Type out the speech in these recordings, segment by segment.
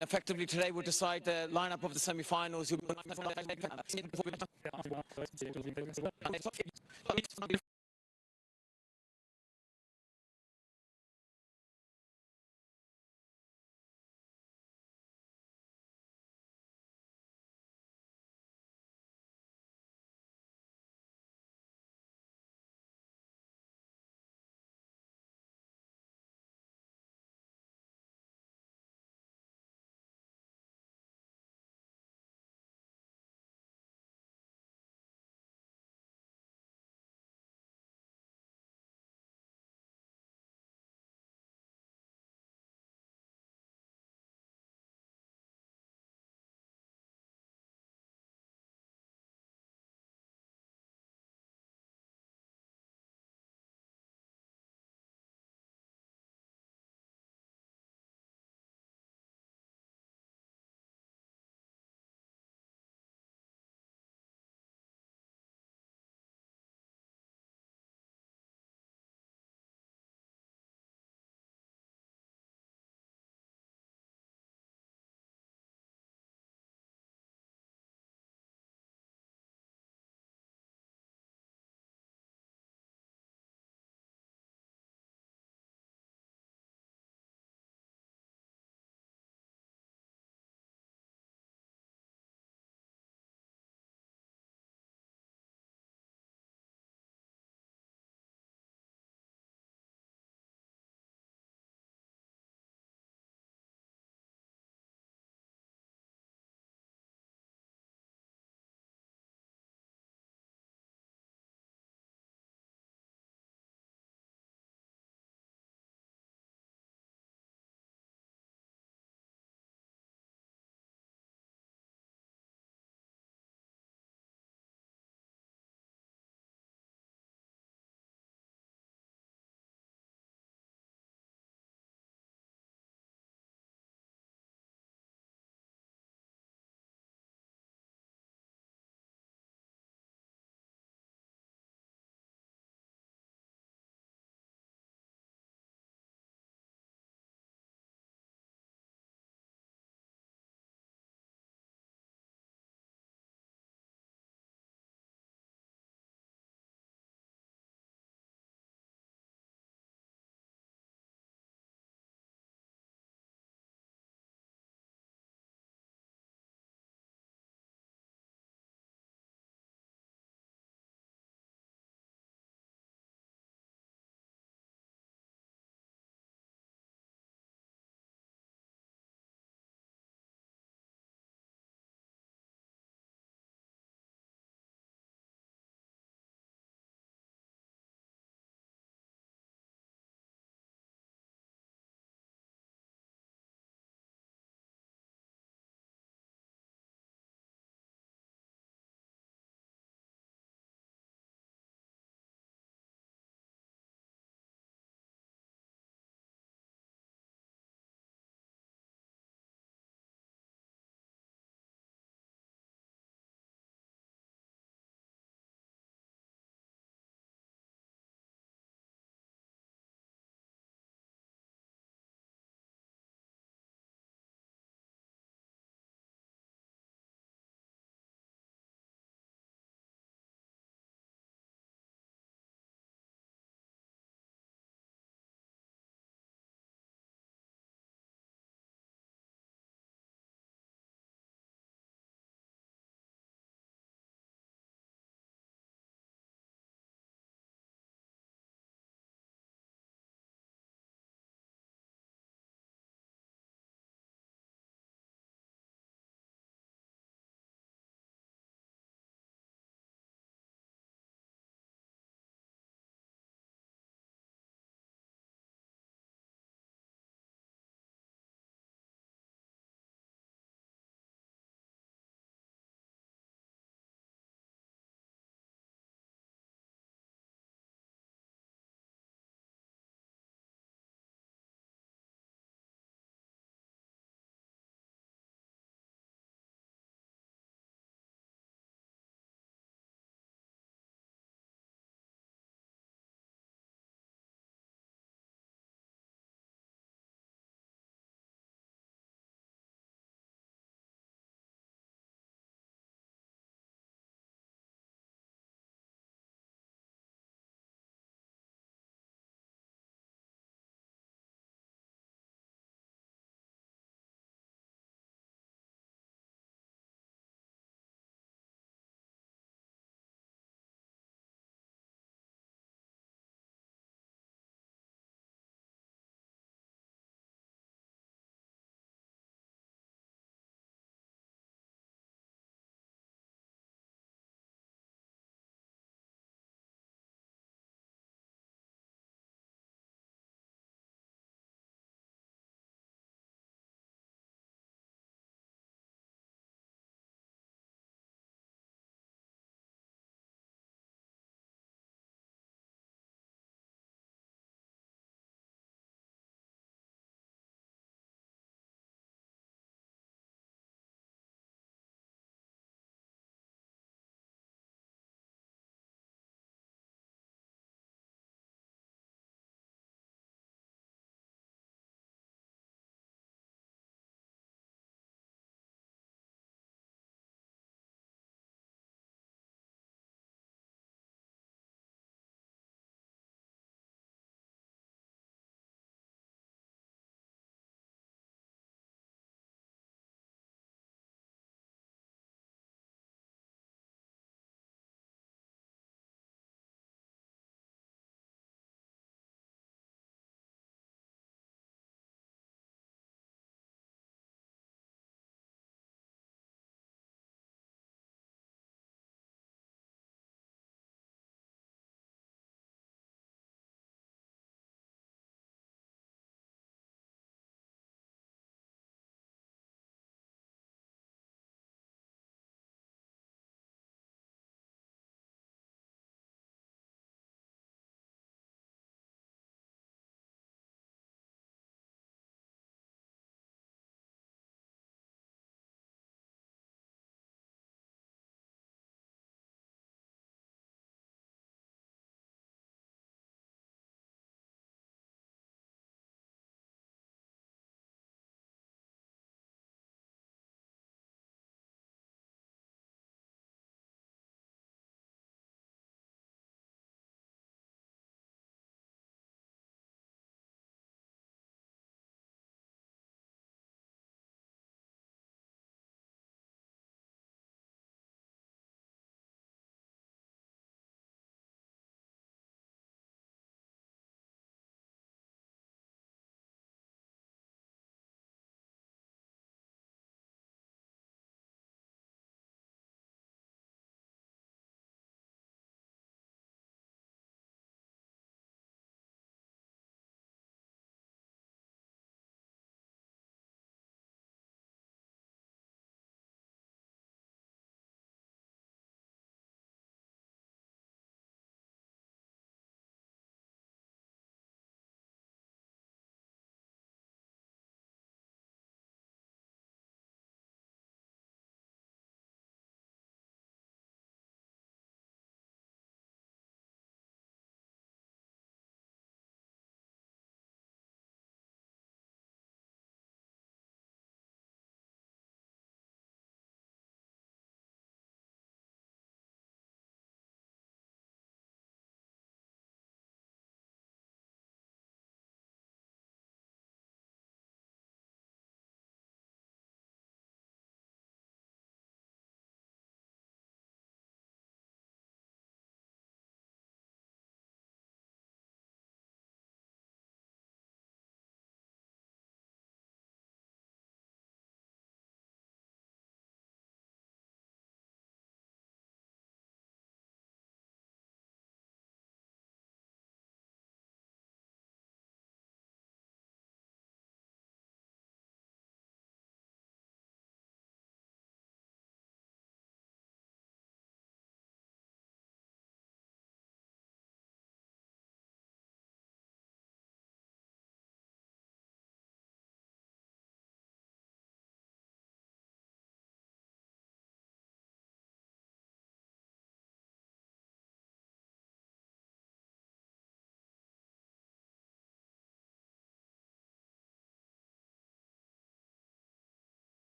effectively today would decide the lineup of the semi-finals.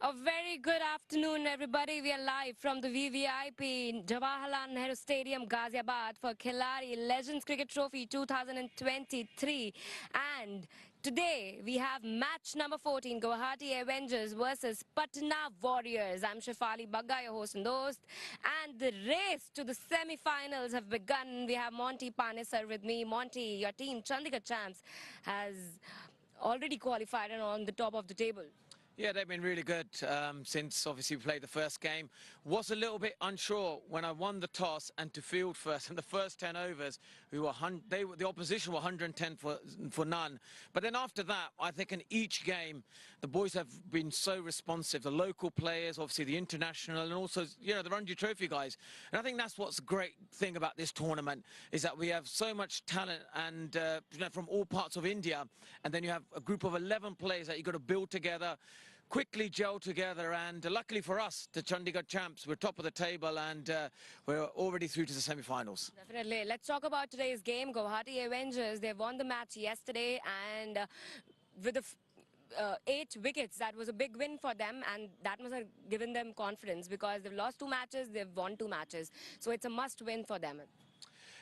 A very good afternoon, everybody. We are live from the VVIP Jawaharlal Nehru Stadium, Ghaziabad for Khiladix Legends Cricket Trophy 2023. And today we have match number 14, Guwahati Avengers versus Patna Warriors. I'm Shefali Bagga, your host and host. And the race to the semi-finals have begun. We have Monty Panesar with me. Monty, your team, Chandigarh Champs, has already qualified and on the top of the table. Yeah, they've been really good since obviously we played the first game. Was a little bit unsure when I won the toss and to field first in the first 10 overs. The opposition were 110 for none. But then after that, I think in each game, the boys have been so responsive. The local players, obviously the international, and also the Ranji Trophy guys. And I think that's what's a great thing about this tournament is that we have so much talent and from all parts of India, and then you have a group of 11 players that you've got to build together. Quickly gel together, and luckily for us, the Chandigarh Champs, we're top of the table and we're already through to the semi-finals. Definitely. Let's talk about today's game. Guwahati Avengers, they won the match yesterday, and with the 8 wickets, that was a big win for them, and that must have given them confidence because they've lost 2 matches, they've won 2 matches. So it's a must win for them.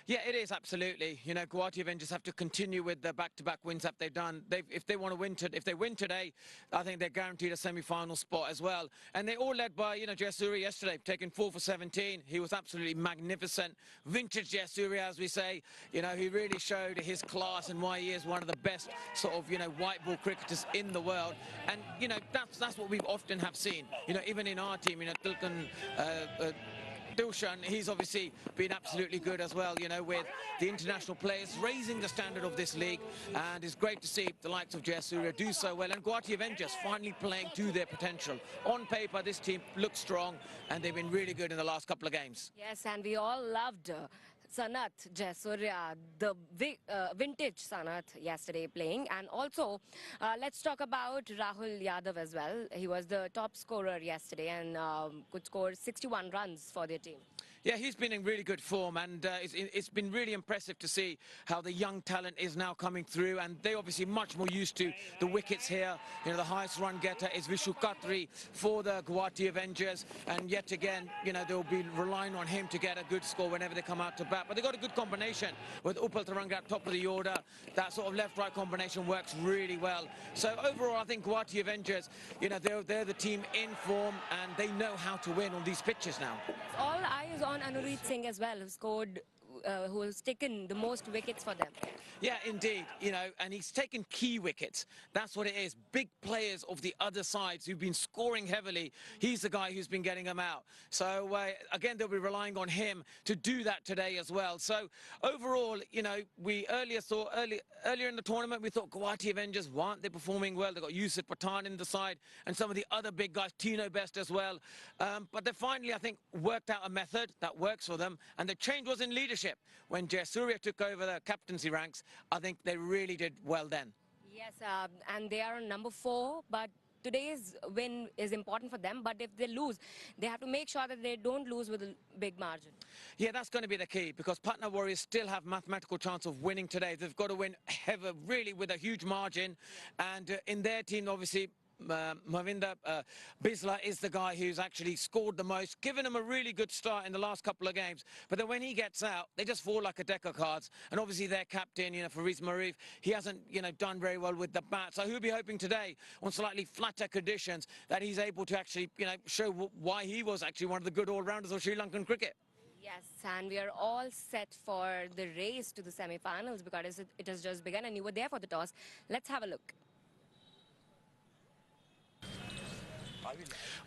Yeah, it is, absolutely. Guwahati Avengers have to continue with the back-to-back wins that they've done. If they win today, I think they're guaranteed a semi-final spot as well. And they all led by, Jayasuriya yesterday, taking 4 for 17. He was absolutely magnificent. Vintage Jayasuriya, as we say. He really showed his class and why he is one of the best sort of, white ball cricketers in the world. And, that's what we've often have seen. Even in our team, Tilkan... Dilshan, he's obviously been absolutely good as well, with the international players raising the standard of this league, and it's great to see the likes of Jayasuriya do so well, and Guwahati Avengers finally playing to their potential. On paper, this team looks strong, and they've been really good in the last couple of games. Yes, and we all loved Sanat Jayasuriya, the vintage Sanat yesterday playing. And also, let's talk about Rahul Yadav as well. He was the top scorer yesterday and could score 61 runs for their team. Yeah, he's been in really good form, and it's been really impressive to see how the young talent is now coming through, and they're obviously much more used to the wickets here. The highest run getter is Vishu Khatri for the Guwahati Avengers, and yet again, they'll be relying on him to get a good score whenever they come out to bat. But they've got a good combination with Upal Taranga at top of the order. That sort of left-right combination works really well. So overall, I think Guwahati Avengers, they're the team in form, and they know how to win on these pitches now. All eyes on Anurit Singh as well, who has taken the most wickets for them. Yeah, indeed, and he's taken key wickets. That's what it is. Big players of the other sides who've been scoring heavily. He's the guy who's been getting them out. So, again, they'll be relying on him to do that today as well. So, overall, we earlier in the tournament, we thought Guwahati Avengers weren't they performing well. They've got Yusuf Pathan in the side and some of the other big guys, Tino Best as well. But they finally, I think, worked out a method that works for them. And the change was in leadership. When Jayasuriya took over the captaincy ranks, I think they really did well then. Yes, and they are on number 4, but today's win is important for them. But if they lose, they have to make sure that they don't lose with a big margin. Yeah, that's going to be the key, because Patna Warriors still have mathematical chance of winning today. They've got to win really with a huge margin. And in their team, obviously, Mavinder Bisla is the guy who's actually scored the most, given him a really good start in the last couple of games. But then when he gets out, they just fall like a deck of cards. And obviously their captain, Freesat Marif, he hasn't, done very well with the bat. So he'll be hoping today on slightly flatter conditions that he's able to actually, show why he was actually one of the good all-rounders of Sri Lankan cricket. Yes, and we are all set for the race to the semi-finals because it has just begun and you were there for the toss. Let's have a look.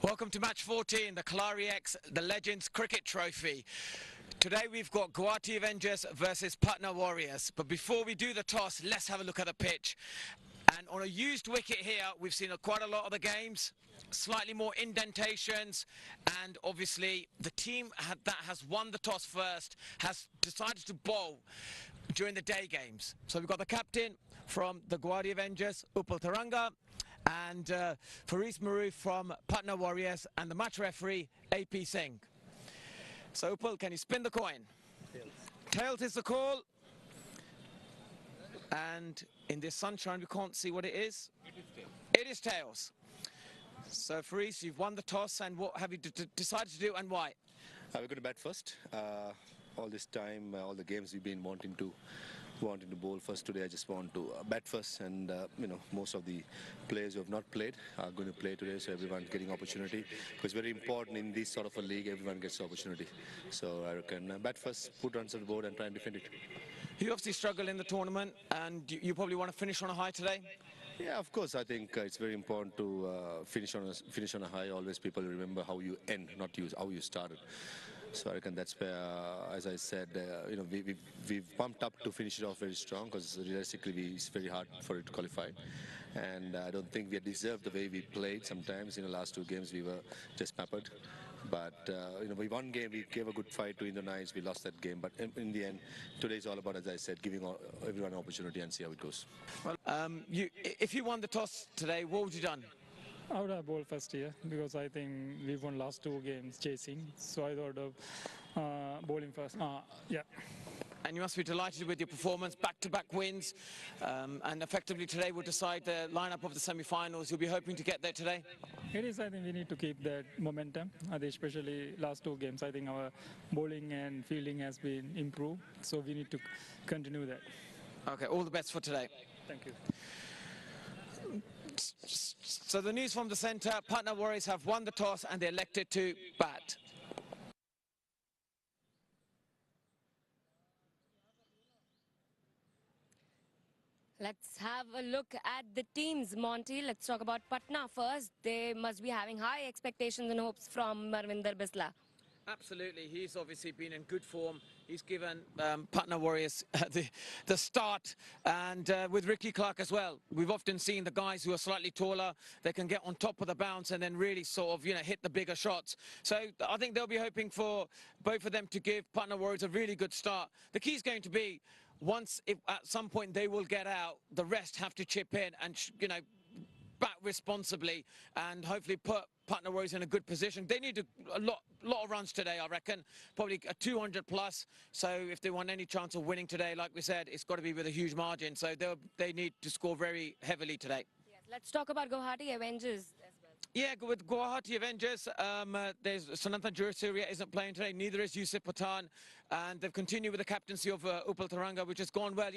Welcome to match 14, the Khiladix, the Legends Cricket Trophy. Today we've got Guwahati Avengers versus Patna Warriors. But before we do the toss, let's have a look at the pitch. And on a used wicket here, we've seen quite a lot of the games, slightly more indentations, and obviously the team that has won the toss first has decided to bowl during the day games. So we've got the captain from the Guwahati Avengers, Upal Taranga, and Freesat Marif from Patna Warriors, and the match referee, AP Singh. So Upal, can you spin the coin? Tails is the call. And in this sunshine, we can't see what it is. It is tails. So, Frees, you've won the toss, and what have you decided to do, and why? We're going to bat first. All this time, all the games we've been wanting to bowl first. Today I just want to bat first, and most of the players who have not played are going to play today, so everyone's getting opportunity. Because it's very important in this sort of a league, everyone gets opportunity. So I reckon bat first, put runs on the board and try and defend it. You obviously struggle in the tournament, and you probably want to finish on a high today. Yeah, of course. I think it's very important to finish on a high. Always people remember how you end, not how you started. So I reckon that's where, as I said, we've pumped up to finish it off very strong, because realistically it's very hard for it to qualify. And I don't think we deserved the way we played. Sometimes in the last two games we were just peppered. But we won game, we gave a good fight to Indonesians, we lost that game. But in the end, today is all about, as I said, giving everyone an opportunity and see how it goes. Well, if you won the toss today, what would you done? I would have bowled first here, because I think we won last two games chasing. So I thought of bowling first. Yeah. And you must be delighted with your performance, back-to-back wins, and effectively today will decide the lineup of the semi-finals. You'll be hoping to get there today? It is. I think we need to keep that momentum, especially last two games. I think our bowling and fielding has been improved, so we need to continue that. Okay, all the best for today. Thank you. So the news from the centre, Patna Warriors have won the toss and they elected to bat. Let's have a look at the teams, Monty. Let's talk about Patna first. They must be having high expectations and hopes from Marvinder Bisla. Absolutely, he's obviously been in good form. He's given Patna Warriors the start, and with Ricky Clark as well. We've often seen the guys who are slightly taller, they can get on top of the bounce and then really sort of, hit the bigger shots. So I think they'll be hoping for both of them to give Patna Warriors a really good start. The key is going to be, if at some point they will get out, the rest have to chip in and, bat responsibly and hopefully put Patna Warriors in a good position. They need a lot of runs today, I reckon, probably a 200 plus. So if they want any chance of winning today, like we said, it's got to be with a huge margin. So they need to score very heavily today. Yes, let's talk about Guwahati Avengers as well. Yeah, with Guwahati Avengers, there's Sanathan Jurasuria isn't playing today, neither is Yusuf Pathan, and they've continued with the captaincy of Upal Taranga, which has gone well.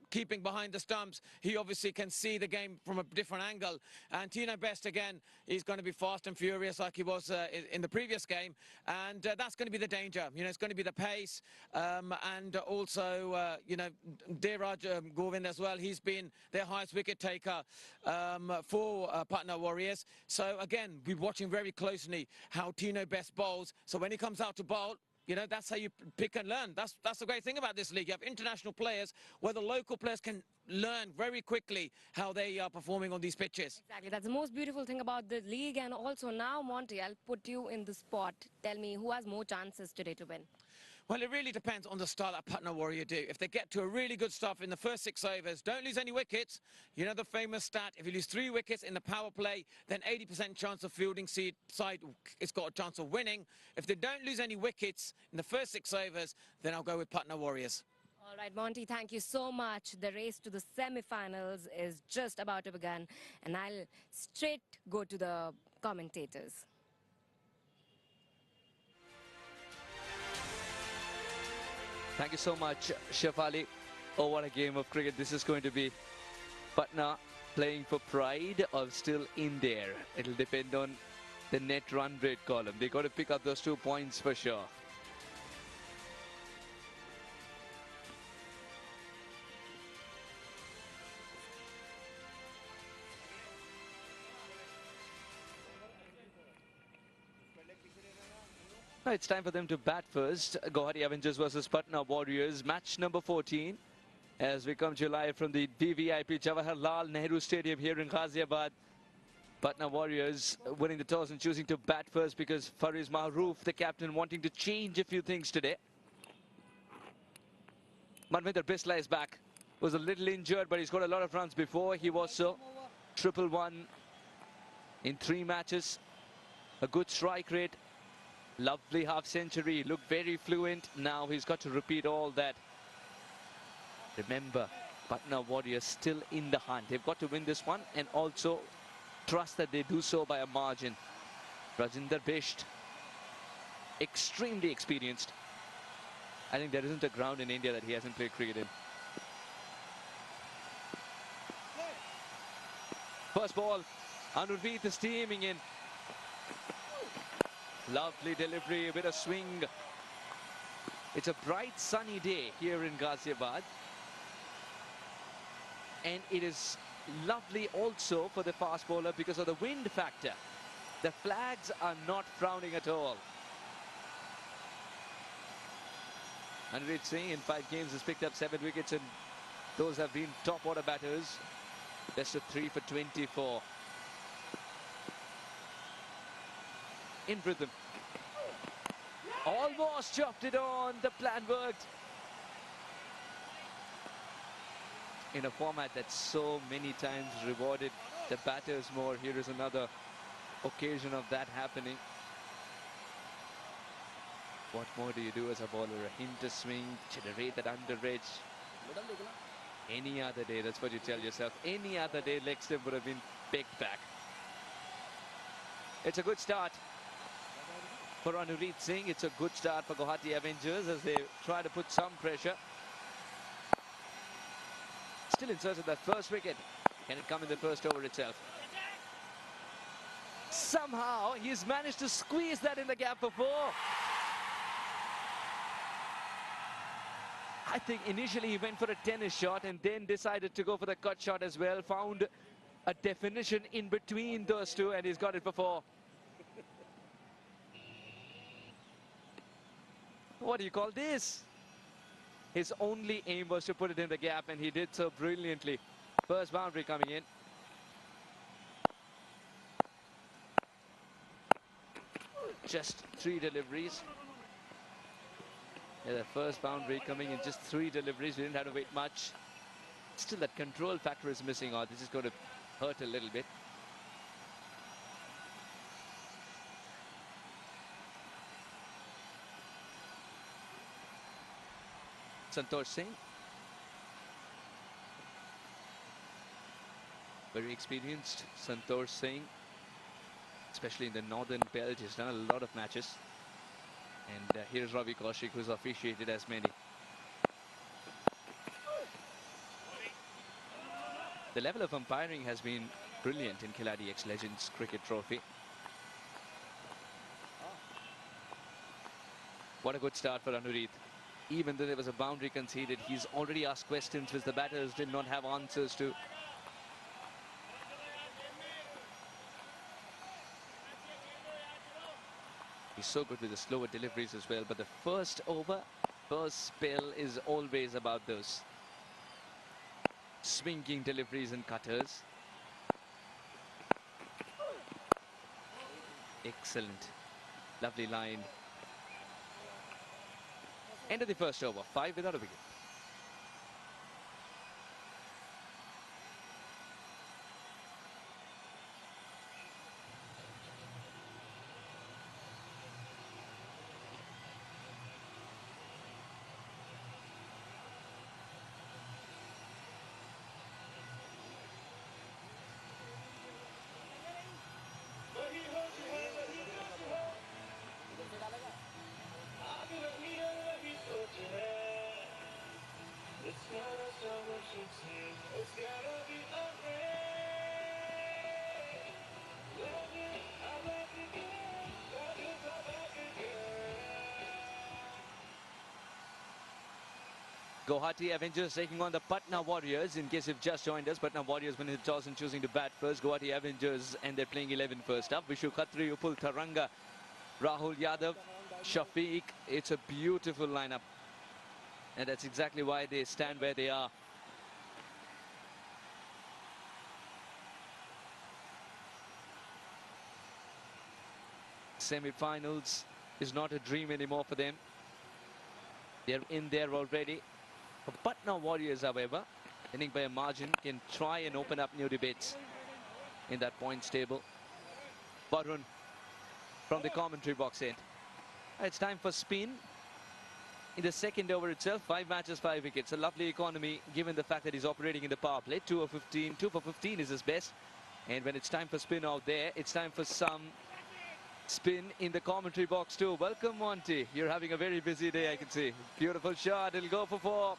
Keeping behind the stumps, he obviously can see the game from a different angle. And Tino Best, again, he's going to be fast and furious like he was in the previous game, and that's going to be the danger. It's going to be the pace, and also, Deeraj Govind as well. He's been their highest wicket taker for Patna Warriors. So again, we're watching very closely how Tino Best bowls. So when he comes out to bowl, that's how you pick and learn. That's the great thing about this league. You have international players where the local players can learn very quickly how they are performing on these pitches. Exactly. That's the most beautiful thing about the league. And also now, Monty, I'll put you in the spot. Tell me, who has more chances today to win? Well, it really depends on the start that Patna Warrior do. If they get to a really good start in the first 6 overs, don't lose any wickets. The famous stat, if you lose 3 wickets in the power play, then 80% chance of fielding side it's got a chance of winning. If they don't lose any wickets in the first 6 overs, then I'll go with Patna Warriors. All right, Monty, thank you so much. The race to the semi-finals is just about to begin, and I'll straight go to the commentators. Thank you so much, Shafali. Oh, what a game of cricket this is going to be. Patna playing for pride or still in there. It'll depend on the net run rate column. They got to pick up those 2 points for sure. Now it's time for them to bat first. Guwahati Avengers versus Patna Warriors, match number 14. As we come to you live from the VVIP Jawaharlal Nehru Stadium here in Ghaziabad. Patna Warriors winning the toss and choosing to bat first because Fariz Mahroof, the captain, wanting to change a few things today. Marvinder Bisla is back. Was a little injured, but he's got a lot of runs before. He was so 111 in 3 matches. A good strike rate. Lovely half century, looked very fluent. Now he's got to repeat all that. Remember, Patna Warriors still in the hunt. They've got to win this one and also trust that they do so by a margin. Rajinder Bisht, extremely experienced. I think there isn't a ground in India that he hasn't played cricket in. First ball, Anurveet is steaming in. Lovely delivery, a bit of swing. It's a bright sunny day here in Ghaziabad. And it is lovely also for the fast bowler because of the wind factor. The flags are not frowning at all. Anurveet Singh in 5 games has picked up 7 wickets, and those have been top order batters. Best of 3 for 24. In rhythm. Almost chopped it on. The plan worked. In a format that so many times rewarded the batters more, here is another occasion of that happening. What more do you do as a bowler? A hint, a swing, generate that under edge. Any other day, that's what you tell yourself. Any other day, leg stump would have been picked back. It's a good start for Anurveet Singh. It's a good start for Guwahati Avengers as they try to put some pressure. Still in search of that first wicket. Can it come in the first over itself? Somehow, he's managed to squeeze that in the gap for 4. I think initially he went for a tennis shot and then decided to go for the cut shot as well. Found a definition in between those two and he's got it for 4. What do you call this? His only aim was to put it in the gap and he did so brilliantly. First boundary coming in. Just 3 deliveries. Yeah, the first boundary coming in, just 3 deliveries. We didn't have to wait much. Still, that control factor is missing out. This is going to hurt a little bit. Santosh Singh. Very experienced Santosh Singh. Especially in the northern belt. He's done a lot of matches. And here's Ravi Kaushik, who's officiated as many. The level of umpiring has been brilliant in Khiladix Legends Cricket Trophy. What a good start for Anurveet. Even though there was a boundary conceded, he's already asked questions which the batters did not have answers to. He's so good with the slower deliveries as well, but the first over, first spell is always about those swinging deliveries and cutters. Excellent. Lovely line. End of the first over, 5 without a wicket. Guwahati Avengers taking on the Patna Warriors. In case you've just joined us, Patna Warriors winning the toss and choosing to bat first. Guwahati Avengers, and they're playing 11 first up. Vishu Khatri, Upul Tharanga, Rahul Yadav, Shafiq. It's a beautiful lineup. And that's exactly why they stand where they are. Semi-finals is not a dream anymore for them. They're in there already. For Patna Warriors, however, winning by a margin, can try and open up new debates in that points table. Varun from the commentary box end. It's time for spin. In the second over itself, 5 matches, 5 wickets. A lovely economy given the fact that he's operating in the power play. 2 for 15 is his best. And when it's time for spin out there, it's time for some spin in the commentary box too. Welcome, Monty. You're having a very busy day, I can see. Beautiful shot. It'll go for 4.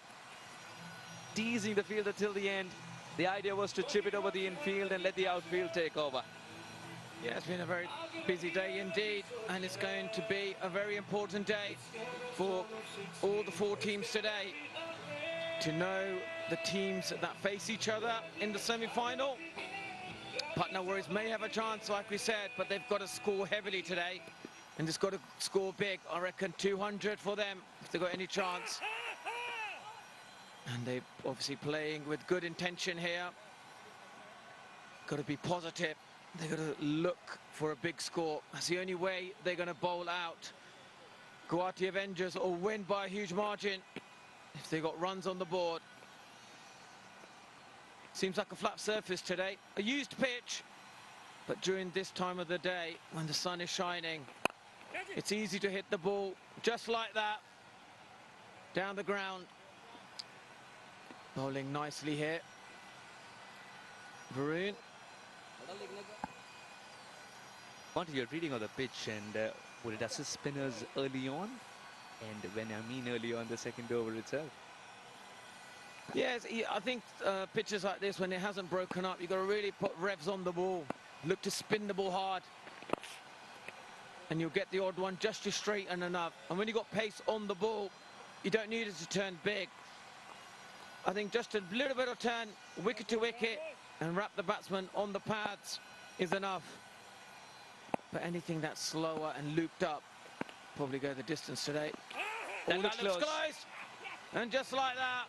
Teasing the fielder till the end. The idea was to chip it over the infield and let the outfield take over. Yeah, it's been a very busy day indeed, and it's going to be a very important day for all the 4 teams today to know the teams that face each other in the semi-final. Patna Warriors may have a chance, like we said, but they've got to score heavily today, and it's got to score big. I reckon 200 for them if they've got any chance. And they're obviously playing with good intention here. Got to be positive. They've got to look for a big score. That's the only way they're going to bowl out Guwahati Avengers or win by a huge margin if they got runs on the board. Seems like a flat surface today. A used pitch, but during this time of the day when the sun is shining, it's easy to hit the ball just like that down the ground. Bowling nicely here. Varun. Monty, you're reading on the pitch, and would it assist spinners early on? And when I mean early on, the second over itself. Yes, I think pitches like this, when it hasn't broken up, you've got to really put revs on the ball. Look to spin the ball hard. And you'll get the odd one just to straighten enough. And when you've got pace on the ball, you don't need it to turn big. I think just a little bit of turn, wicket to wicket, and wrap the batsman on the pads is enough. But anything that's slower and looped up, probably go the distance today. That looks close. And just like that,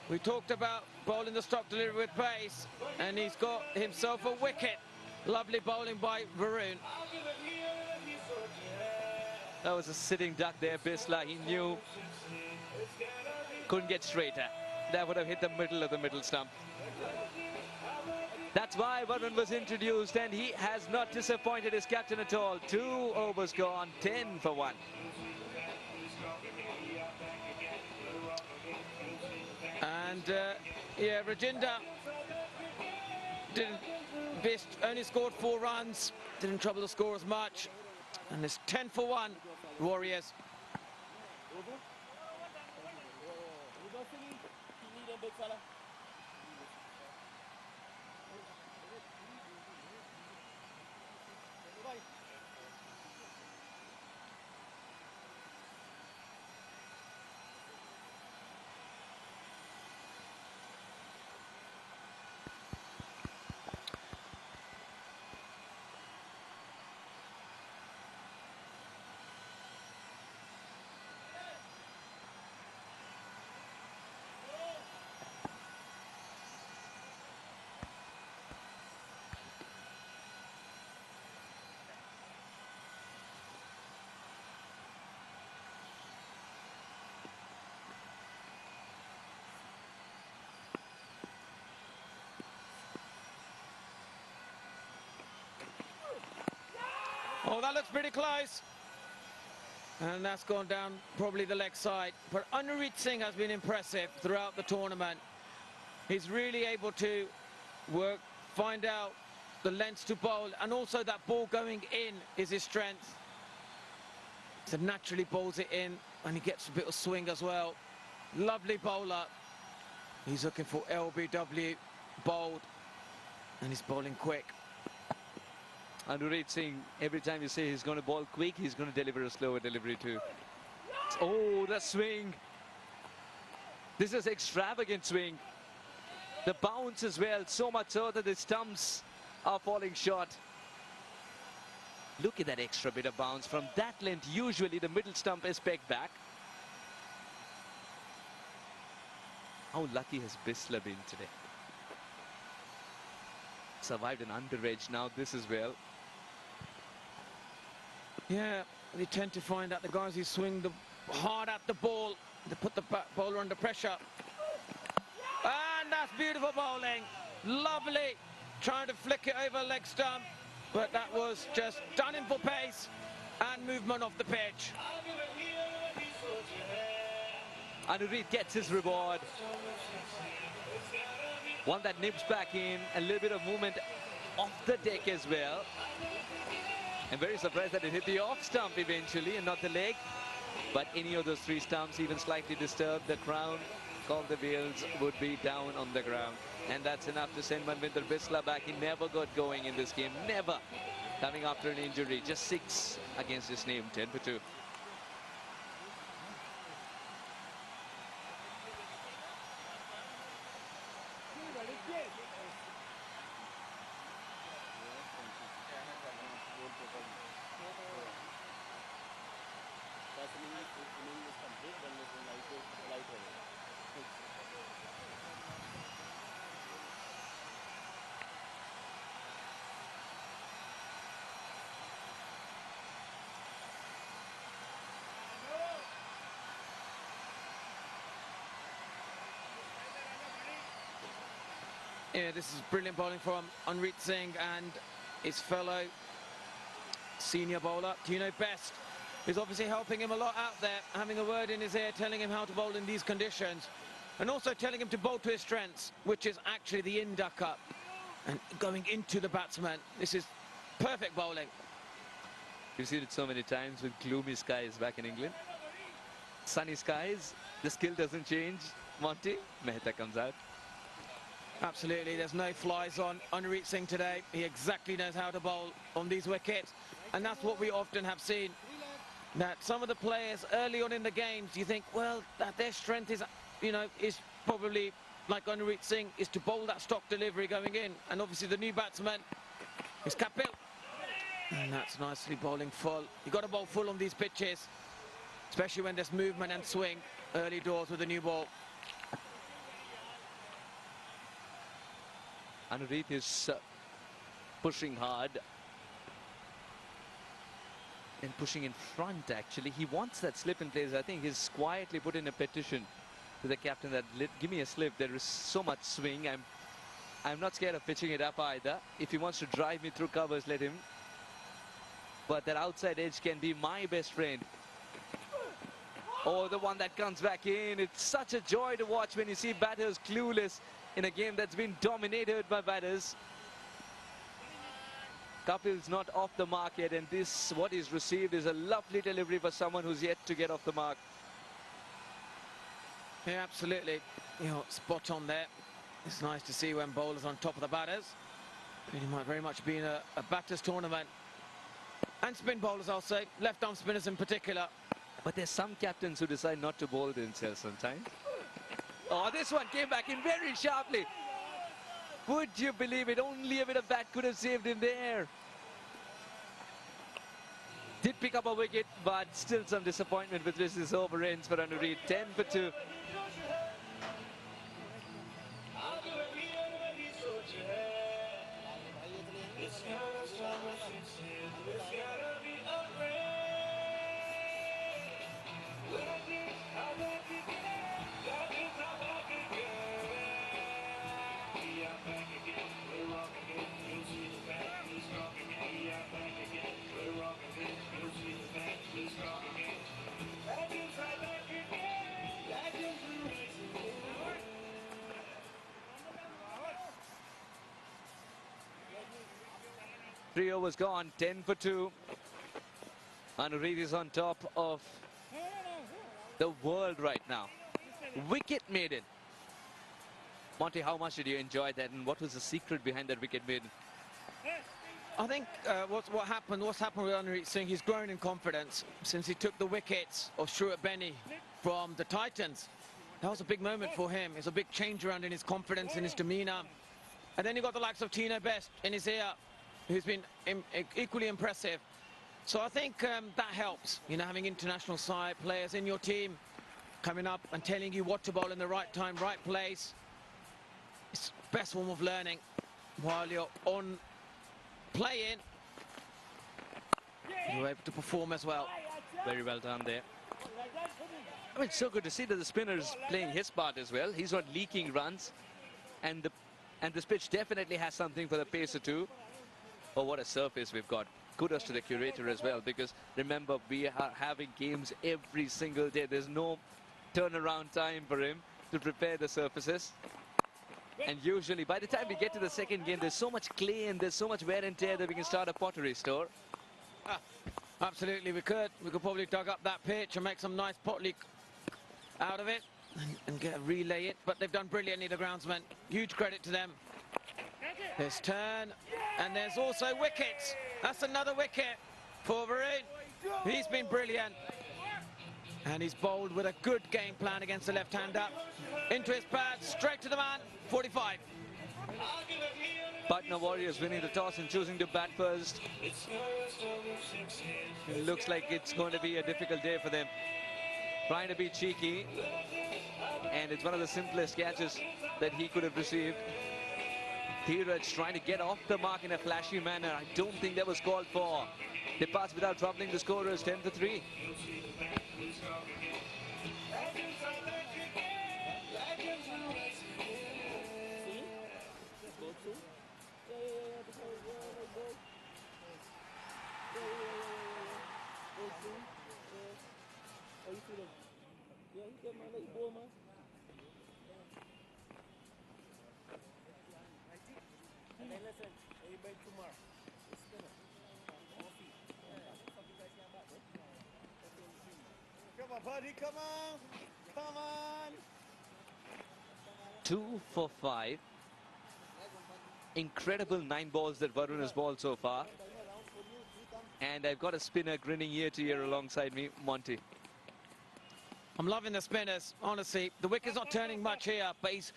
we talked about bowling the stock delivery with pace, and he's got himself a wicket. Lovely bowling by Varun. That was a sitting duck there, Bisla. He knew. Couldn't get straighter. That would have hit the middle of the middle stump. That's why Varun was introduced, and he has not disappointed his captain at all. 2 overs gone, 10 for 1. And yeah, Rajinder only scored 4 runs, didn't trouble the score as much, and it's 10 for 1, Warriors. Oh, that looks pretty close. And that's gone down probably the leg side. But Anurit Singh has been impressive throughout the tournament. He's really able to work, find out the lengths to bowl, and also that ball going in is his strength. So naturally bowls it in, and he gets a bit of swing as well. Lovely bowler. He's looking for LBW, bowled, and he's bowling quick. Anurit Singh, every time you say he's going to bowl quick, he's going to deliver a slower delivery too. Oh, the swing. This is extravagant swing. The bounce as well, so much so that the stumps are falling short. Look at that extra bit of bounce. From that length, usually the middle stump is pegged back. How lucky has Bisla been today? Survived an under edge, now this as well. Yeah, they tend to find that the guys who swing hard at the ball, they put the bowler under pressure. And that's beautiful bowling. Lovely. Trying to flick it over leg stump, but that was just done in for pace and movement off the pitch. Anurit gets his reward. One that nips back in, a little bit of movement off the deck as well. I'm very surprised that it hit the off stump eventually and not the leg. But any of those three stumps, even slightly disturbed, the crown called the wheels would be down on the ground. And that's enough to send Manvinder Bisla back. He never got going in this game, never. Coming after an injury, just 6 against his name, 10 for 2. Yeah, this is brilliant bowling from Anrit Singh and his fellow senior bowler, Tino Best, is obviously helping him a lot out there, having a word in his ear, telling him how to bowl in these conditions, and also telling him to bowl to his strengths, which is actually the in-duck-up and going into the batsman. This is perfect bowling. You've seen it so many times with gloomy skies back in England. Sunny skies, the skill doesn't change. Monty, Mehta comes out. Absolutely, there's no flies on Anrit Singh today. He exactly knows how to bowl on these wickets, and that's what we often have seen. That some of the players early on in the games, you think, well, that their strength is, you know, is probably like Anrit Singh, is to bowl that stock delivery going in. And obviously the new batsman is Kapil. And that's nicely bowling full. You've got to bowl full on these pitches, especially when there's movement and swing early doors with the new ball. Anrit is pushing hard and pushing in front, actually. He wants that slip in place. I think he's quietly put in a petition to the captain that give me a slip. There is so much swing. I'm not scared of pitching it up either. If he wants to drive me through covers, let him. But that outside edge can be my best friend. Oh, the one that comes back in. It's such a joy to watch when you see batters clueless in a game that's been dominated by batters. Kapil's not off the mark yet, and this, what he's received, is a lovely delivery for someone who's yet to get off the mark. Yeah, absolutely. You know, spot on there. It's nice to see when bowlers on top of the batters. It might very much be in a batters tournament. And spin bowlers, I'll say. Left-arm spinners in particular. But there's some captains who decide not to bowl themselves sometimes. Oh, this one came back in very sharply. Would you believe it? Only a bit of bat could have saved him there. Did pick up a wicket, but still some disappointment with which this over ends for Anrit. 10 for 2. Three overs gone, 10 for 2. Anrit is on top of the world right now. Wicket maiden. Monty, how much did you enjoy that, and what was the secret behind that wicket maiden? I think what's happened with Anrit Singh, he's grown in confidence since he took the wickets of Stuart Benny from the Titans. That was a big moment for him. It's a big change around in his confidence, in his demeanour. And then you got the likes of Tino Best in his ear, who's been equally impressive. So I think that helps, you know, having international side players in your team coming up and telling you what to bowl in the right time, right place. It's the best form of learning while you're on playing. You're able to perform as well. Very well done there. I mean, it's so good to see that the spinner's playing his part as well. He's not leaking runs, and this pitch definitely has something for the pacer too. Oh, what a surface we've got. Kudos to the curator as well, because remember, we are having games every single day. There's no turnaround time for him to prepare the surfaces. And usually, by the time we get to the second game, there's so much clay and there's so much wear and tear that we can start a pottery store. Absolutely, we could. We could probably dug up that pitch and make some nice pottery out of it and relay it. But they've done brilliantly, the groundsmen. Huge credit to them. This turn, and there's also wickets. That's another wicket for Varun. He's been brilliant. And he's bowled with a good game plan against the left-hander. Into his pad, straight to the man, 45. Patna Warriors winning the toss and choosing to bat first. It looks like it's going to be a difficult day for them. Trying to be cheeky. And it's one of the simplest catches that he could have received. Dheeraj trying to get off the mark in a flashy manner. I don't think that was called for. Departs without troubling the scorers, 10 for 3. Come on, buddy, come on! Come on! 2 for 5. Incredible 9 balls that Varun has bowled so far. And I've got a spinner grinning ear to ear alongside me, Monty. I'm loving the spinners, honestly. The wicket's not turning much here, but he's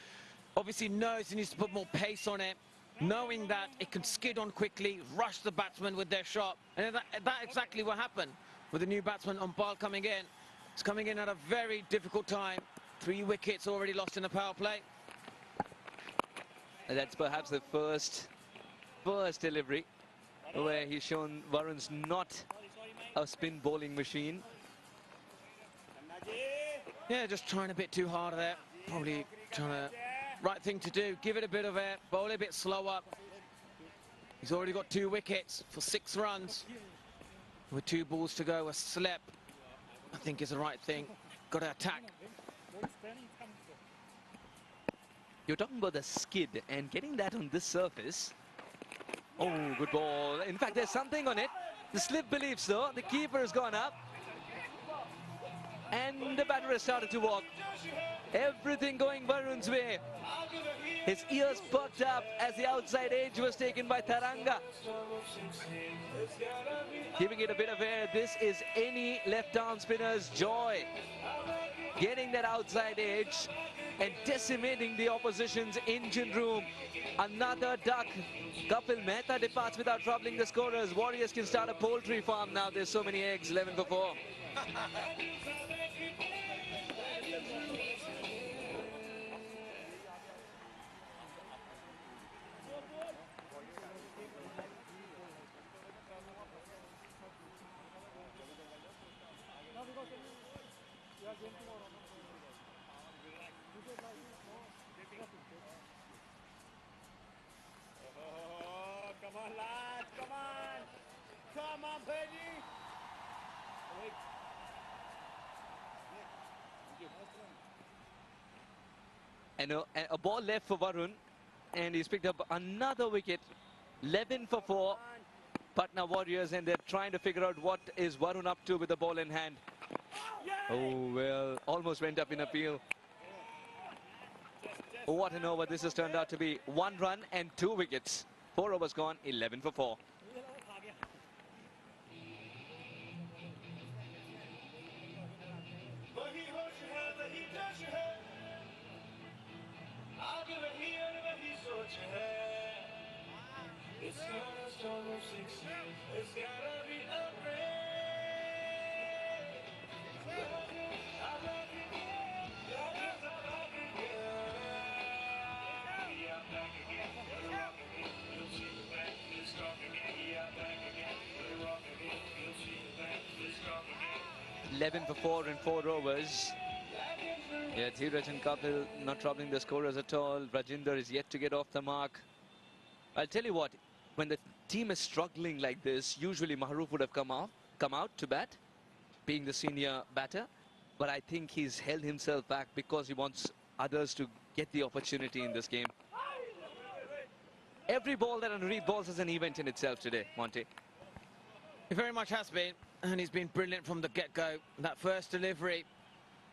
obviously knows he needs to put more pace on it, knowing that it can skid on quickly, rush the batsman with their shot. And that's exactly what happened with the new batsman Umpal coming in. He's coming in at a very difficult time. 3 wickets already lost in the power play. And that's perhaps the first delivery where he's shown Varun's not a spin bowling machine. Yeah, just trying a bit too hard there. Probably trying to, right thing to do. Give it a bit of air, bowl a bit slower. He's already got 2 wickets for 6 runs. With 2 balls to go, a slip, I think is the right thing. Got to attack. You're talking about the skid and getting that on this surface. Oh, good ball. In fact, there's something on it. The slip believes so. The keeper has gone up. And the batter has started to walk. Everything going Varun's way. His ears perked up as the outside edge was taken by Taranga. Giving it a bit of air. This is any left-arm spinner's joy. Getting that outside edge and decimating the opposition's engine room. Another duck. Kapil Mehta departs without troubling the scorers. Warriors can start a poultry farm now. There's so many eggs, 11 for 4. Come on, lads, come on! Come on, baby! And a ball left for Varun, and he's picked up another wicket. 11 for 4. Patna Warriors, and they're trying to figure out what is Varun up to with the ball in hand. Oh, well, almost went up in appeal. What an over this has turned out to be. 1 run and 2 wickets. 4 overs gone, 11 for 4. Eleven for 4 in 4 overs. Yeah, Dheeraj and Kapil not troubling the scorers at all. Rajinder is yet to get off the mark. I'll tell you what, when the team is struggling like this, usually Mahroof would have come out to bat, being the senior batter. But I think he's held himself back because he wants others to get the opportunity in this game. every ball that Anureed balls is an event in itself today, Monty. He very much has been, and he's been brilliant from the get-go. That first delivery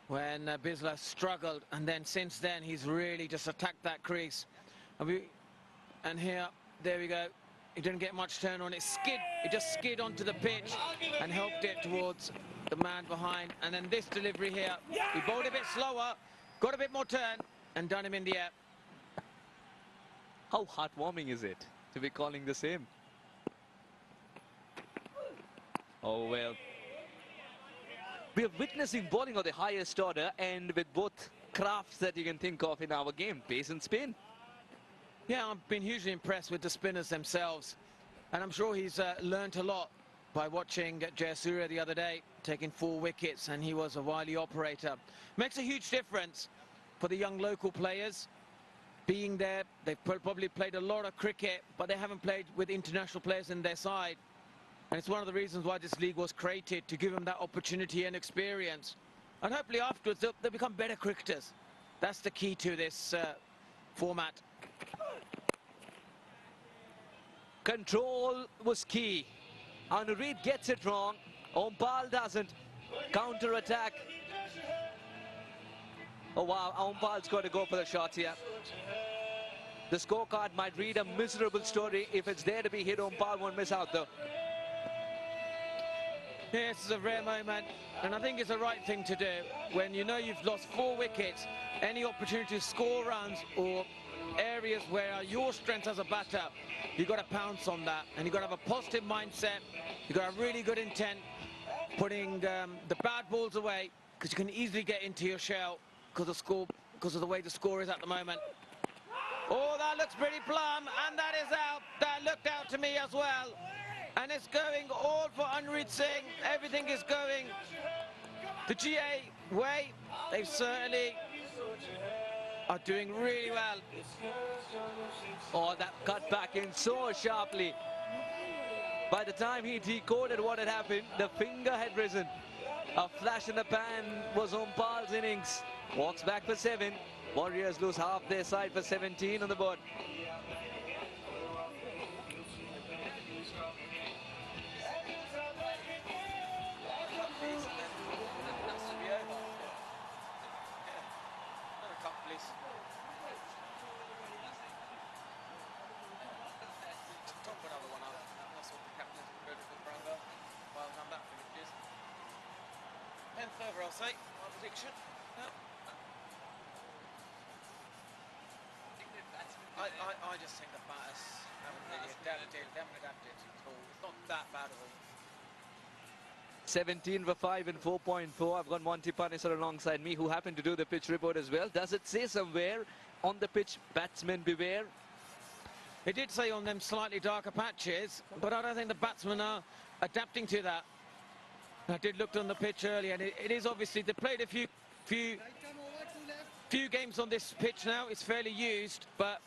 when Bisla struggled, and then since then he's really just attacked that crease. And here, there we go. He didn't get much turn on it. It just skid onto the pitch and helped it towards the man behind. And then this delivery here, he bowled a bit slower, got a bit more turn, and done him in the air. How heartwarming is it to be calling the same? Oh, well. We are witnessing bowling of the highest order, and with both crafts that you can think of in our game, pace and spin. Yeah, I've been hugely impressed with the spinners themselves. And I'm sure he's learnt a lot by watching Jayasuriya the other day, taking 4 wickets, and he was a wily operator. Makes a huge difference for the young local players. Being there, they've probably played a lot of cricket, but they haven't played with international players in their side. And it's one of the reasons why this league was created, to give them that opportunity and experience. And hopefully afterwards, they'll become better cricketers. That's the key to this format. Control was key. Anureed gets it wrong. Ompal doesn't. Counter-attack. Oh, wow. Ompal's got to go for the shot here. The scorecard might read a miserable story. If it's there to be hit, Ompal won't miss out, though. Yeah, this is a rare moment, and I think it's the right thing to do. When you know you've lost 4 wickets, any opportunity to score runs or areas where your strength as a batter, you've got to pounce on that, and you've got to have a positive mindset. You've got to have really good intent, putting the bad balls away, because you can easily get into your shell because of the way the score is at the moment. Oh, that looks pretty plumb, and that is out. That looked out to me as well. And it's going all for Anureed Singh. Everything is going the GA way. They certainly are doing really well. Oh, that cut back in so sharply. By the time he decoded what had happened, the finger had risen. A flash in the pan was Ompal's innings. Walks back for 7. Warriors lose half their side for 17 on the board. Over, I'll say, my prediction. I just think the batters haven't really adapted. They haven't adapted at all. It's not that bad of all. 17 for 5 and 4.4. I've got Monty Panesar alongside me, who happened to do the pitch report as well. Does it say somewhere on the pitch, batsmen beware? It did say on them slightly darker patches, but I don't think the batsmen are adapting to that. I did look on the pitch earlier, and it is obviously, they played a few games on this pitch now. It's fairly used, but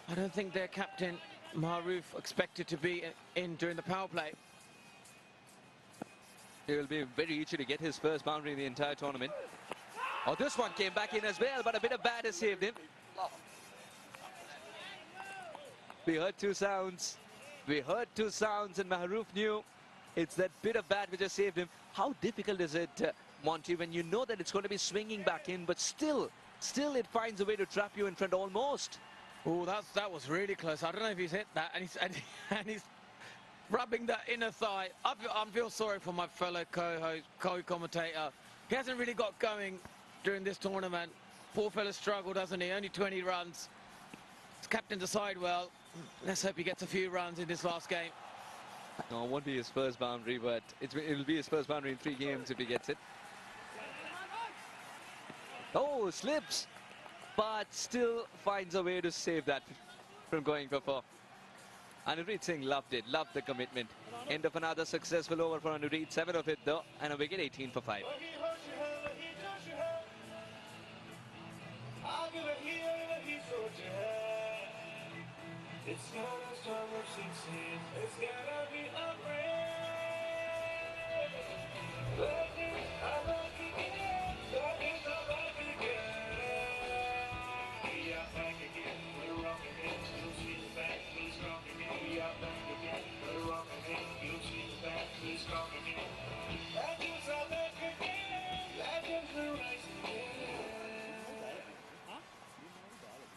I don't think their captain, Maroof, expected to be in during the power play. It will be very easy to get his first boundary in the entire tournament. Oh, this one came back in as well, but a bit of bat has saved him. We heard 2 sounds. We heard 2 sounds, and Maroof knew it's that bit of bat which has saved him. How difficult is it, Monty, when you know that it's going to be swinging back in, but still it finds a way to trap you in front almost? Oh, that was really close. I don't know if he's hit that, and he's rubbing that inner thigh. I feel sorry for my fellow co-commentator. He hasn't really got going during this tournament. Poor fellow struggled, hasn't he? Only 20 runs. He's captained the side well. Let's hope he gets a few runs in this last game. No, it won't be his first boundary, but it'll be his first boundary in 3 games if he gets it. Oh, slips, but still finds a way to save that from going for 4. Anureed Singh loved it, loved the commitment. End of another successful over for Anureed, 7 of it though, and a wicket, 18 for 5. It's not a storm of 16, it's gotta be a rain. I love you again, that is the love again. We are back again, we're rocking it, so she's back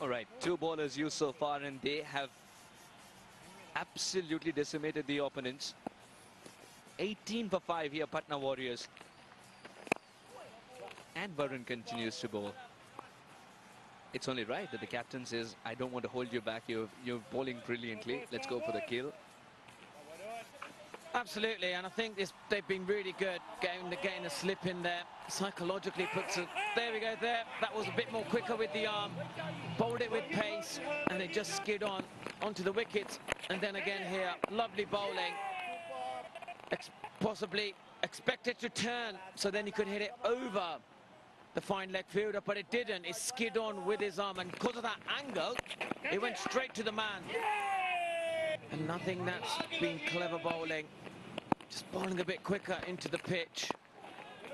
All right, 2 bowlers used so far, and they have absolutely decimated the opponents. 18 for 5 here, Patna Warriors. And Varun continues to bowl. It's only right that the captain says, I don't want to hold you back. You're bowling brilliantly. Let's go for the kill. Absolutely, and I think they've been really good getting the slip in there. Psychologically puts it, there we go there. That was a bit more quicker with the arm. Bowled it with pace, and they just skid onto the wickets. And then again here, lovely bowling. Possibly expected to turn, so then he could hit it over the fine leg fielder, but it didn't. It skid on with his arm, and because of that angle, it went straight to the man. And nothing that's been clever bowling. Just bowling a bit quicker into the pitch.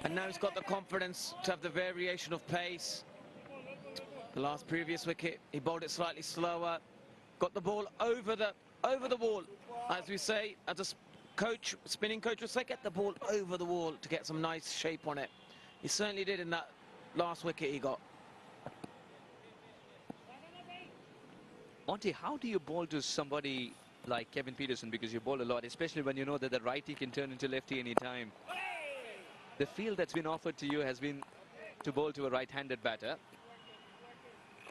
And now he's got the confidence to have the variation of pace. The previous wicket, he bowled it slightly slower. Got the ball over the wall. As we say, as a spinning coach would say, get the ball over the wall to get some nice shape on it. He certainly did in that last wicket he got. Monty, how do you bowl to somebody like Kevin Peterson, because you bowl a lot, especially when you know that the righty can turn into lefty any time? The field that's been offered to you has been to bowl to a right-handed batter.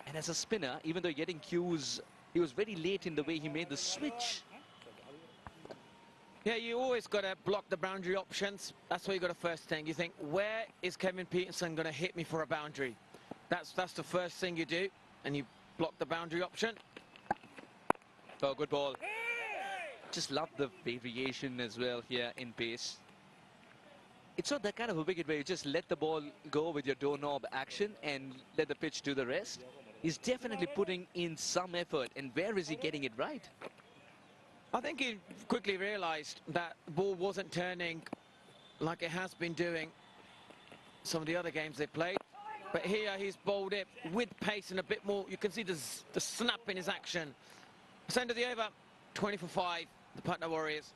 And as a spinner, even though getting cues, he was very late in the way he made the switch. Yeah, you always got to block the boundary options. That's what you got to first thing. You think, where is Kevin Peterson going to hit me for a boundary? That's the first thing you do, and you block the boundary option. Oh, good ball. Just love the variation as well here in pace. It's not that kind of a wicket where you just let the ball go with your doorknob action and let the pitch do the rest. He's definitely putting in some effort, and where is he getting it right? I think he quickly realised that the ball wasn't turning like it has been doing some of the other games they played. But here he's bowled it with pace and a bit more. You can see the snap in his action. End of the over, 20 for 5, the Patna Warriors.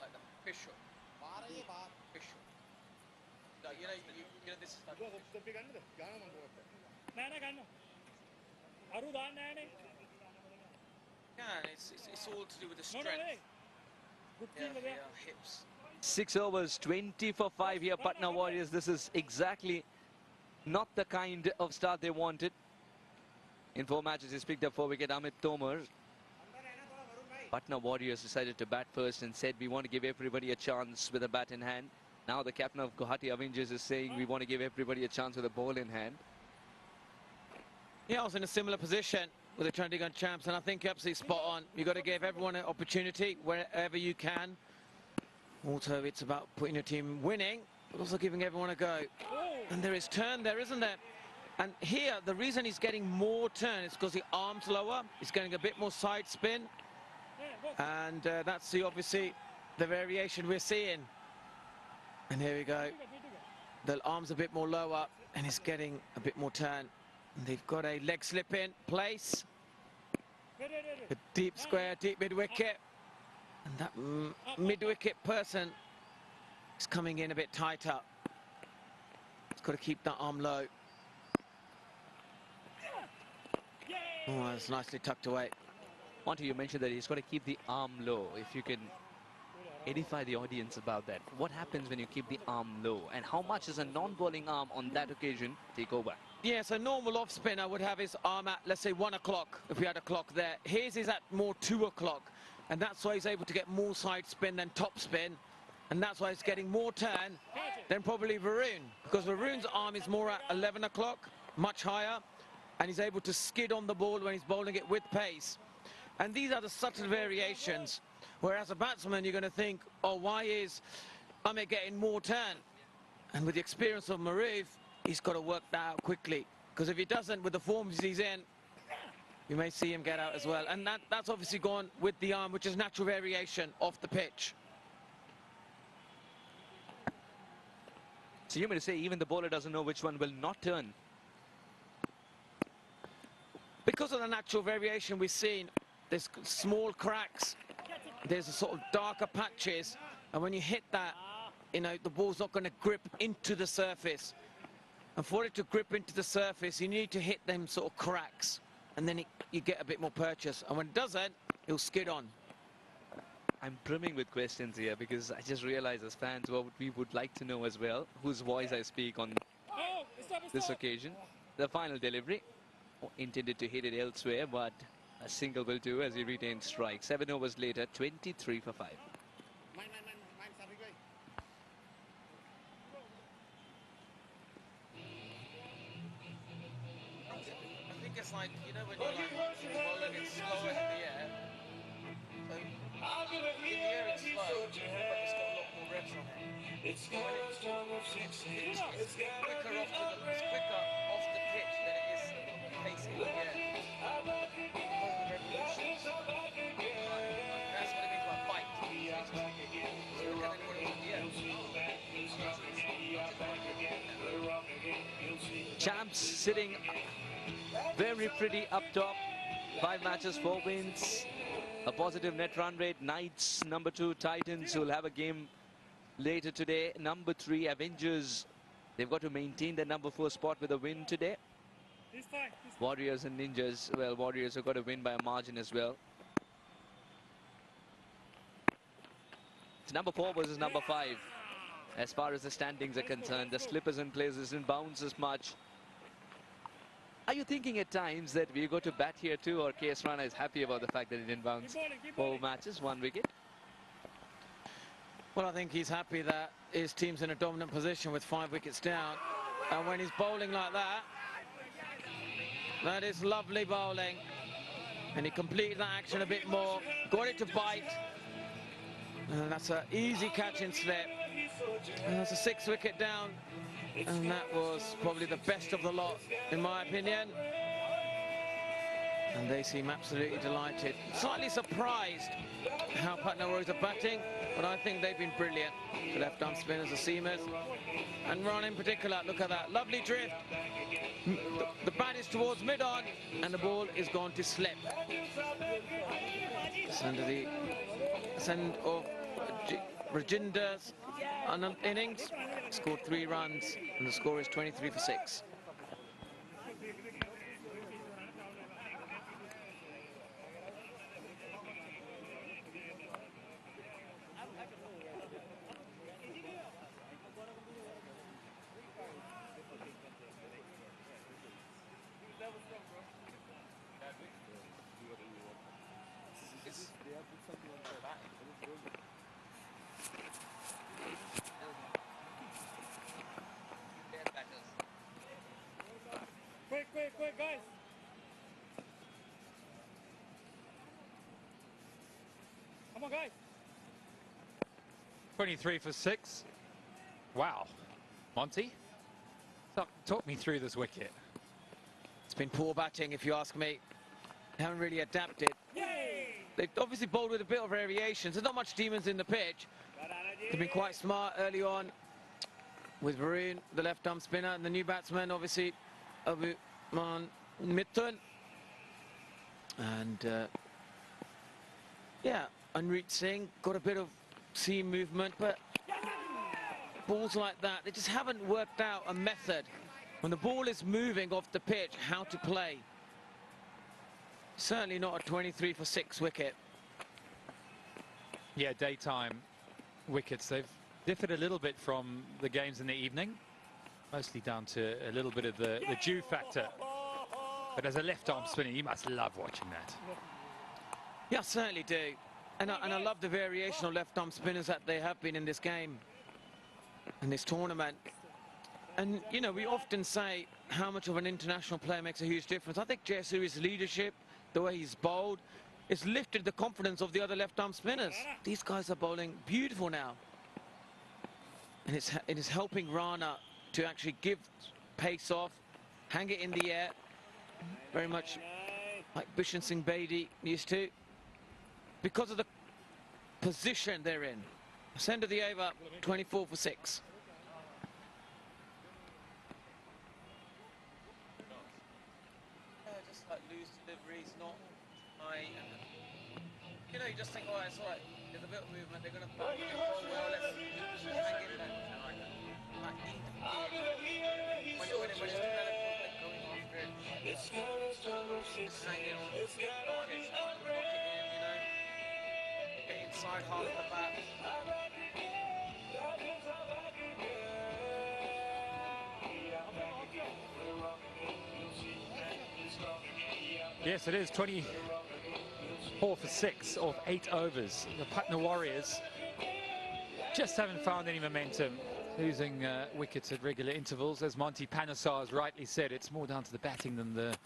Like the fish hook. Fish hook. No, you know this is like yeah, it's all to do with the strength. Yeah, hips. 6 overs, 20 for 5 here, Patna Warriors. This is exactly not the kind of start they wanted. In 4 matches, he's picked up 4 wicket. Amit Tomar. Patna Warriors decided to bat first and said, we want to give everybody a chance with a bat in hand. Now the captain of Guwahati Avengers is saying, we want to give everybody a chance with a ball in hand. Yeah, I was in a similar position with the Chandigarh champs, and I think you're absolutely spot on. You've got to give everyone an opportunity wherever you can. Also, it's about putting your team winning, but also giving everyone a go. And there is turn there, isn't there? And here, the reason he's getting more turn is because the arm's lower. He's getting a bit more side spin. And that's obviously the variation we're seeing. And here we go. The arm's a bit more lower, and he's getting a bit more turn. And they've got a leg slip in place. A deep square, deep mid-wicket. And that mid-wicket person is coming in a bit tighter. He's got to keep that arm low. Oh, that's nicely tucked away. Monty, you mentioned that he's got to keep the arm low. If you can edify the audience about that. What happens when you keep the arm low? And how much does a non-bowling arm on that occasion take over? Yeah, so normal off-spinner would have his arm at, let's say, 1 o'clock, if we had a clock there. His is at more 2 o'clock. And that's why he's able to get more side spin than top spin. And that's why he's getting more turn than probably Varun. Because Varun's arm is more at 11 o'clock, much higher. And he's able to skid on the ball when he's bowling it with pace. And these are the subtle variations. Whereas a batsman, you're going to think, oh, why is Amit getting more turn? And with the experience of Maroof, he's got to work that out quickly. Because if he doesn't, with the forms he's in, you may see him get out as well. And that's obviously gone with the arm, which is natural variation off the pitch. So you mean to say even the bowler doesn't know which one will not turn? Because of the natural variation we've seen, there's small cracks, there's a sort of darker patches, and when you hit that, you know, the ball's not going to grip into the surface. And for it to grip into the surface, you need to hit them sort of cracks, and then you get a bit more purchase. And when it doesn't, it'll skid on. I'm brimming with questions here because I just realized as fans what we would like to know as well, whose voice I speak on this occasion. The final delivery, intended to hit it elsewhere, but a single will do as he retains strike. 7 overs later, 23 for 5. I think it's like, you know, when you're rolling it slower in the air. So in the air it's slow, but it's got a lot more revs on it. It's quicker off the pitch than it is pacing in the air. That's what it means by bite. So look at anyone in the air. Champs sitting very pretty up top. 5 matches, 4 wins. A positive net run rate. Knights, number 2, Titans, who will have a game later today. Number 3, Avengers. They've got to maintain their number 4 spot with a win today. Warriors and Ninjas. Well, Warriors have got to win by a margin as well. It's number 4 versus number 5. As far as the standings are concerned, the slippers and places didn't bounce as much. Are you thinking at times that we go to bat here too, or KS Rana is happy about the fact that he didn't bounce 4 matches, 1 wicket? Well, I think he's happy that his team's in a dominant position with 5 wickets down. And when he's bowling like that, that is lovely bowling. And he completed that action a bit more, got it to bite. And that's an easy catch and slip. And that's a 6 wicket down. And that was probably the best of the lot, in my opinion. And they seem absolutely delighted. Slightly surprised how Patna Warriors are batting, but I think they've been brilliant. The left-arm spinners, the seamers, and Ron in particular. Look at that, lovely drift. The bat is towards mid-on, and the ball is going to slip. Under the send of Rajinder's innings, scored 3 runs, and the score is 23 for 6. Quick, guys. Come on, guys. 23 for 6. Wow. Monty, talk me through this wicket. It's been poor batting, if you ask me. They haven't really adapted. They've obviously bowled with a bit of variations. There's not much demons in the pitch. They've been quite smart early on with Varun, the left-arm spinner, and the new batsman, obviously, Abuman Mithun. And, yeah, Anrit Singh got a bit of seam movement, but balls like that, they just haven't worked out a method. When the ball is moving off the pitch, how to play. Certainly not a 23 for 6 wicket. Yeah, daytime wickets, they've differed a little bit from the games in the evening, mostly down to a little bit of the dew factor. But as a left-arm spinner, you must love watching that. Yeah, I certainly do. And I love the variation of left-arm spinners that they have been in this game, in this tournament. And, you know, we often say how much of an international player makes a huge difference. I think Jayasuriya's leadership, the way he's bowled, it's lifted the confidence of the other left-arm spinners. These guys are bowling beautiful now. And it is helping Rana to actually give pace off, hang it in the air, very much like Bishan Singh Bedi used to, because of the position they're in. Send of the over, 24 for 6. Reese, not high. And, you know, you just think, oh, it's all right. There's a bit of movement. They're going to control well. Let's hang in that. When it's developed, going after it. Just hang in on. Lock it in, you know. Get inside half the bat. Yes, it is 24 for 6 off 8 overs. The Patna Warriors just haven't found any momentum, losing wickets at regular intervals. As Monty Panesar has rightly said, it's more down to the batting than the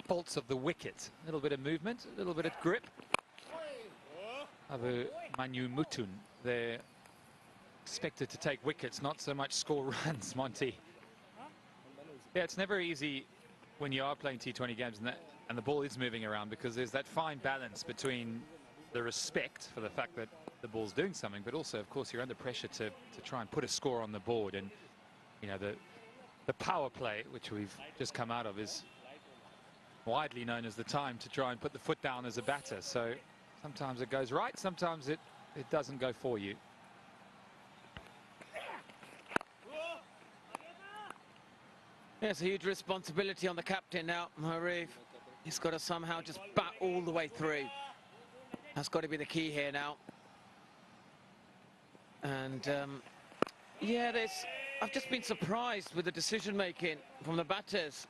faults of the wicket. A little bit of movement, a little bit of grip. Abu Manu Mutun, they're expected to take wickets, not so much score runs, Monty. Yeah, it's never easy when you are playing T20 games and the ball is moving around, because there's that fine balance between the respect for the fact that the ball's doing something, but also, of course, you're under pressure to try and put a score on the board. And, you know, the power play, which we've just come out of, is widely known as the time to try and put the foot down as a batter. So sometimes it goes right, sometimes it doesn't go for you. Yeah, it's a huge responsibility on the captain now, Marif. He's got to somehow just bat all the way through. That's got to be the key here now. And yeah, I've just been surprised with the decision making from the batters.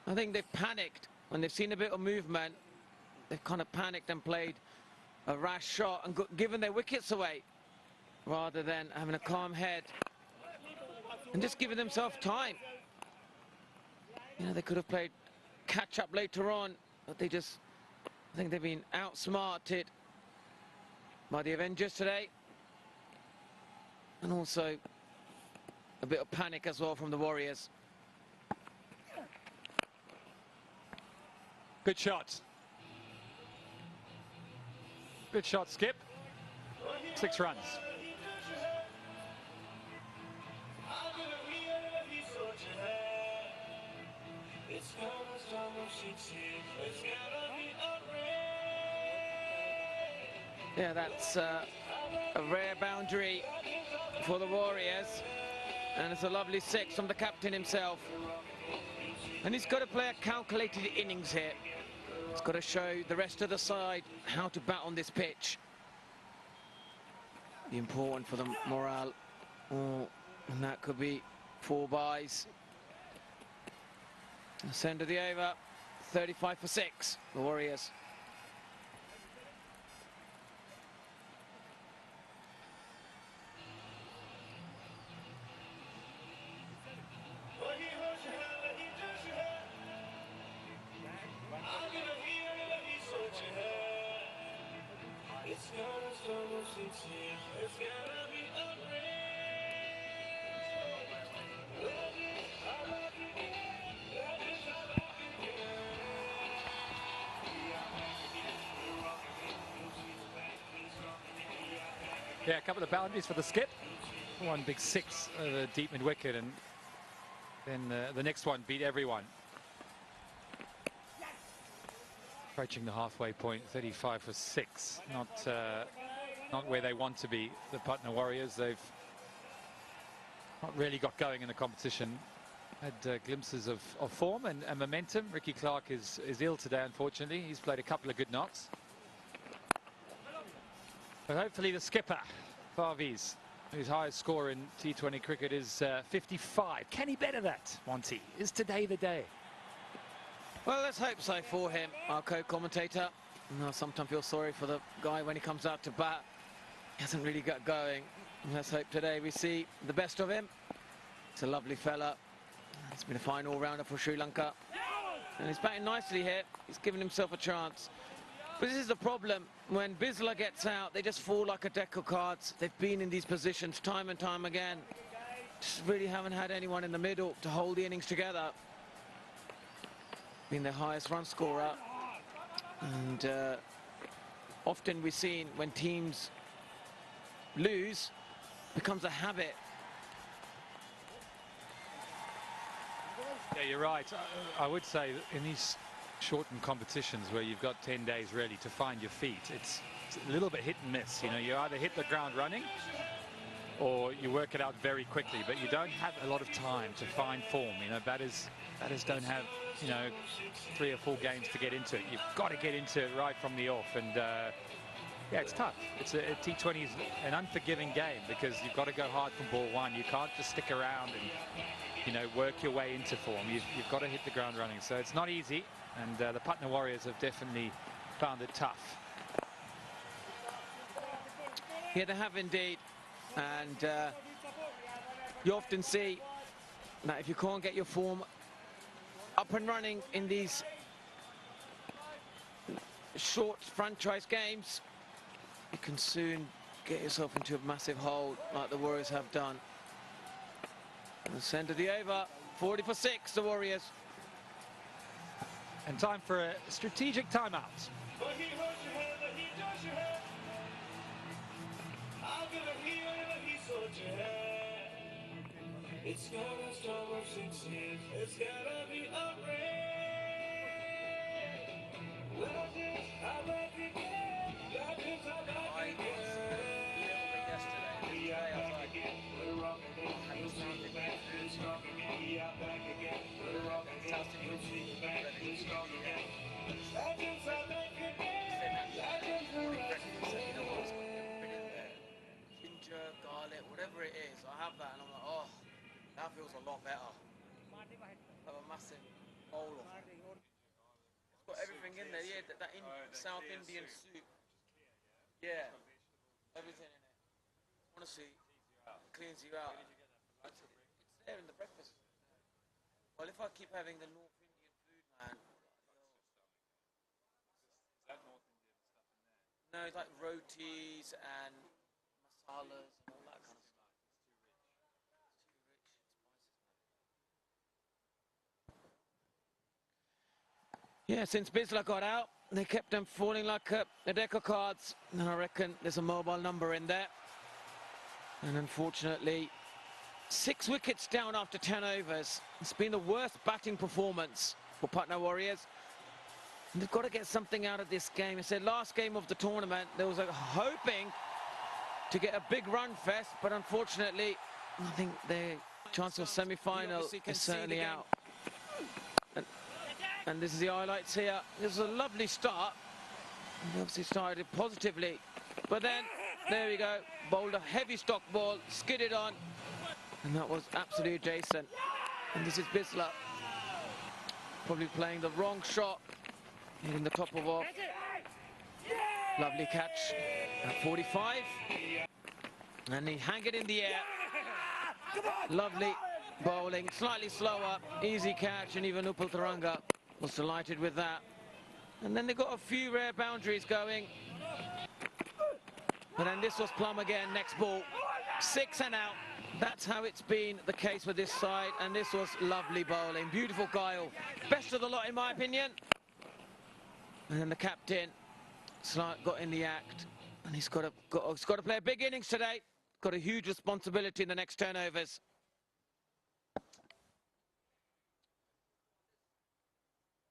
I think they've panicked when they've seen a bit of movement. They've kind of panicked and played a rash shot and given their wickets away, rather than having a calm head and just giving themselves time. You know, they could have played catch up later on, but I think they've been outsmarted by the Avengers today. And also a bit of panic as well from the Warriors. Good shot. Good shot, Skip. 6 runs. Yeah, that's a rare boundary for the Warriors, and it's a lovely 6 from the captain himself. And he's got to play a calculated innings here. He's got to show the rest of the side how to bat on this pitch. Be important for the morale. Oh, and that could be 4 byes. End of the over, 35 for 6, the Warriors. Yeah, a couple of boundaries for the Skip. One big 6 over deep mid wicket, and then the next one beat everyone. Approaching the halfway point, 35 for 6. Not where they want to be, the Patna Warriors. They've not really got going in the competition. Had glimpses of form and momentum. Ricky Clark is ill today, unfortunately. He's played a couple of good knocks. But hopefully the skipper, Parviz, whose highest score in T20 cricket is 55. Can he better that, Monty? Is today the day? Well, let's hope so for him, our co-commentator. I sometimes feel sorry for the guy when he comes out to bat. He hasn't really got going. Let's hope today we see the best of him. He's a lovely fella. He's been a fine all-rounder for Sri Lanka. And he's batting nicely here. He's given himself a chance. But this is the problem. When Bisla gets out, they just fall like a deck of cards. They've been in these positions time and time again. Just really haven't had anyone in the middle to hold the innings together. Been their highest run scorer. And often we've seen when teams lose, it becomes a habit. Yeah, you're right. I would say that in these shortened competitions where you've got 10 days really to find your feet, it's a little bit hit and miss. You know, you either hit the ground running or you work it out very quickly, but you don't have a lot of time to find form. You know, batters don't have, you know, 3 or 4 games to get into it. You've got to get into it right from the off, and yeah, it's tough. It's a T20 is an unforgiving game because you've got to go hard from ball 1. You can't just stick around and, you know, work your way into form. You've got to hit the ground running. So it's not easy, and the Patna Warriors have definitely found it tough. Yeah, they have indeed. And you often see that if you can't get your form up and running in these short franchise games, you can soon get yourself into a massive hole like the Warriors have done. And the centre of the over, 40 for 6, the Warriors. And time for a strategic timeout. But he hurt your head, but he does your head. I'll give a heel and he sold your head. It's gotta start with 6 years. It's gotta be a ring. Legends, I like it. Legends, I like it. We are back again. We're rocking it. You'll see the back. It's rocking it. We are back again. We're rocking it. You'll see the back. It's rocking it. Legends, I like it. Legends, I like it. Ginger, garlic, whatever it is, I have that and I'm like, oh, that feels a lot better. Have a massive bowl of it. It's got everything in there, yeah, that South Indian soup. Yeah, everything in it. Honestly, it cleans you out. It's there in the breakfast. Well, if I keep having the North Indian food, man. No, it's like rotis and masalas and all that kind of stuff. It's too rich. Yeah, since Bisla got out, they kept them falling like a deck of cards. And I reckon there's a mobile number in there. And unfortunately, 6 wickets down after 10 overs. It's been the worst batting performance for Patna Warriors. And they've got to get something out of this game. It's their last game of the tournament. There was a hoping to get a big run fest, but unfortunately, I think their chance of semi-final is certainly out. And this is the highlights here. This was a lovely start. They obviously started positively, but then there we go. Bowled a heavy stock ball, skidded on, and that was absolutely adjacent. And this is Bisla, probably playing the wrong shot, hitting the top of off. Lovely catch at 45, and he hang it in the air. Lovely bowling, slightly slower, easy catch, and even Upal Taranga was delighted with that. And then they got a few rare boundaries going. But then this was plumb again, next ball, 6 and out. That's how it's been the case with this side, and this was lovely bowling, beautiful guile, best of the lot in my opinion. And then the captain got in the act, and he's got to play a big innings today. Got a huge responsibility in the next 10 overs.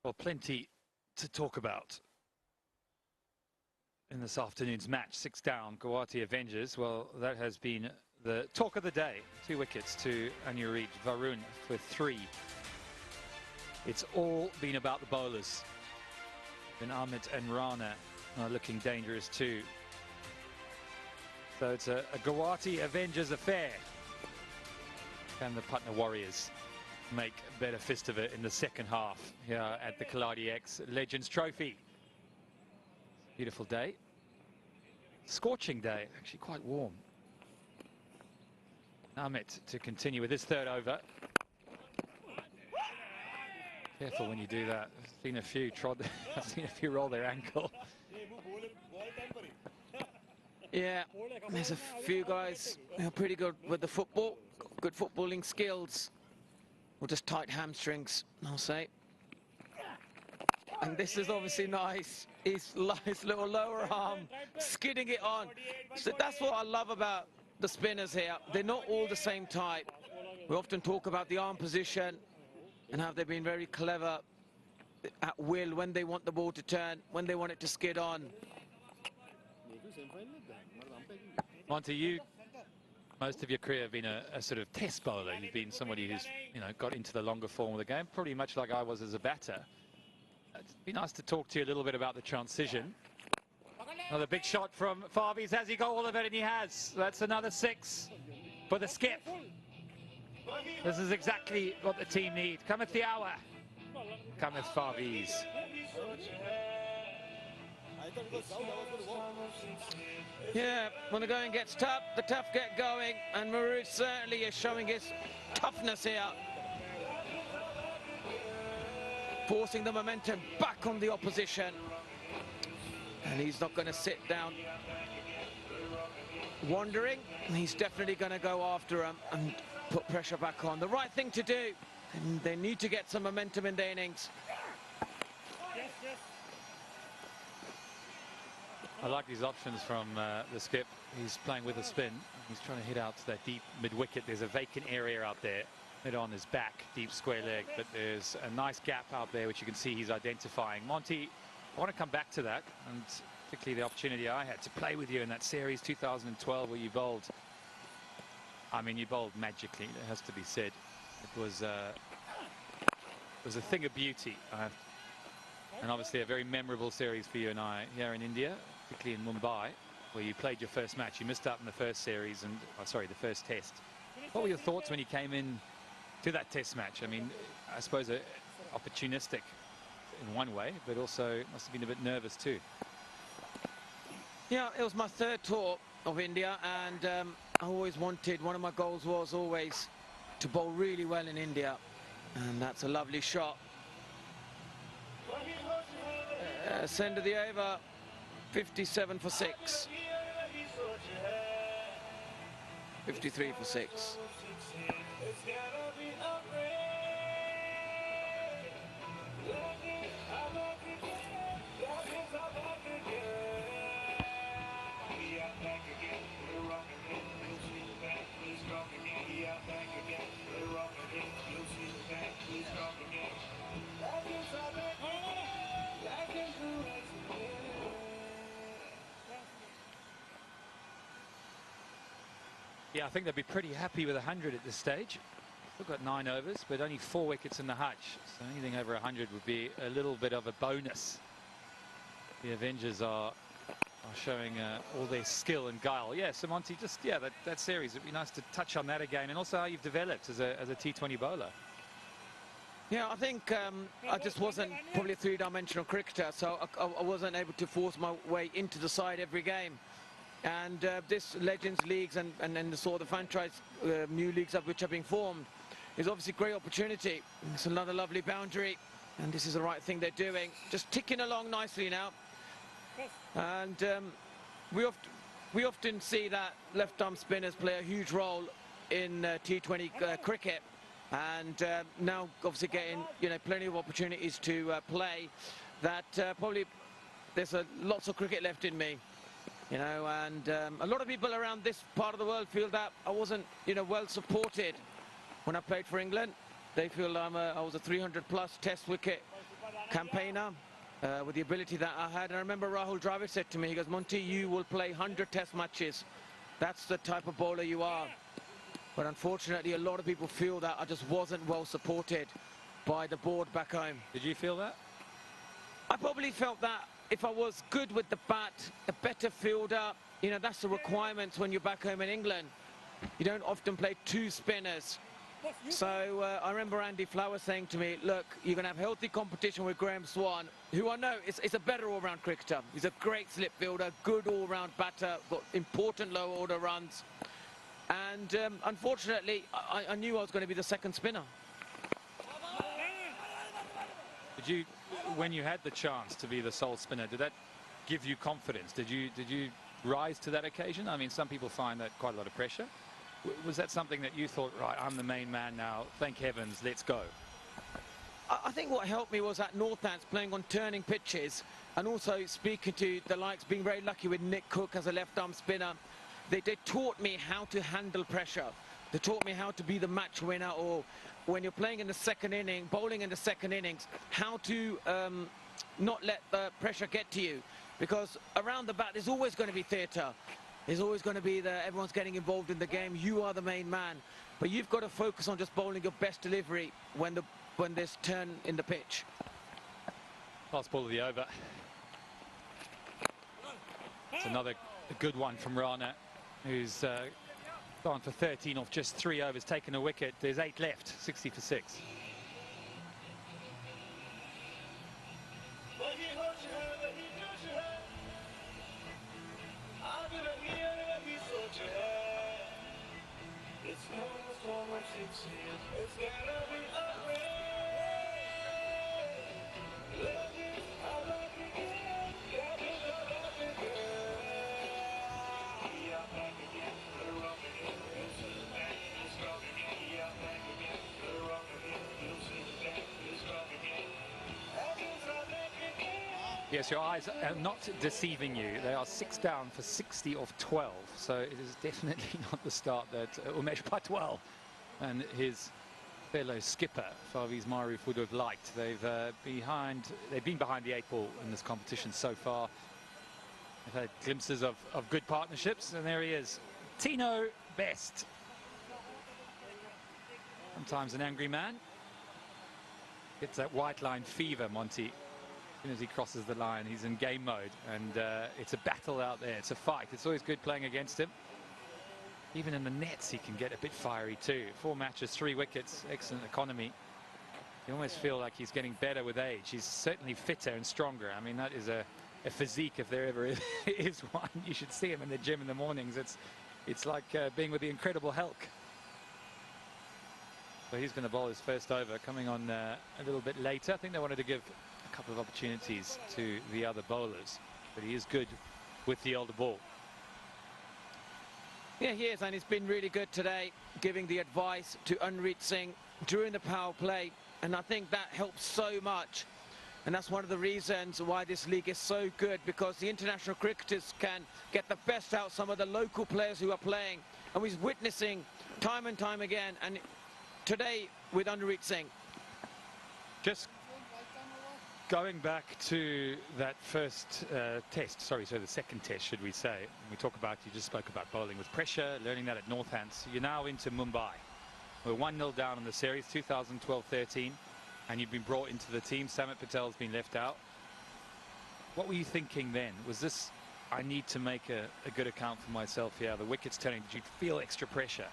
Well, plenty to talk about in this afternoon's match. 6 down, Guwahati Avengers. Well, that has been the talk of the day. 2 wickets to Anureed, Varun with 3. It's all been about the bowlers. And Amit and Rana are looking dangerous too. So it's a Guwahati Avengers affair. Can the Patna Warriors make a better fist of it in the second half here at the Khiladix Legends Trophy? Beautiful day. Scorching day, actually quite warm. Amit to continue with his 3rd over. Careful when you do that. I've seen a few I've seen a few roll their ankle. Yeah, there's a few guys who are pretty good with the football, good footballing skills, or just tight hamstrings, I'll say. And this is obviously nice. His little lower arm, skidding it on. So that's what I love about the spinners here. They're not all the same type. We often talk about the arm position and how they've been very clever at will when they want the ball to turn, when they want it to skid on. Monty, you, most of your career have been a sort of test bowler. You've been somebody who's, you know, got into the longer form of the game, pretty much like I was as a batter. It'd be nice to talk to you a little bit about the transition. Another big shot from Farbies. Has he got all of it? And he has. That's another 6 for the skip. This is exactly what the team need. Cometh the hour. Cometh Farbies. Yeah, when the going gets tough, the tough get going, and Maroon certainly is showing his toughness here. Forcing the momentum back on the opposition. And he's not going to sit down wandering. He's definitely going to go after him and put pressure back on. The right thing to do. And they need to get some momentum in their innings. I like these options from the skip. He's playing with a spin. He's trying to hit out to that deep mid-wicket. There's a vacant area out there. Mid on his back, deep square leg. But there's a nice gap out there, which you can see he's identifying. Monty, I want to come back to that, and particularly the opportunity I had to play with you in that series 2012 where you bowled. I mean, you bowled magically, it has to be said. It was a thing of beauty. And obviously a very memorable series for you and I here in India, particularly in Mumbai, where you played your first match. You missed out in the first series, and sorry, the first test. What were your thoughts when you came in to that test match? I mean, I suppose opportunistic in one way, but also must have been a bit nervous too. Yeah, it was my 3rd tour of India, and I always wanted, one of my goals was always to bowl really well in India, and that's a lovely shot. Send of the over, 57 for 6. 53 for 6. Yeah, I think they'd be pretty happy with 100 at this stage. Still got 9 overs, but only 4 wickets in the hutch. So anything over 100 would be a little bit of a bonus. The Avengers are showing all their skill and guile. Yeah, so Monty, just, yeah, that series, it'd be nice to touch on that again, and also how you've developed as a T20 bowler. Yeah, I think I just wasn't probably a 3-dimensional cricketer, so I wasn't able to force my way into the side every game. And this Legends Leagues and the sort of franchise new leagues which are being formed is obviously a great opportunity. It's another lovely boundary, and this is the right thing they're doing. Just ticking along nicely now. And we often see that left-arm spinners play a huge role in T20 cricket, and now obviously getting, you know, plenty of opportunities to play. That probably there's lots of cricket left in me. You know, and a lot of people around this part of the world feel that I wasn't, you know, well supported when I played for England. They feel I was a 300-plus test wicket campaigner with the ability that I had. And I remember Rahul Dravid said to me, he goes, Monty, you will play 100 test matches. That's the type of bowler you are. But unfortunately, a lot of people feel that I just wasn't well supported by the board back home. Did you feel that? I probably felt that. If I was good with the bat, a better fielder, you know, that's the requirements when you're back home in England. You don't often play 2 spinners. So I remember Andy Flower saying to me, look, you're going to have healthy competition with Graham Swan, who I know is a better all-round cricketer. He's a great slip fielder, good all-round batter, got important low-order runs. And unfortunately, I knew I was going to be the 2nd spinner. Did you, when you had the chance to be the sole spinner, did that give you confidence? Did you rise to that occasion? I mean, some people find that quite a lot of pressure. Was that something that you thought, right, I'm the main man now, thank heavens, let's go? I think what helped me was at Northants, playing on turning pitches, and also speaking to the likes, being very lucky with Nick Cook as a left-arm spinner. They taught me how to handle pressure. They taught me how to be the match winner, or when you're playing in the second inning, bowling in the second innings, how to not let the pressure get to you. Because around the bat, there's always going to be theatre. There's always going to be everyone's getting involved in the game. You are the main man. But you've got to focus on just bowling your best delivery when there's turn in the pitch. Last ball of the over. It's another good one from Rana, who's gone for 13 off just 3 overs, taken a wicket. There's 8 left, 60 for 6. Yes, your eyes are not deceiving you. They are 6 down for 60 of 12. So it is definitely not the start that Umesh Patwal and his fellow skipper Faviz Maruf would have liked. They've been behind the 8 ball in this competition so far. They've had glimpses of good partnerships, and there he is, Tino Best. Sometimes an angry man. It's that white line fever, Monty. As soon as he crosses the line, he's in game mode, and it's a battle out there. It's a fight. It's always good playing against him. Even in the nets, he can get a bit fiery too. 4 matches, 3 wickets, excellent economy. You almost feel like he's getting better with age. He's certainly fitter and stronger. I mean, that is a physique, if there ever is one. You should see him in the gym in the mornings. It's like being with the Incredible Hulk. So he's going to bowl his first over, coming on a little bit later. I think they wanted to give a couple of opportunities to the other bowlers, but he is good with the older ball. Yeah, he is, and he's been really good today, giving the advice to Unreet Singh during the power play, and I think that helps so much. And that's one of the reasons why this league is so good, because the international cricketers can get the best out of some of the local players who are playing, and we're witnessing time and time again, and today with Unreet Singh. Just going back to that first test, so the second test, should we say. We talk about, you just spoke about bowling with pressure, learning that at Northants. You're now into Mumbai. We're 1-0 down in the series, 2012-13, and you've been brought into the team. Samit Patel's been left out. What were you thinking then? Was this, I need to make a good account for myself here? The wicket's turning. Did you feel extra pressure?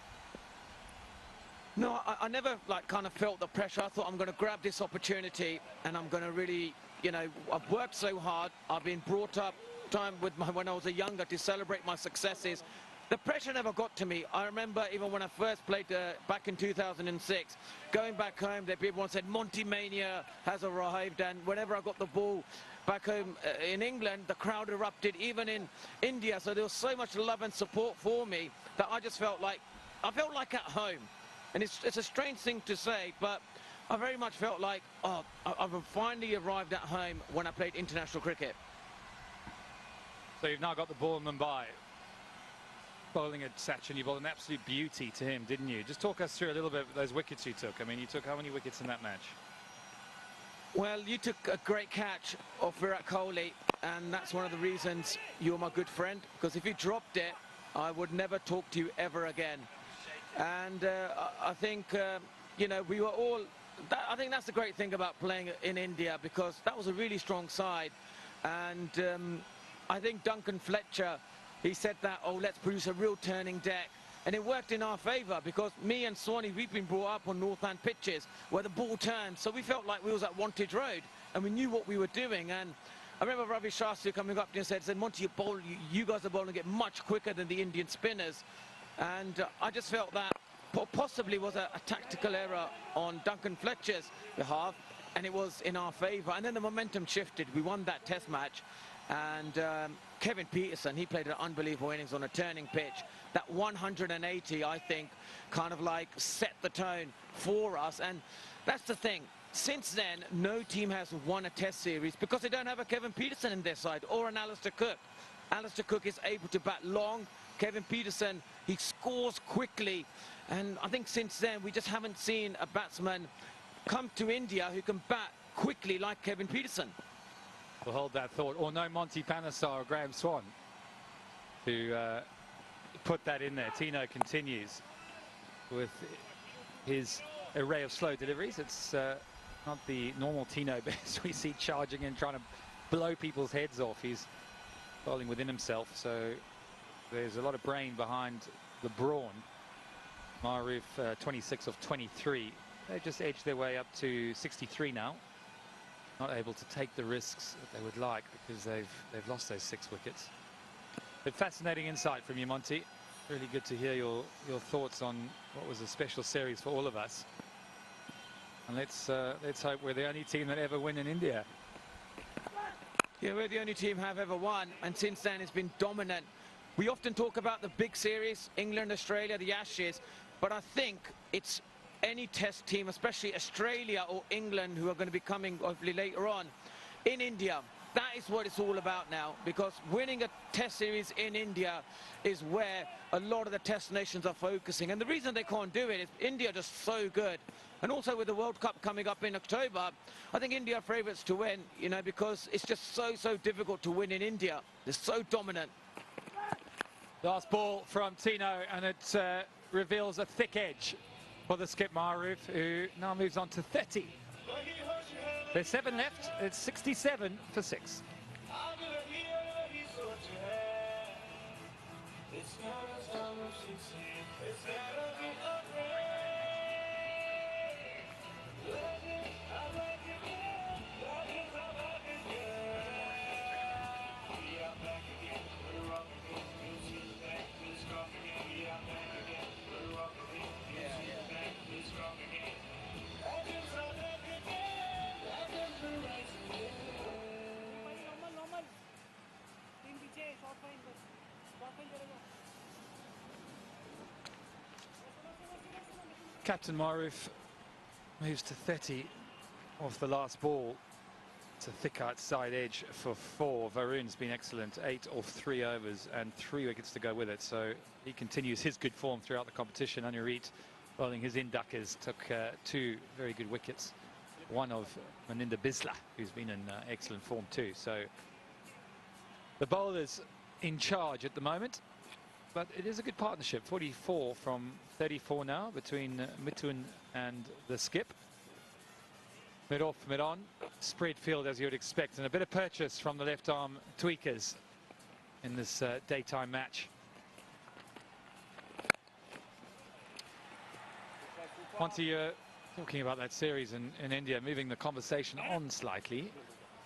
No, I never kind of felt the pressure. I thought, I'm going to grab this opportunity and I'm going to really, I've worked so hard. I've been brought up when I was younger to celebrate my successes. The pressure never got to me. I remember even when I first played back in 2006, going back home, everyone said Monty Mania has arrived, and whenever I got the ball back home in England, the crowd erupted, even in India. So there was so much love and support for me that I just felt like at home. And it's a strange thing to say, but I very much felt like, I've finally arrived at home when I played international cricket. So you've now got the ball in Mumbai. Bowling at Sachin, you bowled an absolute beauty to him, didn't you? Just talk us through a little bit of those wickets you took. I mean, you took how many wickets in that match? Well, you took a great catch off Virat Kohli, and that's one of the reasons you're my good friend, because if you dropped it, I would never talk to you ever again. And I think, we were all... I think that's the great thing about playing in India, because that was a really strong side. And I think Duncan Fletcher, he said that, let's produce a real turning deck. And it worked in our favour, because me and Swanee, we've been brought up on Northant pitches where the ball turned. So we felt like we was at Wantage Road, and we knew what we were doing. And I remember Ravi Shastri coming up to me and said, Monty, you guys are bowling it much quicker than the Indian spinners. And I just felt that possibly was a tactical error on Duncan Fletcher's behalf, and it was in our favour. And then the momentum shifted. We won that test match, and Kevin Peterson, he played an unbelievable innings on a turning pitch. That 180, I think, kind of like set the tone for us. And that's the thing. Since then, no team has won a test series because they don't have a Kevin Peterson in their side or an Alistair Cook. Alistair Cook is able to bat long, Kevin Peterson, he scores quickly. And I think since then, we just haven't seen a batsman come to India who can bat quickly like Kevin Peterson. We'll hold that thought. Or no Monty Panesar or Graham Swan to put that in there. Tino continues with his array of slow deliveries. It's not the normal Tino best we see charging and trying to blow people's heads off. He's bowling within himself, so there's a lot of brain behind the brawn. Maruf 26 of 23. They just edged their way up to 63 now. Not able to take the risks that they would like because they've lost those 6 wickets. But fascinating insight from you, Monty. Really good to hear your thoughts on what was a special series for all of us. And let's hope we're the only team that ever win in India. Yeah, we're the only team have ever won, and since then it's been dominant. We often talk about the big series, England, Australia, the Ashes, but I think it's any test team, especially Australia or England, who are going to be coming hopefully later on in India. That is what it's all about now, because winning a test series in India is where a lot of the test nations are focusing. And the reason they can't do it is India are just so good. And also with the World Cup coming up in October, I think India are favourites to win, you know, because it's just so difficult to win in India. They're so dominant. Last ball from Tino, and it reveals a thick edge for the skip Maruf, who now moves on to 30. There's 7 left. It's 67 for 6. Captain Maruf moves to 30 off the last ball. It's a thick outside edge for 4. Varun's been excellent, 8 off 3 overs and 3 wickets to go with it. So he continues his good form throughout the competition. Anurit bowling his induckers, took 2 very good wickets. One of Maninda Bisla, who's been in excellent form too. So the bowlers in charge at the moment. But it is a good partnership. 44 from 34 now between Mithun and the skip. Mid off, mid on. Spread field as you would expect. And a bit of purchase from the left arm tweakers in this daytime match. Onto you talking about that series in India, moving the conversation on slightly.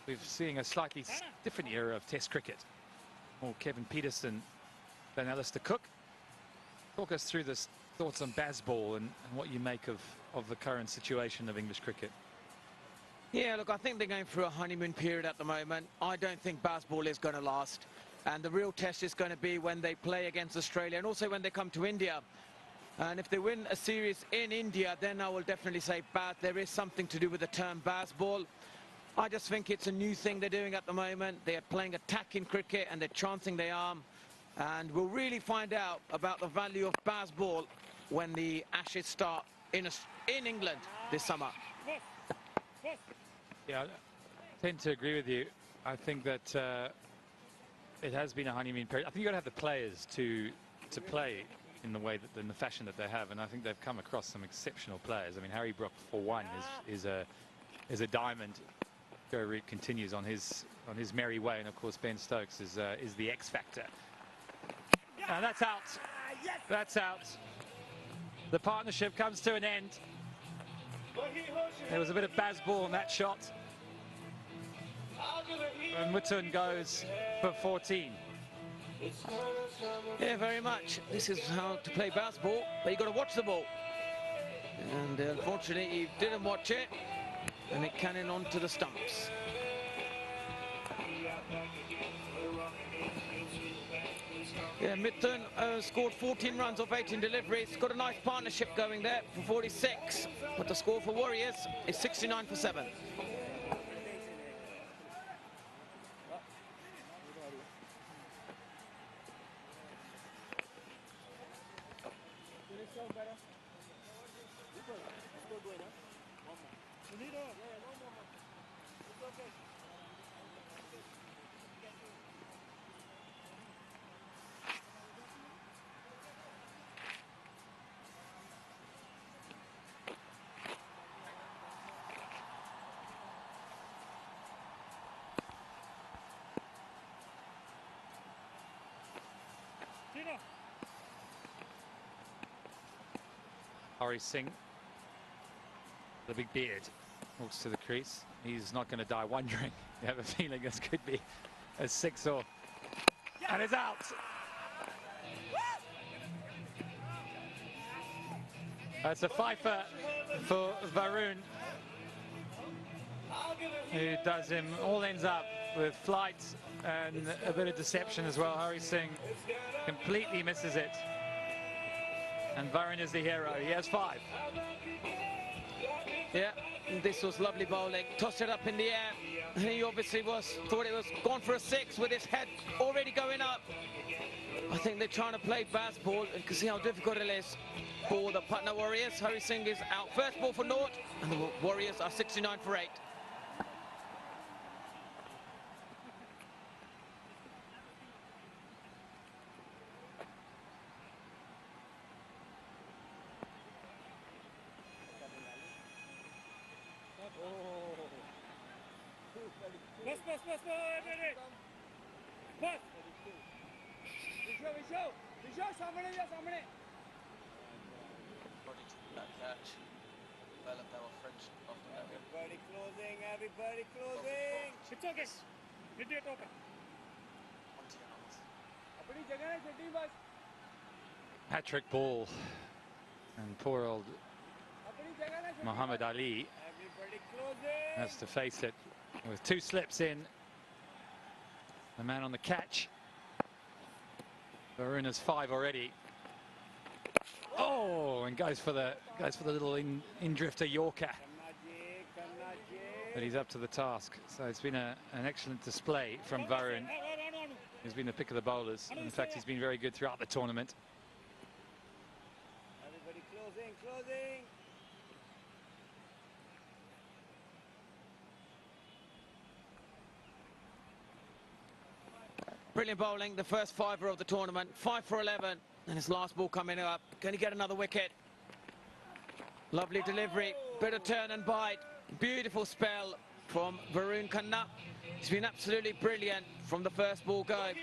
We're seeing a slightly different era of Test cricket. More Kevin Peterson than Alistair Cook. Talk us through this thoughts on Bazball and what you make of the current situation of English cricket. Yeah, look, I think they're going through a honeymoon period at the moment. I don't think Bazball is going to last. And the real test is going to be when they play against Australia and also when they come to India. And if they win a series in India, then I will definitely say there is something to do with the term Bazball. I just think it's a new thing they're doing at the moment. They're playing attacking cricket and they're chancing their arm. And we'll really find out about the value of Bazball when the Ashes start in England this summer. Yeah, I tend to agree with you. I think that it has been a honeymoon period. I think you've got to have the players to play in the way that in the fashion that they have, and I think they've come across some exceptional players. I mean, Harry Brook for one is a diamond. Joe Reed continues on his merry way, and of course Ben Stokes is the X factor. And that's out. That's out. The partnership comes to an end. There was a bit of Bazball in that shot. And Mithun goes for 14. Yeah, very much. This is how to play Bazball, but you've got to watch the ball. And unfortunately, he didn't watch it, and it cannoned onto the stumps. Yeah, Mithun scored 14 runs off 18 deliveries. Got a nice partnership going there for 46. But the score for Warriors is 69 for 7. Hari Singh, the big beard, walks to the crease. He's not going to die wondering. You have a feeling this could be a 6-or. And it's out. That's a fifer for Varun, who does him, all ends up with flight and a bit of deception as well. Hari Singh completely misses it. And Varun is the hero. He has 5. Yeah, this was lovely bowling. Tossed it up in the air. And he obviously thought it was gone for a 6 with his head already going up. I think they're trying to play baseball. You can see how difficult it is for the Patna Warriors. Hari Singh is out. First ball for naught. And the Warriors are 69 for 8. Everybody closing. It's okay. Hit it open. Hat-trick ball. And poor old Muhammad Ali has to face it with 2 slips in. The man on the catch. Varun has 5 already. Oh, and goes for the little in drifter Yorker. But he's up to the task. So it's been an excellent display from Varun. He's been the pick of the bowlers. In fact, he's been very good throughout the tournament. Everybody closing. Brilliant bowling, the first fiver of the tournament. 5 for 11. And his last ball coming up. Can he get another wicket? Lovely delivery. Bit of turn and bite. Beautiful spell from Varun Khanna. He's been absolutely brilliant from the first ball go. And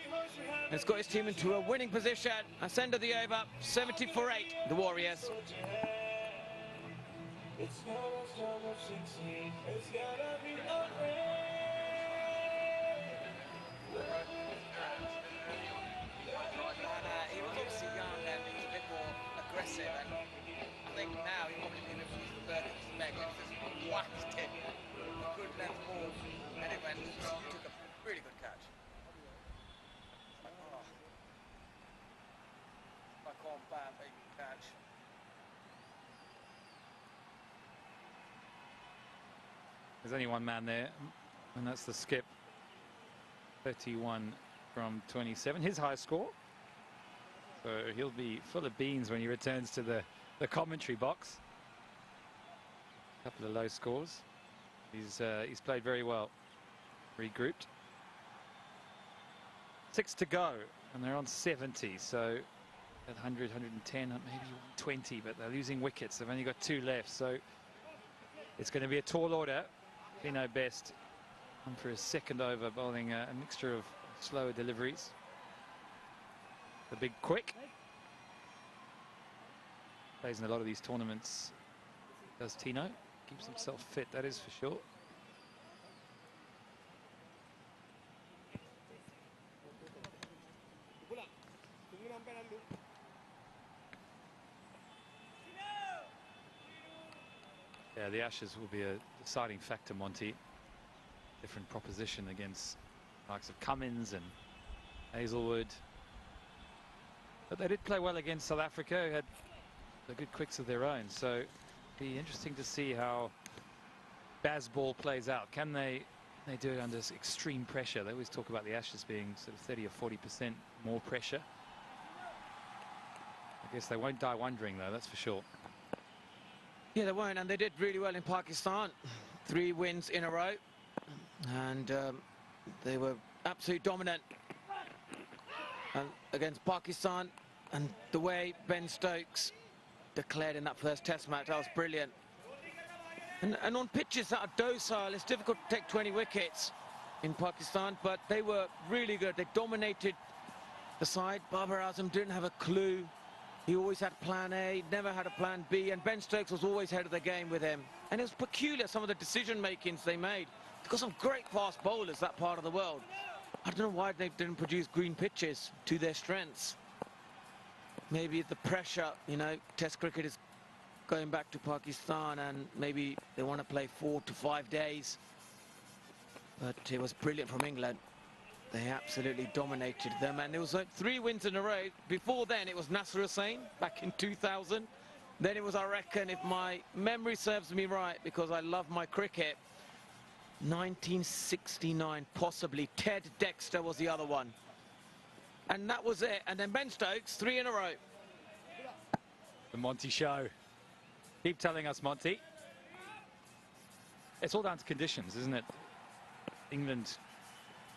it's got his team into a winning position. And end of the over, 70 for 8, the Warriors. He was obviously young and he was a bit more aggressive. And I think now he probably been a further leg and just whacked it. A good length ball, and it went. He took a really good catch. Back on, bam, big catch. There's only one man there, and that's the skip. 31 from 27, his high score. So he'll be full of beans when he returns to the commentary box. A couple of low scores. He's played very well. Regrouped. 6 to go, and they're on 70. So at 100, 110, maybe 120, but they're losing wickets. They've only got 2 left, so it's going to be a tall order. Pino Best on for his second over, bowling a mixture of slower deliveries. The big quick. Plays in a lot of these tournaments, does Tino. Keeps himself fit, that is for sure. Yeah, the Ashes will be a deciding factor, Monty. Different proposition against the likes of Cummins and Hazelwood. But they did play well against South Africa, who had the good quicks of their own. So it'll be interesting to see how Bazball plays out. Can they do it under extreme pressure? They always talk about the Ashes being sort of 30 or 40% more pressure. I guess they won't die wondering, though, that's for sure. Yeah, they won't, and they did really well in Pakistan. 3 wins in a row, and they were absolutely dominant against Pakistan. And the way Ben Stokes declared in that first test match, that was brilliant. And on pitches that are docile, it's difficult to take 20 wickets in Pakistan, but they were really good. They dominated the side. Babar Azam didn't have a clue. He always had plan A, never had a plan B, and Ben Stokes was always ahead of the game with him. And it was peculiar, some of the decision-makings they made. They've got some great fast bowlers, that part of the world. I don't know why they didn't produce green pitches to their strengths. Maybe the pressure, you know, Test cricket is going back to Pakistan, and maybe they want to play 4 to 5 days. But it was brilliant from England. They absolutely dominated them, and there was like 3 wins in a row. Before then, it was Nasser Hussain back in 2000. Then it was, I reckon, if my memory serves me right, because I love my cricket, 1969, possibly. Ted Dexter was the other one. And that was it. And then Ben Stokes, 3 in a row. The Monty show. Keep telling us, Monty. It's all down to conditions, isn't it? England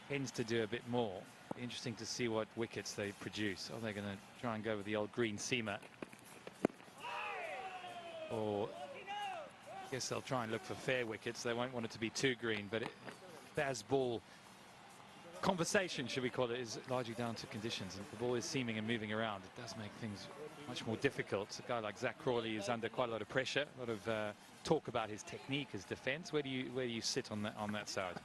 tends to do a bit more. Interesting to see what wickets they produce. Are they going to try and go with the old green seamer? Or I guess they'll try and look for fair wickets. They won't want it to be too green, but Baz ball conversation, should we call it, is largely down to conditions. And the ball is seaming and moving around. It does make things much more difficult. A guy like Zach Crawley is under quite a lot of pressure, a lot of talk about his technique, his defence. Where do you sit on that side?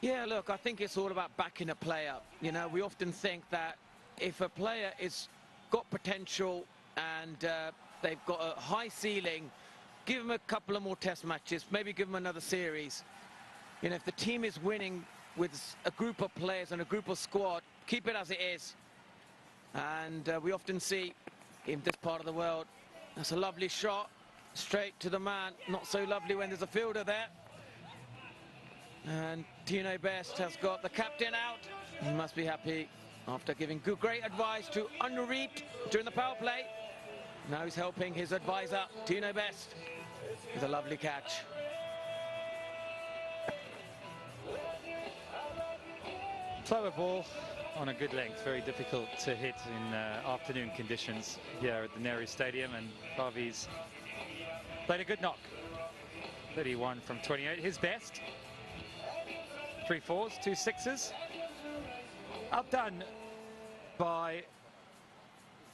Yeah, look, I think it's all about backing a player. You know, we often think that if a player is got potential and they've got a high ceiling, give them a couple of more test matches, maybe give them another series. You know, if the team is winning with a group of players and a group of squad, keep it as it is. And we often see in this part of the world, that's a lovely shot, straight to the man. Not so lovely when there's a fielder there. And Tino Best has got the captain out. He must be happy after giving great advice to Anurít during the power play. Now he's helping his advisor, Tino Best, with a lovely catch. Slower ball on a good length, very difficult to hit in afternoon conditions here at the Nehru Stadium, and Parviz played a good knock. 31 from 28, his best. 3 fours, 2 sixes. Outdone by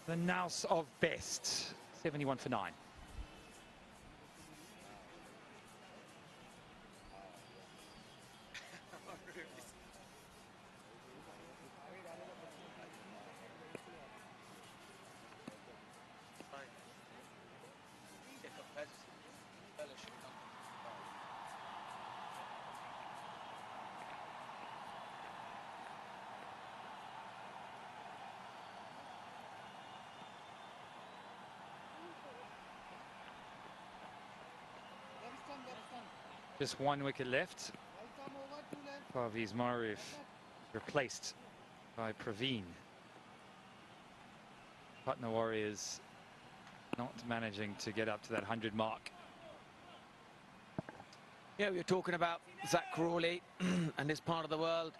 the Nous of Best, 71 for 9. Just 1 wicket left. Parviz Maruf replaced by Praveen. Patna Warriors not managing to get up to that 100 mark. Yeah, we were talking about Zach Crawley and this part of the world.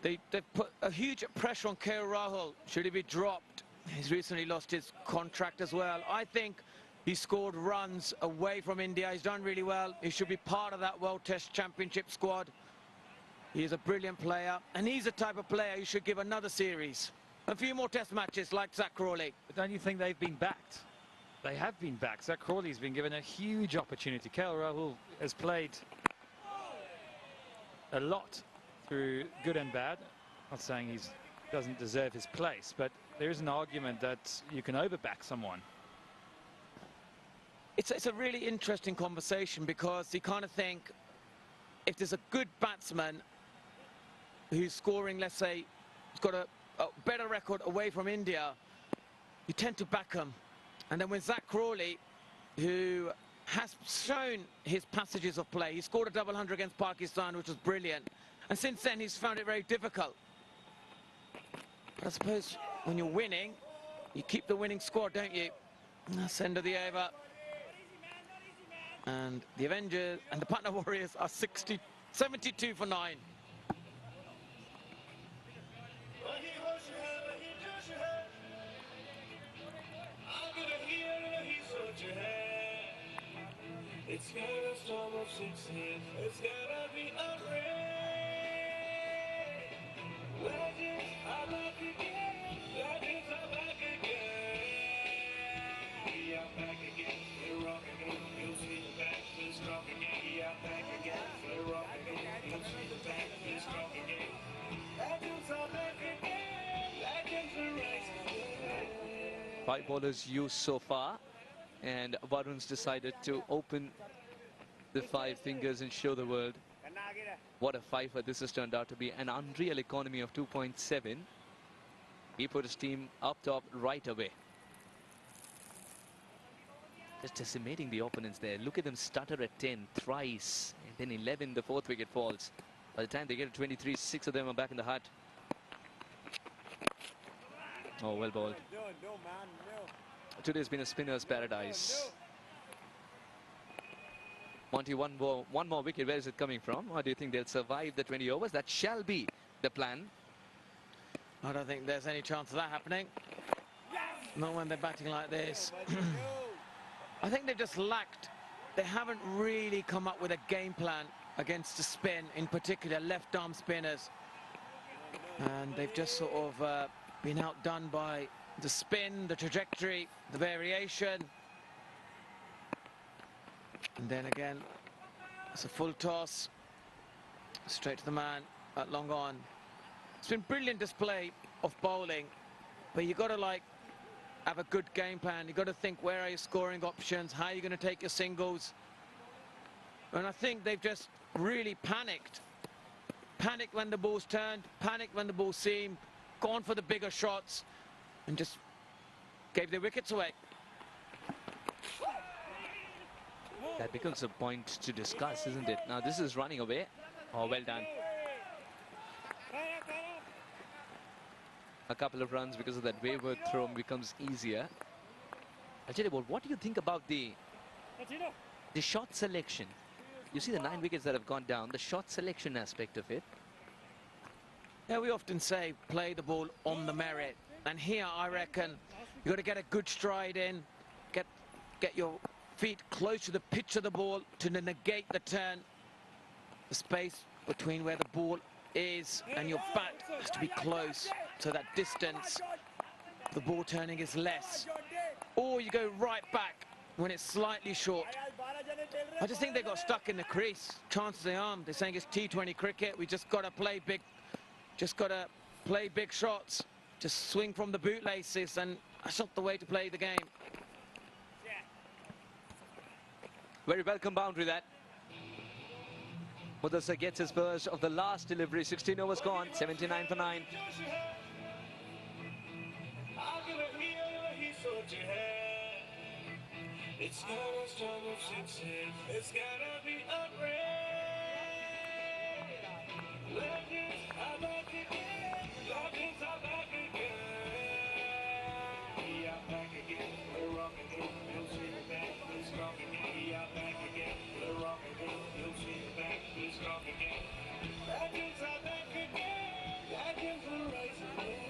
They've put a huge pressure on KL Rahul. Should he be dropped? He's recently lost his contract as well. I think he scored runs away from India. He's done really well. He should be part of that World Test Championship squad. He's a brilliant player, and he's the type of player you should give another series. A few more test matches like Zach Crawley. But don't you think they've been backed? They have been backed. Zach Crawley's been given a huge opportunity. KL Rahul has played a lot through good and bad. Not saying he doesn't deserve his place, but there is an argument that you can overback someone. It's a really interesting conversation, because you kind of think if there's a good batsman who's scoring, let's say, he's got a better record away from India, you tend to back him. And then when Zach Crawley, who has shown his passages of play, he scored a double 100 against Pakistan, which was brilliant. And since then, he's found it very difficult. But I suppose when you're winning, you keep the winning squad, don't you? That's end of the over. And the Avengers and the Patna Warriors are 72 for 9. It's gonna storm of sixes. It's gonna be a rain. Legends are back again. Legends are back again. We are back again. We're rocking again. You'll see the back. We're strong again. We are back again. We're rocking again. You'll see the back. We're strong again. Legends are back again. Legends will rise again. 5 bowlers used so far, and Varun's decided to open the 5 fingers and show the world what a fifer this has turned out to be. An unreal economy of 2.7. He put his team up top right away. Just decimating the opponents there. Look at them stutter at 10 thrice, and then 11, the 4th wicket falls. By the time they get to 23, 6 of them are back in the hut. Oh, well bowled. Today's been a spinner's paradise. Monty, one more wicket. Where is it coming from? Or do you think they'll survive the 20 overs? That shall be the plan. I don't think there's any chance of that happening. Not when they're batting like this. I think they've just lacked. They haven't really come up with a game plan against the spin, in particular left-arm spinners. And they've just sort of been outdone by the spin, the trajectory, the variation. And then again, it's a full toss, straight to the man at long on. It's been brilliant display of bowling, but you've got to have a good game plan. You've got to think, where are your scoring options? How are you going to take your singles? And I think they've just really panicked. Panicked when the ball's turned, panicked when the ball seamed, gone for the bigger shots, and just gave their wickets away. That becomes a point to discuss, isn't it? Now this is running away. Oh, well done. A couple of runs because of that wayward throw becomes easier. I'll tell you what do you think about the shot selection? You see the 9 wickets that have gone down, the shot selection aspect of it. Yeah, we often say play the ball on the merit. And here I reckon you've got to get a good stride in, get your feet close to the pitch of the ball to negate the turn. The space between where the ball is and your bat has to be close, so that distance, the ball turning is less. Or you go right back when it's slightly short. I just think they got stuck in the crease. Chances they aren't. They're saying it's T20 cricket. We just got to play big. Just got to play big shots. Just swing from the bootlaces, and that's not the way to play the game. Very welcome boundary that. Mudassar gets his first of the last delivery. 16 overs gone, 79 for 9. It's gonna storm of sixes. It's gonna be a rain. Legends are back again. Legends are back again. We are back again. We're rocking again. You'll see the back. We're strong again. We are back again. We're rocking again. You'll see the back. We're strong again. Legends are back again. Legends will rise again.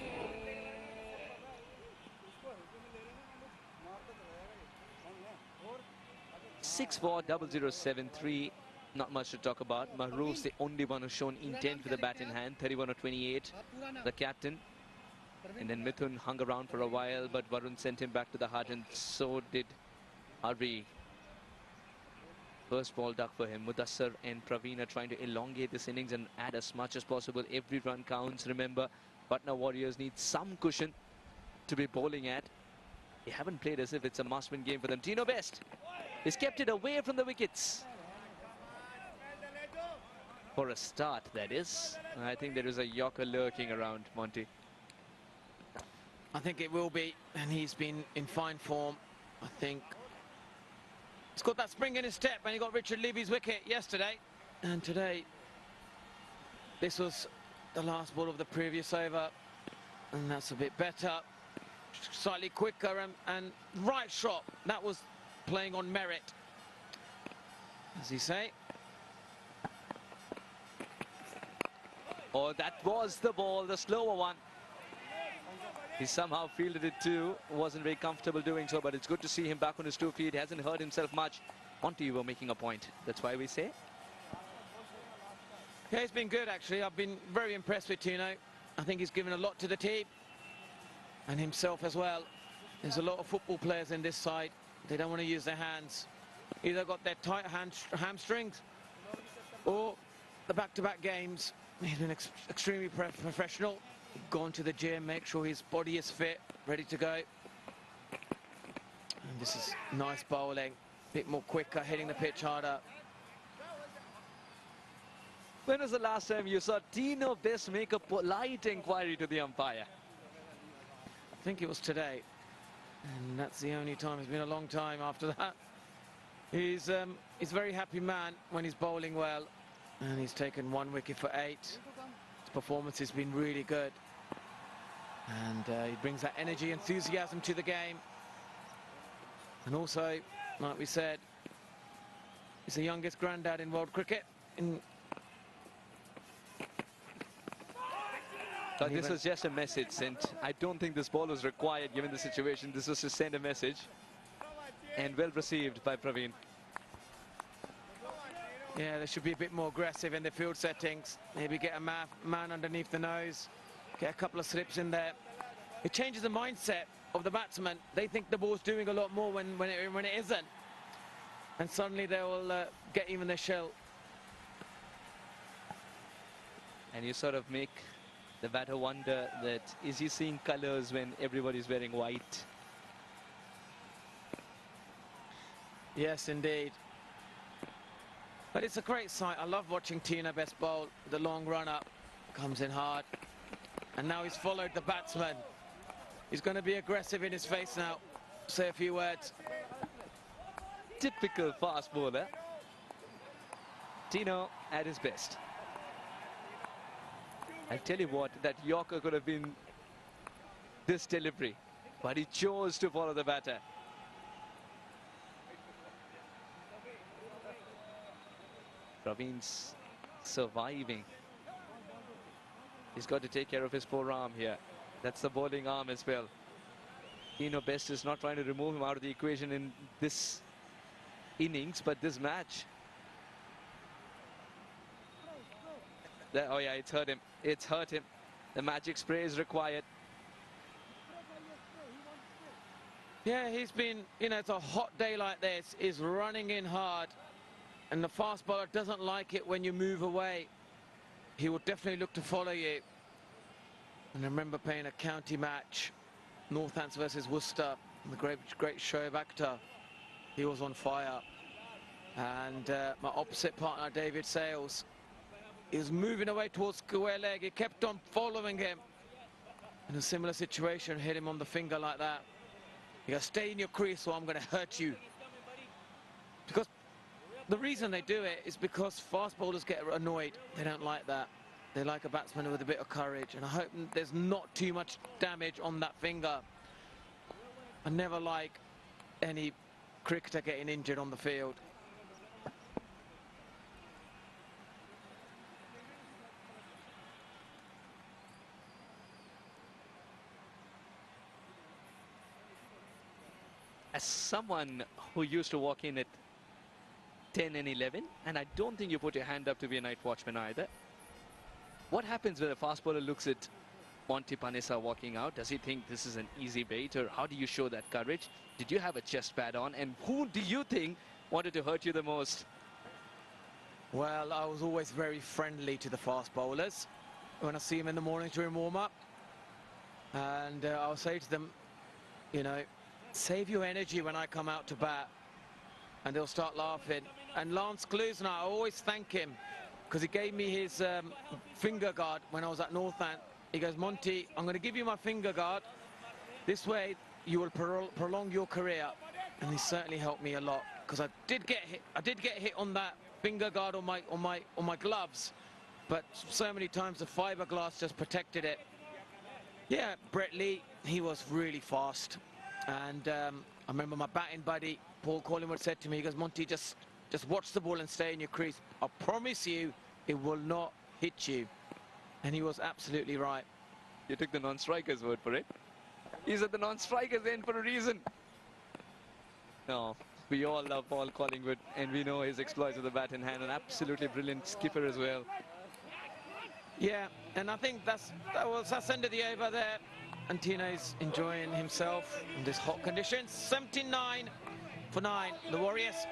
6-4-0-0-7-3. Not much to talk about. Mahroof's the only one who's shown intent with the bat in hand. 31 or 28, the captain. And then Mithun hung around for a while, but Varun sent him back to the hut, and so did Harvey. First ball duck for him. Mudassar and Praveen are trying to elongate this innings and add as much as possible. Every run counts. Remember, Patna Warriors need some cushion to be bowling at. They haven't played as if it's a must-win game for them. Tino Best has kept it away from the wickets. For a start, that is. I think there is a Yorker lurking around, Monty. I think it will be, and he's been in fine form. I think he's got that spring in his step, and he got Richard Levy's wicket yesterday. And today, this was the last ball of the previous over, and that's a bit better. slightly quicker and right shot. That was playing on merit, as you say. Oh, that was the ball, the slower one. He somehow fielded it too. Wasn't very comfortable doing so, but it's good to see him back on his 2 feet. Hasn't hurt himself much. Monty, you were making a point. That's why we say. Yeah, he's been good, actually. I've been very impressed with Tino. I think he's given a lot to the team and himself as well. There's a lot of football players in this side. They don't want to use their hands. Either got their tight hamstrings or the back-to-back games. He's been extremely professional. Gone to the gym, make sure his body is fit, ready to go. And this is nice bowling. A bit more quicker, hitting the pitch harder. When was the last time you saw Tino Best make a polite inquiry to the umpire? I think it was today. And that's the only time. It's been a long time after that. He's a very happy man when he's bowling well. And he's taken 1 wicket for 8. His performance has been really good. And he brings that energy, enthusiasm to the game. And also, like we said, he's the youngest granddad in world cricket. But this was just a message sent. I don't think this ball was required given the situation. This was to send a message. And well received by Praveen. Yeah, they should be a bit more aggressive in the field settings. Maybe get a man underneath the nose. Get a couple of slips in there. It changes the mindset of the batsman. They think the ball's doing a lot more when it isn't. And suddenly they will get even their shell. And you sort of make the batter wonder that, is he seeing colours when everybody's wearing white? Yes, indeed. But it's a great sight. I love watching Tino Best bowl. The long run up comes in hard. And now he's followed the batsman. He's going to be aggressive in his face now. Say a few words. Typical fast bowler. Tino at his best. I'll tell you what, that Yorker could have been this delivery, but he chose to follow the batter. Praveen's surviving. He's got to take care of his forearm here. That's the bowling arm as well. Tino Best is not trying to remove him out of the equation in this innings, but this match. Oh yeah, it's hurt him. It's hurt him. The magic spray is required. Yeah, he's been, you know, it's a hot day like this. He's running in hard. And the fast bowler doesn't like it when you move away. He will definitely look to follow you. And I remember playing a county match, Northants versus Worcester, the great Shoaib Akhtar. He was on fire. And my opposite partner, David Sales, he was moving away towards square leg. He kept on following him. In a similar situation, hit him on the finger like that. He goes, stay in your crease or I'm going to hurt you. Because the reason they do it is because fast bowlers get annoyed. They don't like that. They like a batsman with a bit of courage. And I hope there's not too much damage on that finger. I never like any cricketer getting injured on the field. As someone who used to walk in at 10 and 11, and I don't think you put your hand up to be a night watchman either. What happens when a fast bowler looks at Monty Panessa walking out? Does he think this is an easy bait, or how do you show that courage? Did you have a chest pad on, and who do you think wanted to hurt you the most? Well, I was always very friendly to the fast bowlers when I see them in the morning during warm-up. And I'll say to them, you know, save your energy when I come out to bat. And they'll start laughing. And Lance Cluesner, I always thank him because he gave me his finger guard when I was at Northant. He goes, Monty, I'm going to give you my finger guard. This way you will prolong your career. And he certainly helped me a lot because I did get hit on that finger guard on my gloves, but so many times the fiberglass just protected it. Yeah, Brett Lee, he was really fast. And I remember my batting buddy, Paul Collingwood, said to me, he goes, Monty, just watch the ball and stay in your crease. I promise you, it will not hit you. And he was absolutely right. You took the non-striker's word for it. He's at the non-striker's end for a reason. No, we all love Paul Collingwood, and we know his exploits with the bat in hand. An absolutely brilliant skipper as well. Yeah, and I think that's end of the over there. And Tino's enjoying himself in this hot conditions. 79 for 9, the Warriors.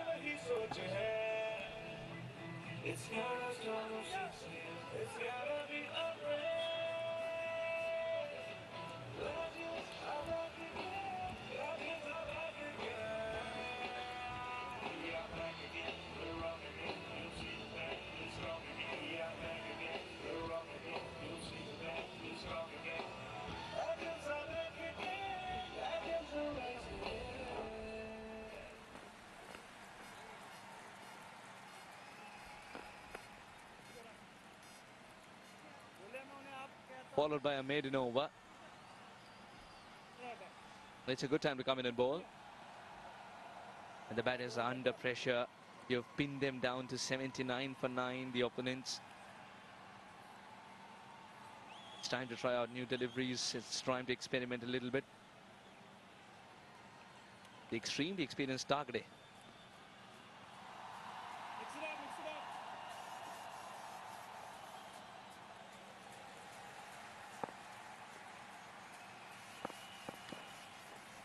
Followed by a maiden over. It's a good time to come in and bowl. And the batters are under pressure. You've pinned them down to 79 for 9, the opponents. It's time to try out new deliveries. It's time to experiment a little bit. The extremely experienced Targade.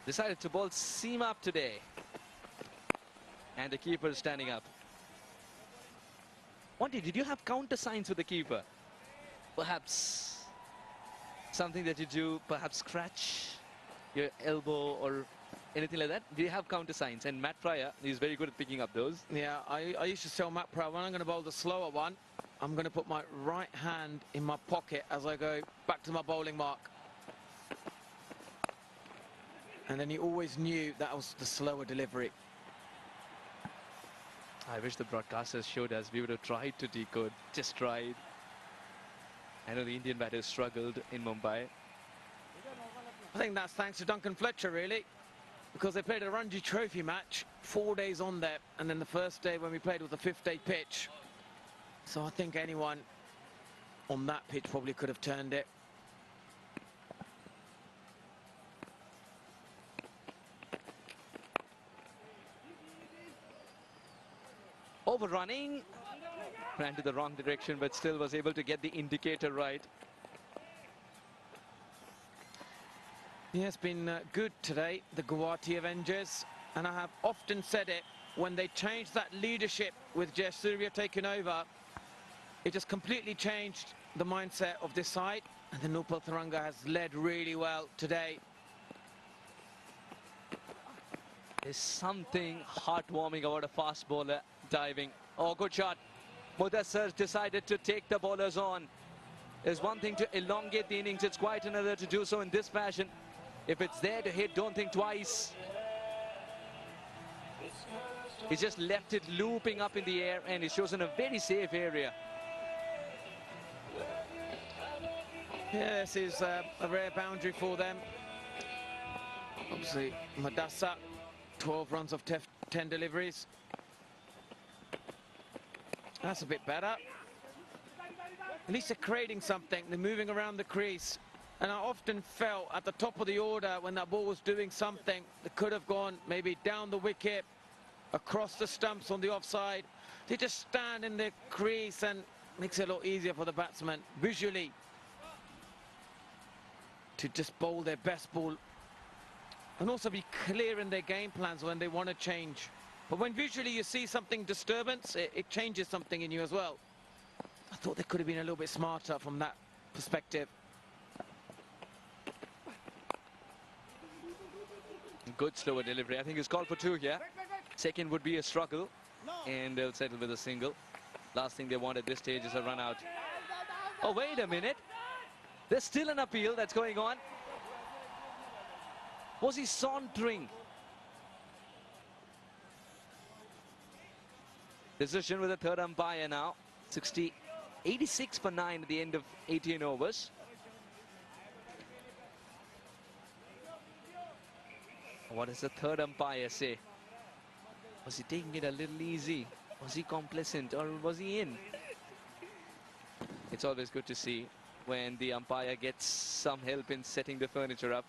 Decided to bowl seam up today. And the keeper is standing up. Monty, did you have counter signs with the keeper? Perhaps something that you do, perhaps scratch your elbow or anything like that? Do you have counter signs? And Matt Pryor is very good at picking up those. Yeah, I used to tell Matt Pryor, when I'm going to bowl the slower one, I'm going to put my right hand in my pocket as I go back to my bowling mark. And then he always knew that was the slower delivery. I wish the broadcasters showed us. We would have tried to decode, just tried. I know the Indian batters struggled in Mumbai. I think that's thanks to Duncan Fletcher, really, because they played a Ranji Trophy match 4 days on there, and then the first day when we played was the 5th-day pitch. So I think anyone on that pitch probably could have turned it. Overrunning, ran to the wrong direction, but still was able to get the indicator right. Yeah, it's been good today, the Guwahati Avengers, and I have often said it, when they changed that leadership with Jay Surya taking over, it just completely changed the mindset of this side, and the Nupal Tharanga has led really well today. There's something heartwarming about a fast bowler diving. Oh, good shot. Mudassar decided to take the bowlers on. There's one thing to elongate the innings, it's quite another to do so in this fashion. If it's there to hit, don't think twice. He's just left it looping up in the air, and he's chosen a very safe area. Yeah, this is a rare boundary for them. Obviously, Mudassar, 12 runs off 10 deliveries. That's a bit better. At least they're creating something. They're moving around the crease. And I often felt at the top of the order when that ball was doing something that could have gone maybe down the wicket, across the stumps on the offside. They just stand in the crease and makes it a lot easier for the batsman visually to just bowl their best ball and also be clear in their game plans when they want to change. But when visually you see something disturbance, it changes something in you as well. I thought they could have been a little bit smarter from that perspective. Good slower delivery. I think he's called for 2 here. Second would be a struggle, and they'll settle with a single. Last thing they want at this stage is a run out. Oh, wait a minute. There's still an appeal that's going on. Was he sauntering? Decision with the third umpire now. 86 for 9 at the end of 18 overs. What does the third umpire say? Was he taking it a little easy? Was he complacent or was he in? It's always good to see when the umpire gets some help in setting the furniture up.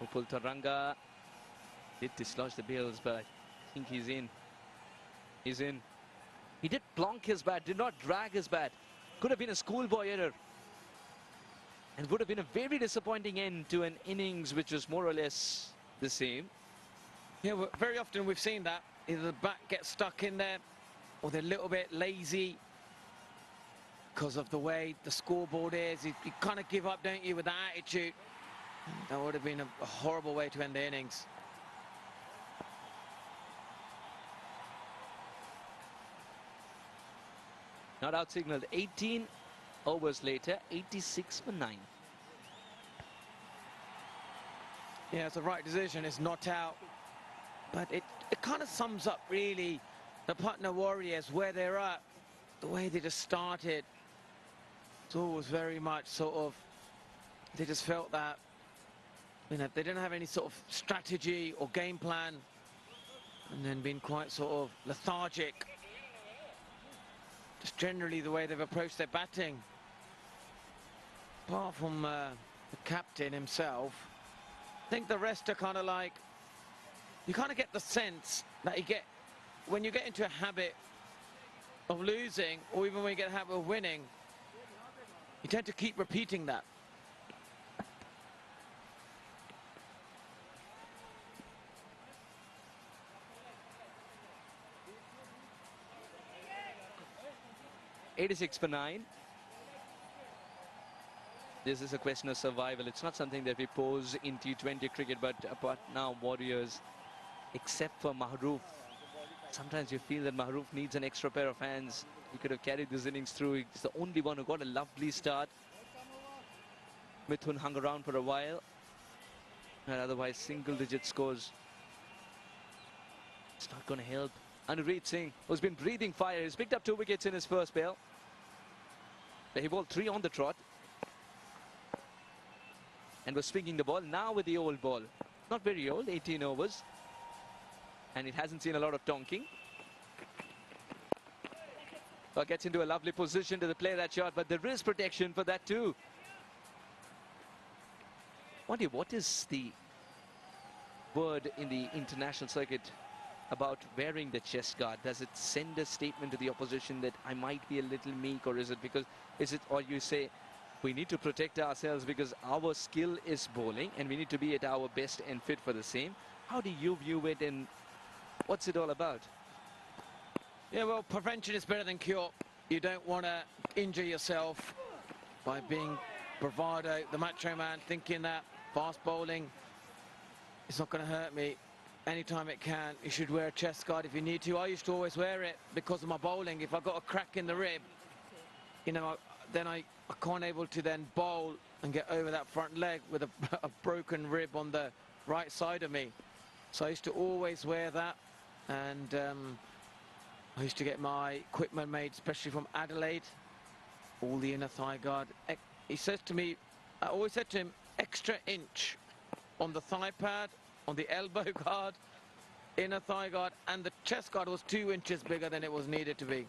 Upul Taranga did dislodge the bails, but I think he's in. He's in. He did plonk his bat, did not drag his bat. Could have been a schoolboy error. And would have been a very disappointing end to an innings which was more or less the same. Yeah, well, very often we've seen that. Either the bat gets stuck in there or they're a little bit lazy because of the way the scoreboard is. You kind of give up, don't you, with that attitude. That would have been a horrible way to end the innings. Not out signaled. 18 overs later, 86 for 9. Yeah, it's the right decision. It's not out. But it kind of sums up, really, the Patna Warriors, where they're at. The way they just started. It's always very much sort of, they just felt that, you know, they didn't have any sort of strategy or game plan, and then been quite sort of lethargic. Just generally the way they've approached their batting. Apart from the captain himself, I think the rest are kind of like, you kind of get the sense that when you get into a habit of losing, or even when you get a habit of winning, you tend to keep repeating that. .86 for 9. This is a question of survival. It's not something that we pose in T20 cricket, but now Warriors, except for Mahroof, sometimes you feel that Mahroof needs an extra pair of hands. He could have carried this innings through. He's the only one who got a lovely start. Mithun hung around for a while, and otherwise single-digit scores. It's not going to help. Anureet Singh, who's been breathing fire, he's picked up 2 wickets in his first spell. He bowled 3 on the trot and was swinging the ball. Now with the old ball, not very old, 18 overs, and it hasn't seen a lot of tonking. Well, gets into a lovely position to play that shot, but there is protection for that too. Wonder what is the word in the international circuit about wearing the chest guard? Does it send a statement to the opposition that I might be a little meek, or is it because, or you say we need to protect ourselves because our skill is bowling and we need to be at our best and fit for the same? How do you view it, and what's it all about? Yeah, well, prevention is better than cure. You don't want to injure yourself by being bravado, the macho man, thinking that fast bowling is not going to hurt me. Anytime it can, you should wear a chest guard if you need to. I used to always wear it because of my bowling. If I got a crack in the rib, you know, then I can't able to then bowl and get over that front leg with a broken rib on the right side of me. So I used to always wear that, and I used to get my equipment made, especially from Adelaide, all the inner thigh guard. He says to me, I always said to him, extra inch on the thigh pad, on the elbow guard, inner thigh guard, and the chest guard was 2 inches bigger than it was needed to be.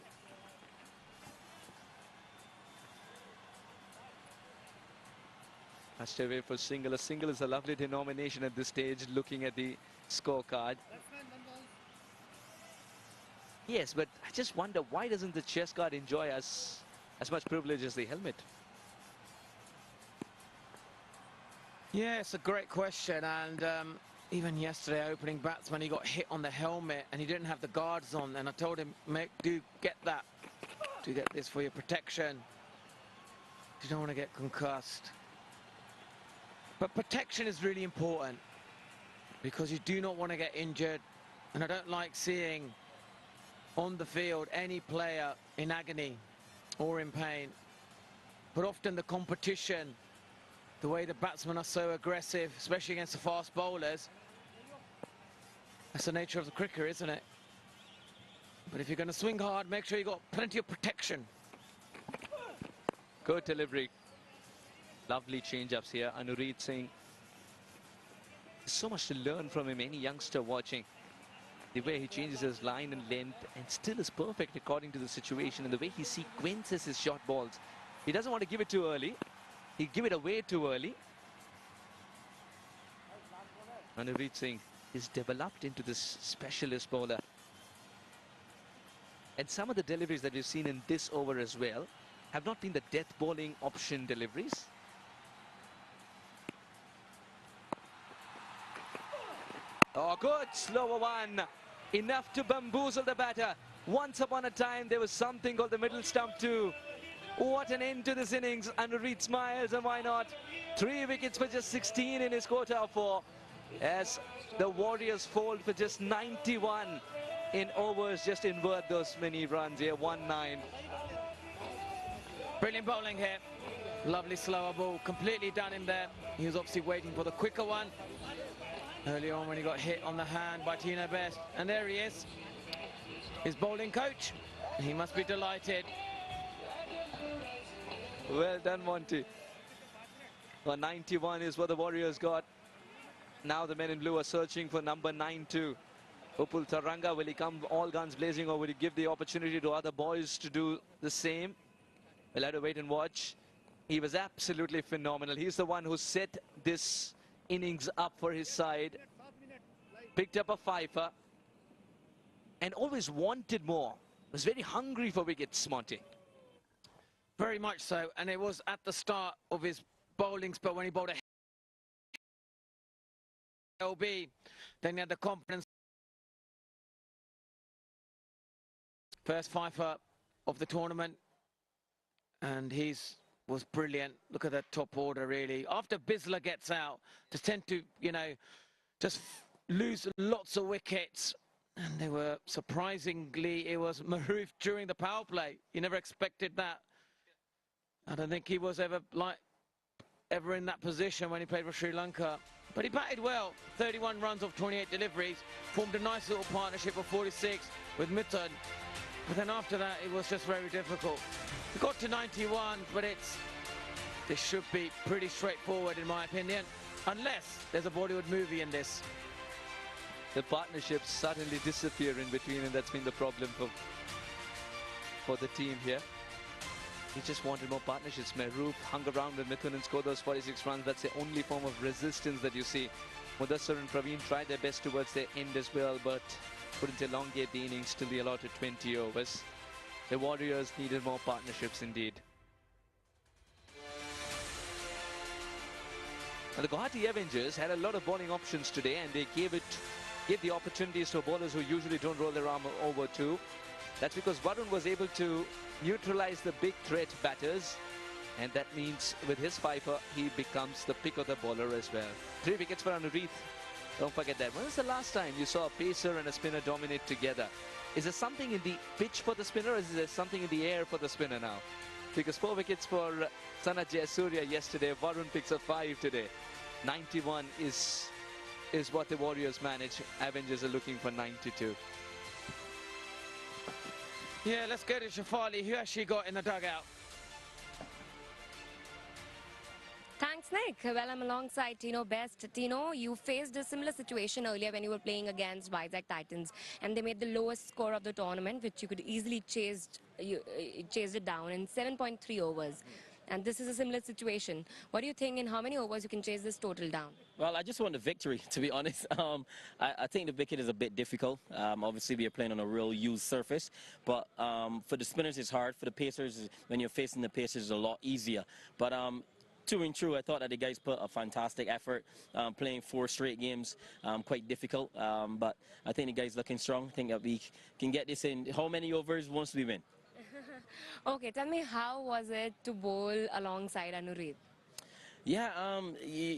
Touched away for single. A single is a lovely denomination at this stage, looking at the scorecard. Yes, but I just wonder, why doesn't the chest guard enjoy as much privilege as the helmet? Yeah, it's a great question, and even yesterday, opening batsman, he got hit on the helmet and he didn't have the guards on, and I told him, mate, do get that. Do get this for your protection. You don't want to get concussed. But protection is really important because you do not want to get injured. And I don't like seeing on the field any player in agony or in pain. But often the competition, the way the batsmen are so aggressive, especially against the fast bowlers, that's the nature of the cricket, isn't it? But if you're going to swing hard, make sure you've got plenty of protection. Good delivery. Lovely change-ups here. Anureet Singh. There's so much to learn from him, any youngster watching. The way he changes his line and length and still is perfect according to the situation, and the way he sequences his short balls. He doesn't want to give it too early. He give it away too early. Anureet Singh is developed into this specialist bowler. And some of the deliveries that we've seen in this over as well have not been the death bowling option deliveries. Oh, good slower one. Enough to bamboozle the batter. Once upon a time, there was something called the middle stump too. What an end to this innings. Anureet smiles, and why not? 3 wickets for just 16 in his quota of 4. As the Warriors fold for just 91 in overs. Just invert those many runs here. 1-9. Brilliant bowling here. Lovely slower ball. Completely done him there. He was obviously waiting for the quicker one early on when he got hit on the hand by Tino Best. And there he is, his bowling coach. He must be delighted. Well done, Monty. Well, 91 is what the Warriors got. Now the men in blue are searching for number 9-2. Upul Taranga, will he come all guns blazing, or will he give the opportunity to other boys to do the same? We'll have to wait and watch. He was absolutely phenomenal. He's the one who set this innings up for his side. Picked up a fifer and always wanted more. Was very hungry for wickets, Monty. Very much so, and it was at the start of his bowling spell when he bowled a LB. Then he had the confidence. First fifer of the tournament, and was brilliant. Look at that top order, really. After Bisler gets out, just tend to, just lose lots of wickets. And they were, surprisingly, it was Maroof during the power play. You never expected that. I don't think he was ever in that position when he played for Sri Lanka. But he batted well. 31 runs off 28 deliveries. Formed a nice little partnership of 46 with Mithun. But then after that, it was just very difficult. He got to 91, but this should be pretty straightforward, in my opinion, unless there's a Bollywood movie in this. The partnerships suddenly disappear in between, and that's been the problem for the team here. He just wanted more partnerships. Maroof hung around with Mithun and scored those 46 runs. That's the only form of resistance that you see. Mudassar and Praveen tried their best towards their end as well, but couldn't elongate the innings till the allotted 20 overs. The Warriors needed more partnerships indeed. Now, the Guwahati Avengers had a lot of bowling options today, and they gave the opportunities to bowlers who usually don't roll their arm over to. That's because Varun was able to neutralize the big threat batters, and that means with his fifer, he becomes the pick of the bowler as well. 3 wickets for Anureet. Don't forget that. When was the last time you saw a pacer and a spinner dominate together? Is there something in the pitch for the spinner, or is there something in the air for the spinner now? Because 4 wickets for Sanat Jayasuriya yesterday. Varun picks up 5 today. 91 is what the Warriors manage. Avengers are looking for 92. Yeah, let's go to Shafali. Who has she got in the dugout? Thanks, Nick. Well, I'm alongside Tino Best. Tino, you faced a similar situation earlier when you were playing against Vizag Titans, and they made the lowest score of the tournament, which you could easily chased it down in 7.3 overs. And this is a similar situation. What do you think, in how many overs you can chase this total down? Well, I just want the victory, to be honest. I think the wicket is a bit difficult. Obviously, we are playing on a real used surface. But for the spinners, it's hard. For the pacers, when you're facing the pacers, it's a lot easier. But true and true, I thought that the guys put a fantastic effort, playing 4 straight games, quite difficult. But I think the guys looking strong. I think that we can get this in how many overs once we win. Okay, tell me, how was it to bowl alongside Anureet? Yeah,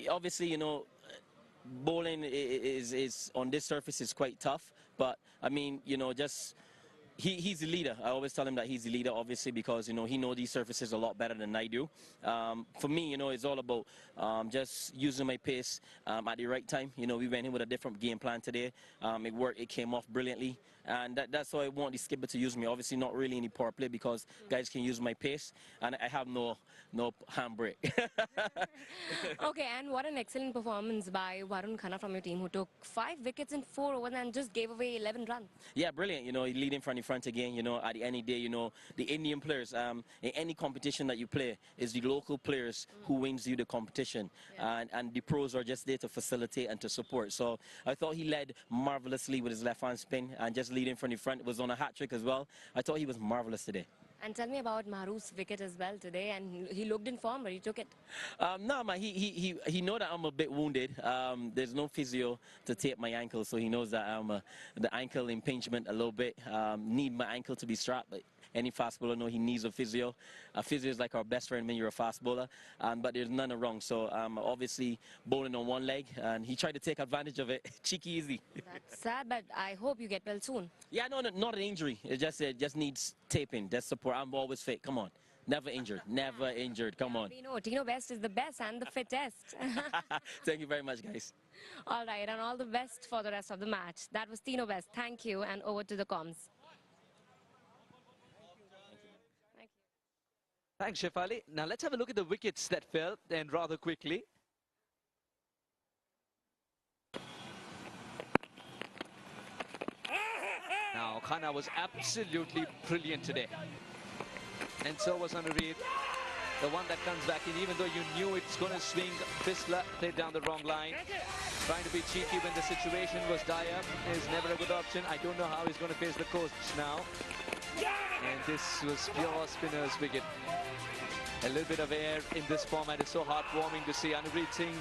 obviously, bowling is on this surface is quite tough, but I mean, just he's the leader. I always tell him that he's the leader, obviously, because he knows these surfaces a lot better than I do. For me, it's all about just using my pace at the right time. We went in with a different game plan today. It worked. It came off brilliantly, and that's why I want the skipper to use me. Obviously, not really any power play because guys can use my pace, and I have no handbrake. Okay, and what an excellent performance by Varun Khanna from your team, who took 5 wickets in 4 overs and just gave away 11 runs. Yeah, brilliant. Leading from the front again. At the end of the day, the Indian players, in any competition that you play, is the local players who wins you the competition. Yeah. And the pros are just there to facilitate and to support. So I thought he led marvelously with his left-hand spin and just leading from the front. Was on a hat-trick as well. I thought he was marvelous today. And tell me about Mahruk's wicket as well today, and he looked in form, but he took it. No, man, he know that I'm a bit wounded. There's no physio to tape my ankle, so he knows that I'm the ankle impingement a little bit. Need my ankle to be strapped. But any fast bowler know he needs a physio. A physio is like our best friend when you're a fast bowler, but there's none wrong. So obviously bowling on one leg, and he tried to take advantage of it. Cheeky easy. That's sad, but I hope you get well soon. Yeah, no, not an injury. It just needs taping. That's support. I'm always fit. Come on. Never injured. Never injured. Come on. We know Tino Best is the best and the fittest. Thank you very much, guys. All right, and all the best for the rest of the match. That was Tino Best. Thank you, and over to the comms. Thank you. Thanks, Shefali. Now let's have a look at the wickets that fell, and rather quickly. Now, Khanna was absolutely brilliant today. And so was Anureed. The one that comes back in, even though you knew it's going to swing, Fistler played down the wrong line. Trying to be cheeky when the situation was dire is never a good option. I don't know how he's going to face the coach now. And this was pure spinner's wicket. A little bit of air in this format is so heartwarming to see. Anureed Singh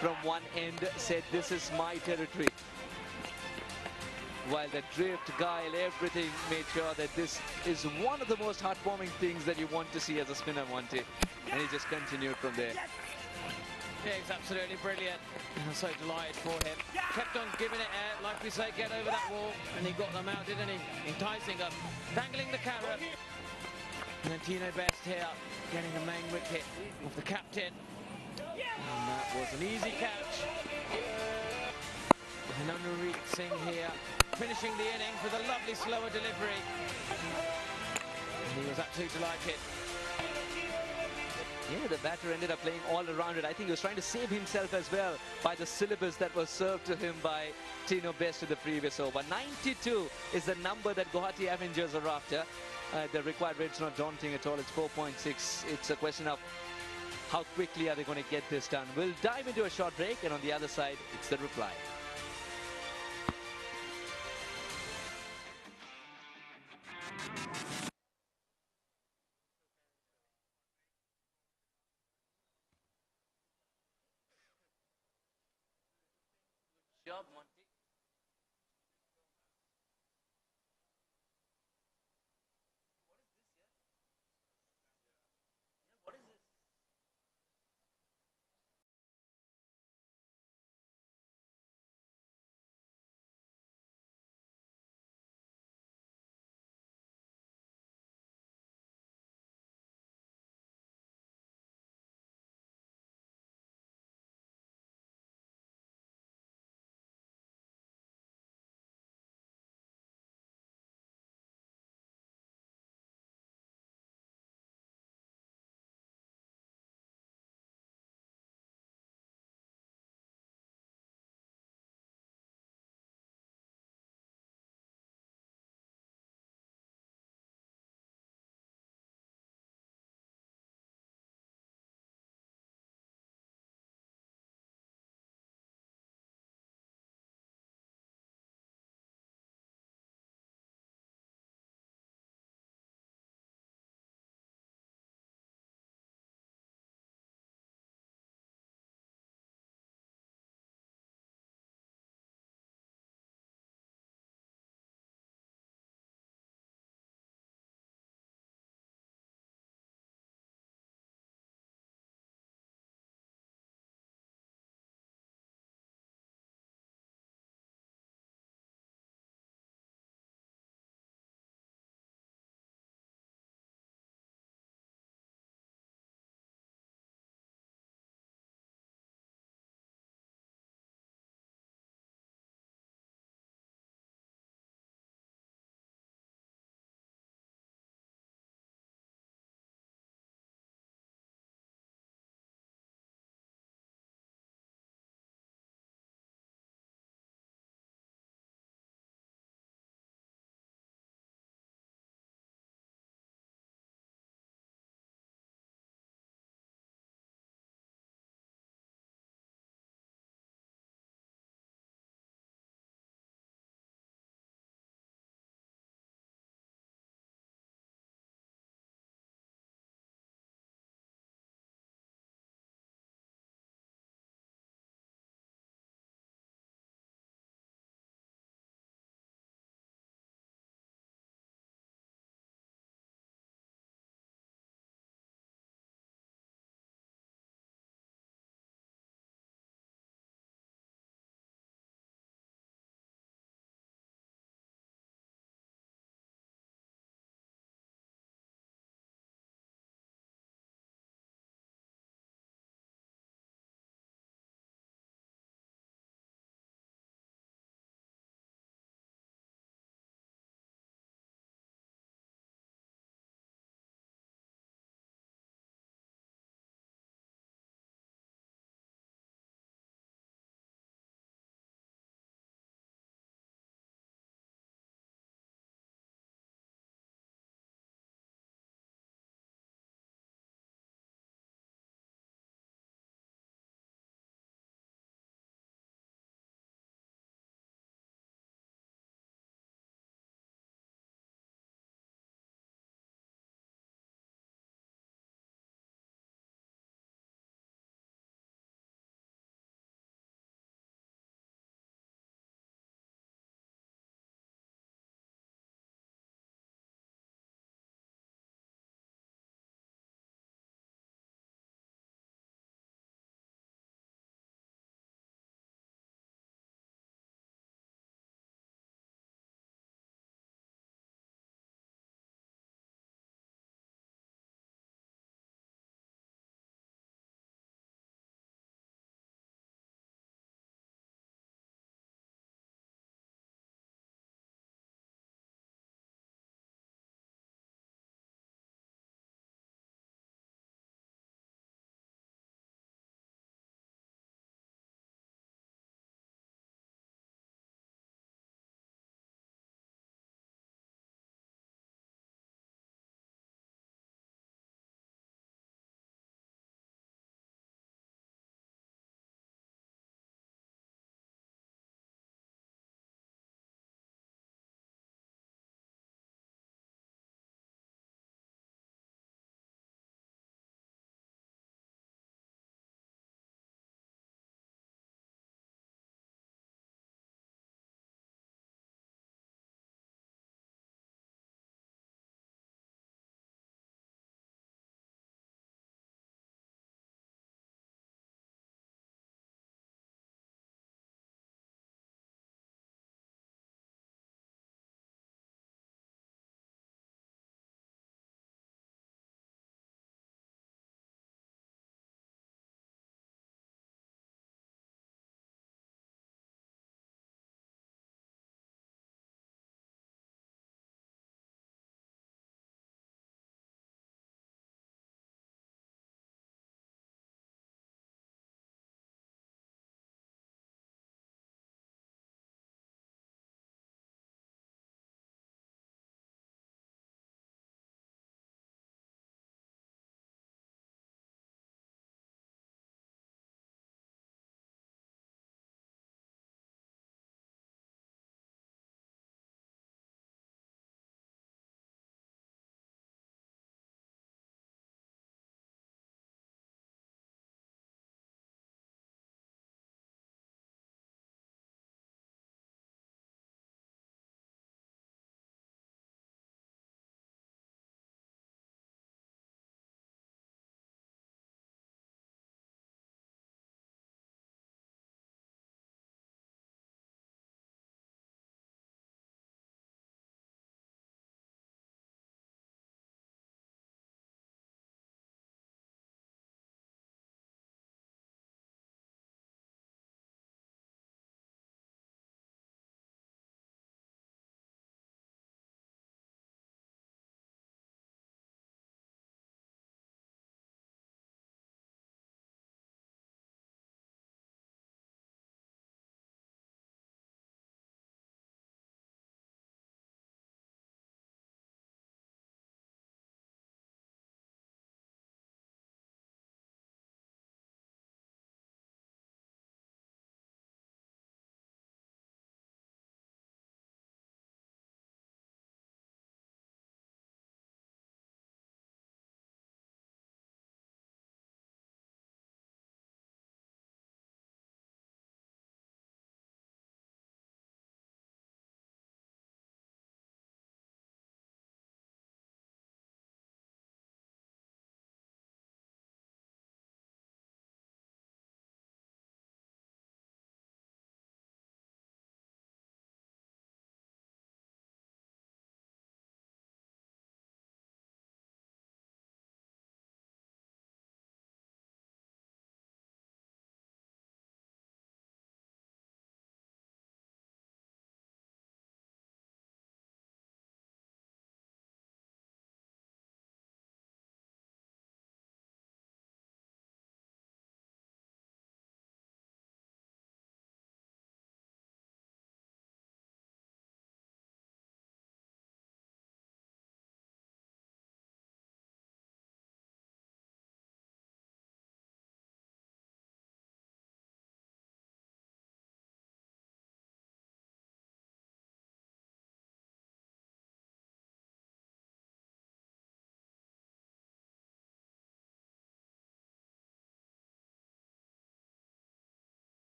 from one end said, "This is my territory." While the drift, guile, everything made sure that this is one of the most heartwarming things that you want to see as a spinner, Monty. And he just continued from there. Yeah, he's absolutely brilliant. I'm so delighted for him. Kept on giving it air, like we say, get over that wall. And he got them out, didn't he? Enticing them, dangling the carrot. And then Tino Best here, getting the main wicket of the captain. And that was an easy catch. And Anureed Singh here, finishing the innings with a lovely slower delivery. And he was absolutely delighted. Yeah, the batter ended up playing all around it. I think he was trying to save himself as well by the syllabus that was served to him by Tino Best in the previous over. 92 is the number that Guwahati Avengers are after. The required rate's not daunting at all. It's 4.6. It's a question of how quickly are they going to get this done. We'll dive into a short break, and on the other side, it's the reply. Job, Monty.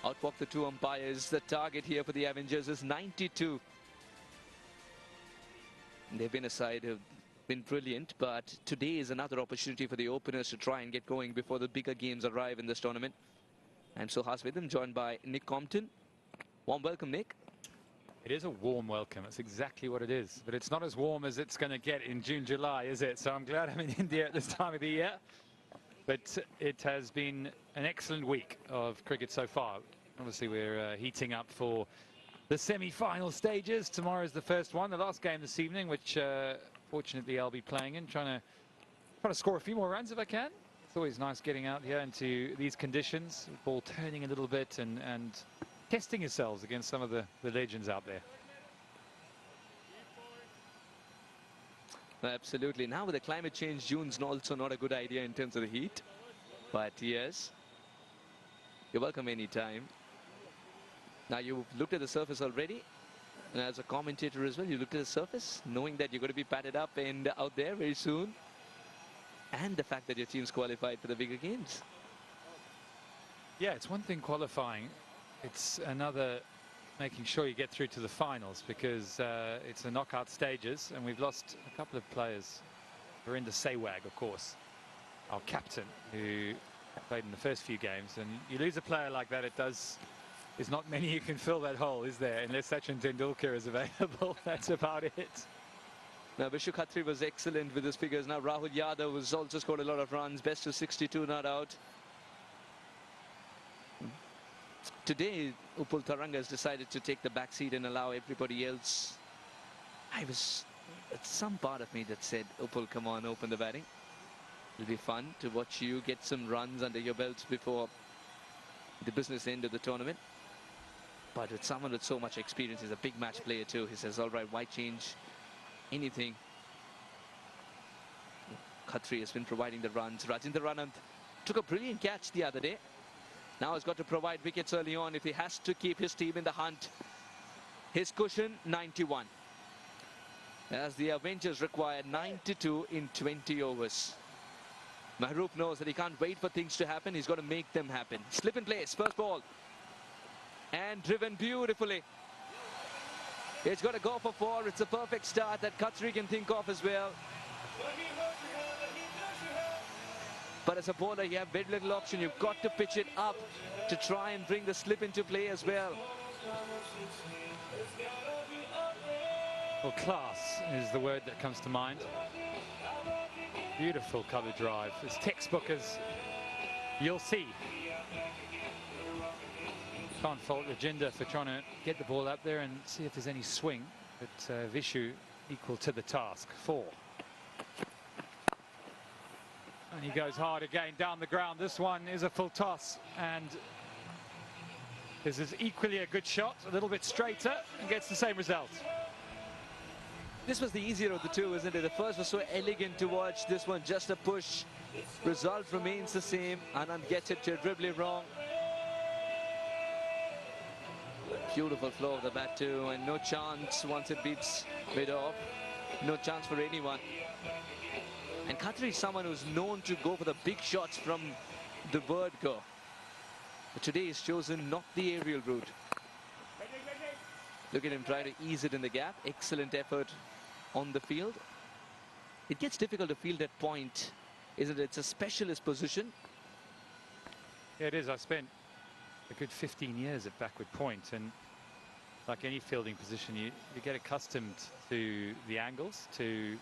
Outwalk the two umpires. The target here for the Avengers is 92. They've been a side who've been brilliant, but today is another opportunity for the openers to try and get going before the bigger games arrive in this tournament. I'm Suhas with them, joined by Nick Compton. Warm welcome, Nick. It is a warm welcome. That's exactly what it is. But it's not as warm as it's going to get in June, July, is it? So I'm glad I'm in India at this time of the year. But it has been an excellent week of cricket so far. Obviously, we're heating up for the semi-final stages. Tomorrow is the first one, the last game this evening, which fortunately I'll be playing in, trying to score a few more runs if I can. It's always nice getting out here into these conditions, ball turning a little bit and testing yourselves against some of the legends out there. Absolutely. Now with the climate change, June's also not a good idea in terms of the heat. But yes, you're welcome anytime. Now you've looked at the surface already. And as a commentator as well, you looked at the surface, knowing that you're going to be padded up and out there very soon. And the fact that your team's qualified for the bigger games. Yeah, it's one thing qualifying. It's another making sure you get through to the finals, because it's the knockout stages, and we've lost a couple of players. We're in the Sehwag, of course, our captain, who played in the first few games. And you lose a player like that, there's not many who can fill that hole, is there? Unless Sachin Tendulkar is available. That's about it. Now, Vishu Khatri was excellent with his figures. Now, Rahul Yadav has also scored a lot of runs. Best of 62, not out. Today, Upul Taranga has decided to take the back seat and allow everybody else. It's some part of me that said, Upul, come on, open the batting. It'll be fun to watch you get some runs under your belts before the business end of the tournament. But with someone with so much experience, he's a big match player too. He says, all right, why change anything? Khatri has been providing the runs. Rajendra Anand took a brilliant catch the other day. Now he's got to provide wickets early on if he has to keep his team in the hunt. His cushion, 91. As the Avengers require 92 in 20 overs. Mahroop knows that he can't wait for things to happen. He's got to make them happen. Slip in place, first ball. And driven beautifully. It's got to go for 4. It's a perfect start that Khatri can think of as well. But as a bowler, you have very little option. You've got to pitch it up to try and bring the slip into play as well. Well, class is the word that comes to mind. Beautiful cover drive. As textbook as you'll see. Can't fault Rajendra for trying to get the ball up there and see if there's any swing. But Vishu equal to the task. 4. And he goes hard again down the ground. This one is a full toss, and this is equally a good shot, a little bit straighter, and gets the same result. This was the easier of the two, isn't it? The first was so elegant to watch. This one just a push. Result remains the same. Anand gets it terribly wrong. Beautiful flow of the bat too, and no chance once it beats mid off. No chance for anyone. And Khatri is someone who's known to go for the big shots from the word go. But today he's chosen not the aerial route. Look at him try to ease it in the gap. Excellent effort on the field. It gets difficult to field at point, isn't it? It's a specialist position. Yeah, it is. I spent a good 15 years at backward point, and like any fielding position, you get accustomed to the angles, to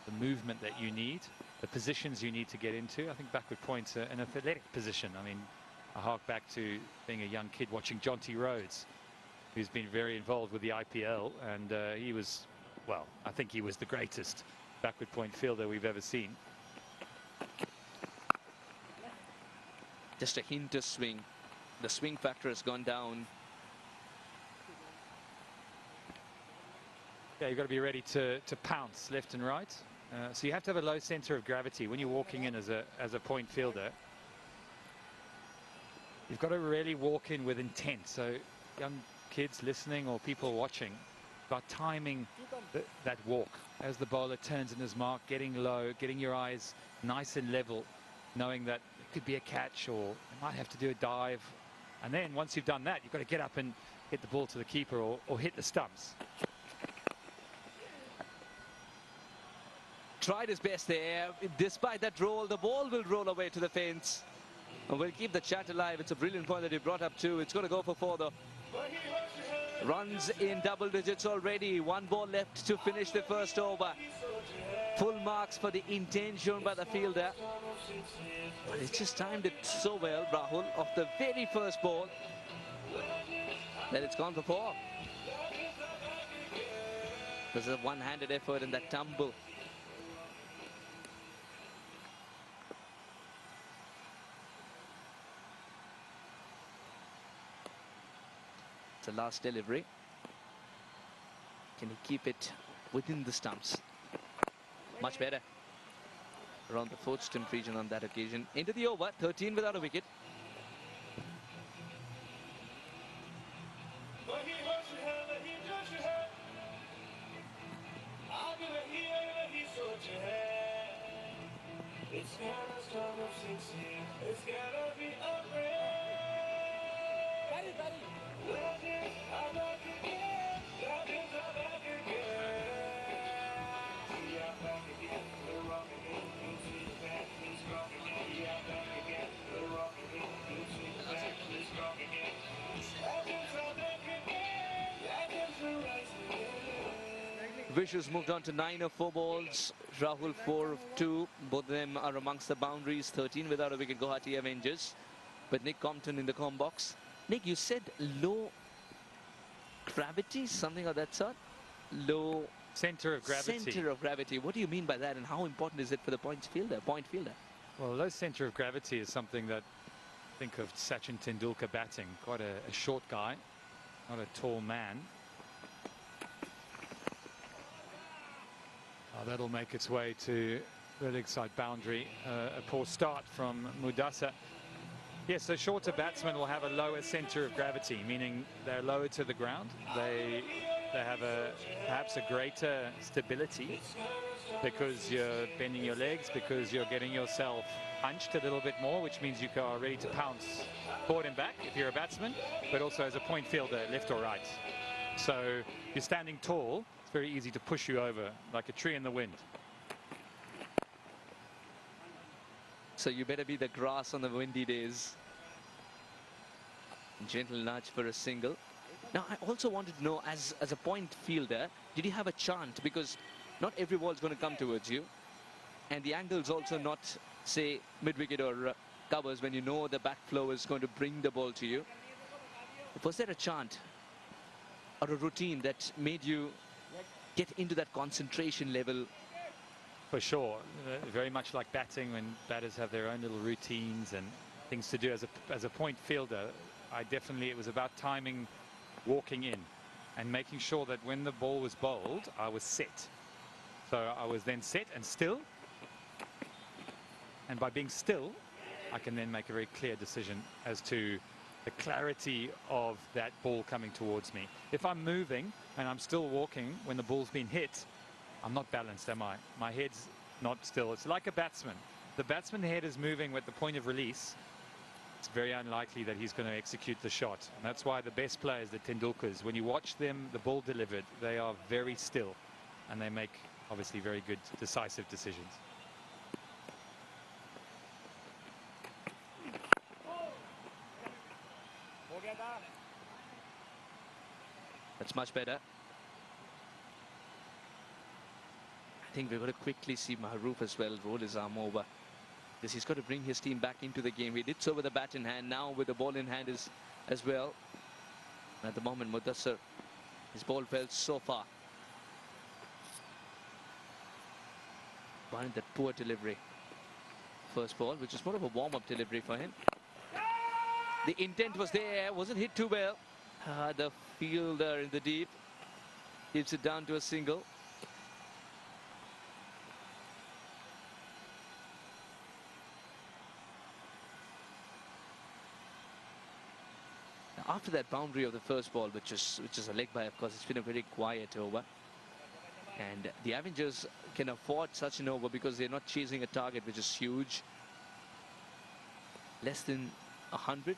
the movement that you need, the positions you need to get into. I think backward point's an athletic position. I mean, I hark back to being a young kid watching Jonty Rhodes, who's been very involved with the IPL, and he was, well, I think he was the greatest backward point fielder we've ever seen. Just a hint of swing. The swing factor has gone down. Yeah, you've got to be ready to pounce left and right. So you have to have a low center of gravity when you're walking in as a point fielder. You've got to really walk in with intent. So young kids listening or people watching, about timing that walk as the bowler turns in his mark, getting low, getting your eyes nice and level, knowing that it could be a catch or you might have to do a dive. And then once you've done that, you've got to get up and hit the ball to the keeper or hit the stumps. Tried his best there. Despite that roll, the ball will roll away to the fence. And we'll keep the chat alive. It's a brilliant point that he brought up too. It's going to go for 4 though. Runs in double digits already. 1 ball left to finish the first over. Full marks for the intent shown by the fielder. But it's just timed it so well, Rahul, of the very first ball, that it's gone for 4. There's a one-handed effort in that tumble. It's the last delivery. Can he keep it within the stumps? Much better. Around the 4th stump region on that occasion. Into the over, 13 without a wicket. Vishus moved on to 9 of 4 balls. Rahul 4 of 2. Both of them are amongst the boundaries. 13 without a wicket. Guwahati Avengers. But Nick Compton in the com box. Nick, you said low gravity, something of that sort? Low center of gravity. Center of gravity. What do you mean by that, and how important is it for the point fielder? Well, low center of gravity is something that I think of Sachin Tendulkar batting. Quite a short guy, not a tall man. That'll make its way to the leg side boundary. A poor start from Mudasa. Yes, so shorter batsmen will have a lower center of gravity, meaning they're lower to the ground. They have perhaps a greater stability because you're bending your legs, because you're getting yourself hunched a little bit more, which means you are ready to pounce forward and back if you're a batsman, but also as a point fielder, left or right. So you're standing tall. Very easy to push you over like a tree in the wind. So you better be the grass on the windy days. Gentle nudge for a single. Now I also wanted to know, as a point fielder, did you have a chant? Because not every ball is going to come towards you, and the angle's also not, say, mid-wicket or covers when you know the backflow is going to bring the ball to you. Was there a chant or a routine that made you get into that concentration level? For sure. Very much like batting, when batters have their own little routines and things to do. As a point fielder, it was about timing, walking in and making sure that when the ball was bowled, I was set. So I was then set and still. And by being still, I can then make a very clear decision as to the clarity of that ball coming towards me. If I'm moving and I'm still walking when the ball's been hit, I'm not balanced, am I? My head's not still. It's like a batsman. The batsman head is moving at the point of release. It's very unlikely that he's going to execute the shot. And that's why the best players, the Tendulkars, when you watch them, the ball delivered, they are very still. And they make, obviously, very good, decisive decisions. That's much better. I think we're going to quickly see Mahroof as well roll his arm over, because he's got to bring his team back into the game. He did so with the bat in hand, now with the ball in hand as well. At the moment, Mudassar, his ball fell so far. Behind that poor delivery. First ball, which is more of a warm-up delivery for him. The intent was there, wasn't hit too well. The fielder in the deep keeps it down to a single. after that boundary of the first ball, which is a leg by, of course, it's been a very quiet over. And the Avengers can afford such an over because they're not chasing a target which is huge. Less than 100.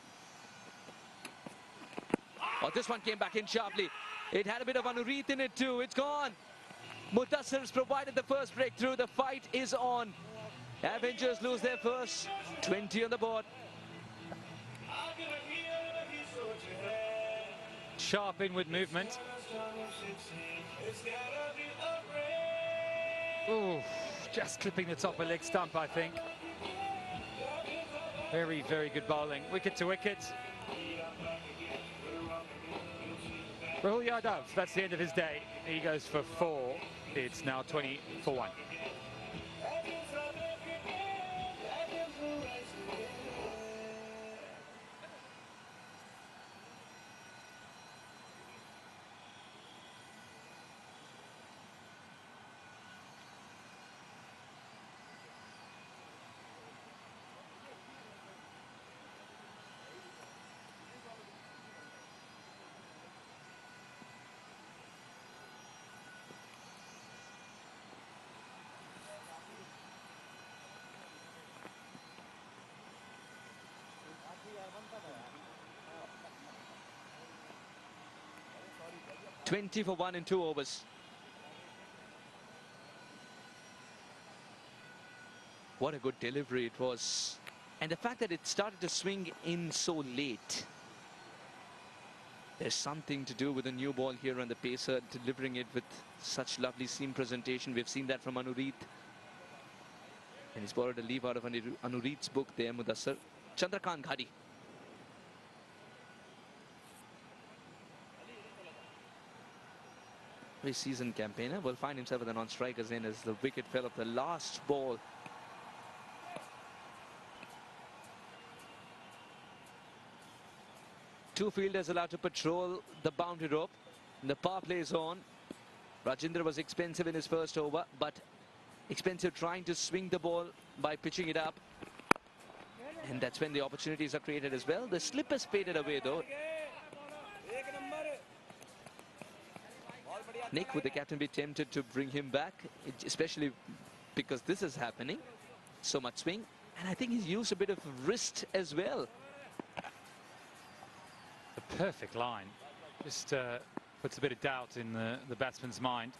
Oh, this one came back in sharply. It had a bit of Anureet in it too. It's gone. Mudassir's provided the first breakthrough. The fight is on. Avengers lose their first. 20 on the board. Sharp inward movement. Ooh, just clipping the top of leg stump, I think. Very, very good bowling. Wicket to wicket. Rahul Yadav, that's the end of his day. He goes for 4. It's now 20 for 1. $20 for 1 in 2 overs. What a good delivery it was. And the fact that it started to swing in so late. There's something to do with the new ball here on the pacer, delivering it with such lovely seam presentation. We've seen that from Anureet. And he's borrowed a leaf out of Anureet's book there, Mudassir. Chandrakant Ghadi. Very seasoned campaigner will find himself with a non-strikers in as the wicket fell off the last ball. Two fielders allowed to patrol the boundary rope. The power play is on. Rajendra was expensive in his first over, but expensive trying to swing the ball by pitching it up. And that's when the opportunities are created as well. The slip has faded away though. Nick, would the captain be tempted to bring him back, especially because this is happening? So much swing. And I think he's used a bit of wrist as well. The perfect line. Just puts a bit of doubt in the batsman's mind.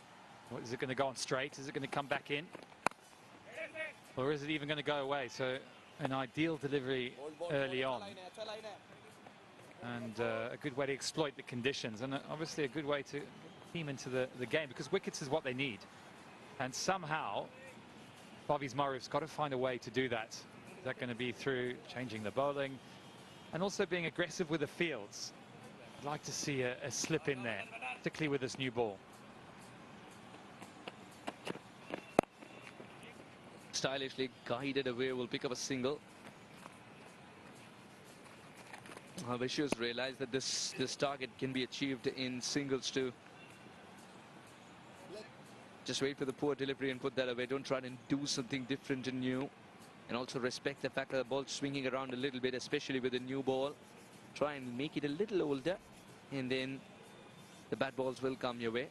What, is it going to go on straight? Is it going to come back in? Or is it even going to go away? So an ideal delivery early on. And a good way to exploit the conditions. And obviously a good way to team into the game, because wickets is what they need. And somehow Bobby's Maruf's got to find a way to do that. Is that going to be through changing the bowling and also being aggressive with the fields? I'd like to see a slip in there, particularly with this new ball. Stylishly guided away, will pick up a single. Vishus realized that this target can be achieved in singles too. Just wait for the poor delivery and put that away. Don't try and do something different and new. And also respect the fact that the ball's swinging around a little bit, especially with the new ball. Try and make it a little older, and then the bat balls will come your way.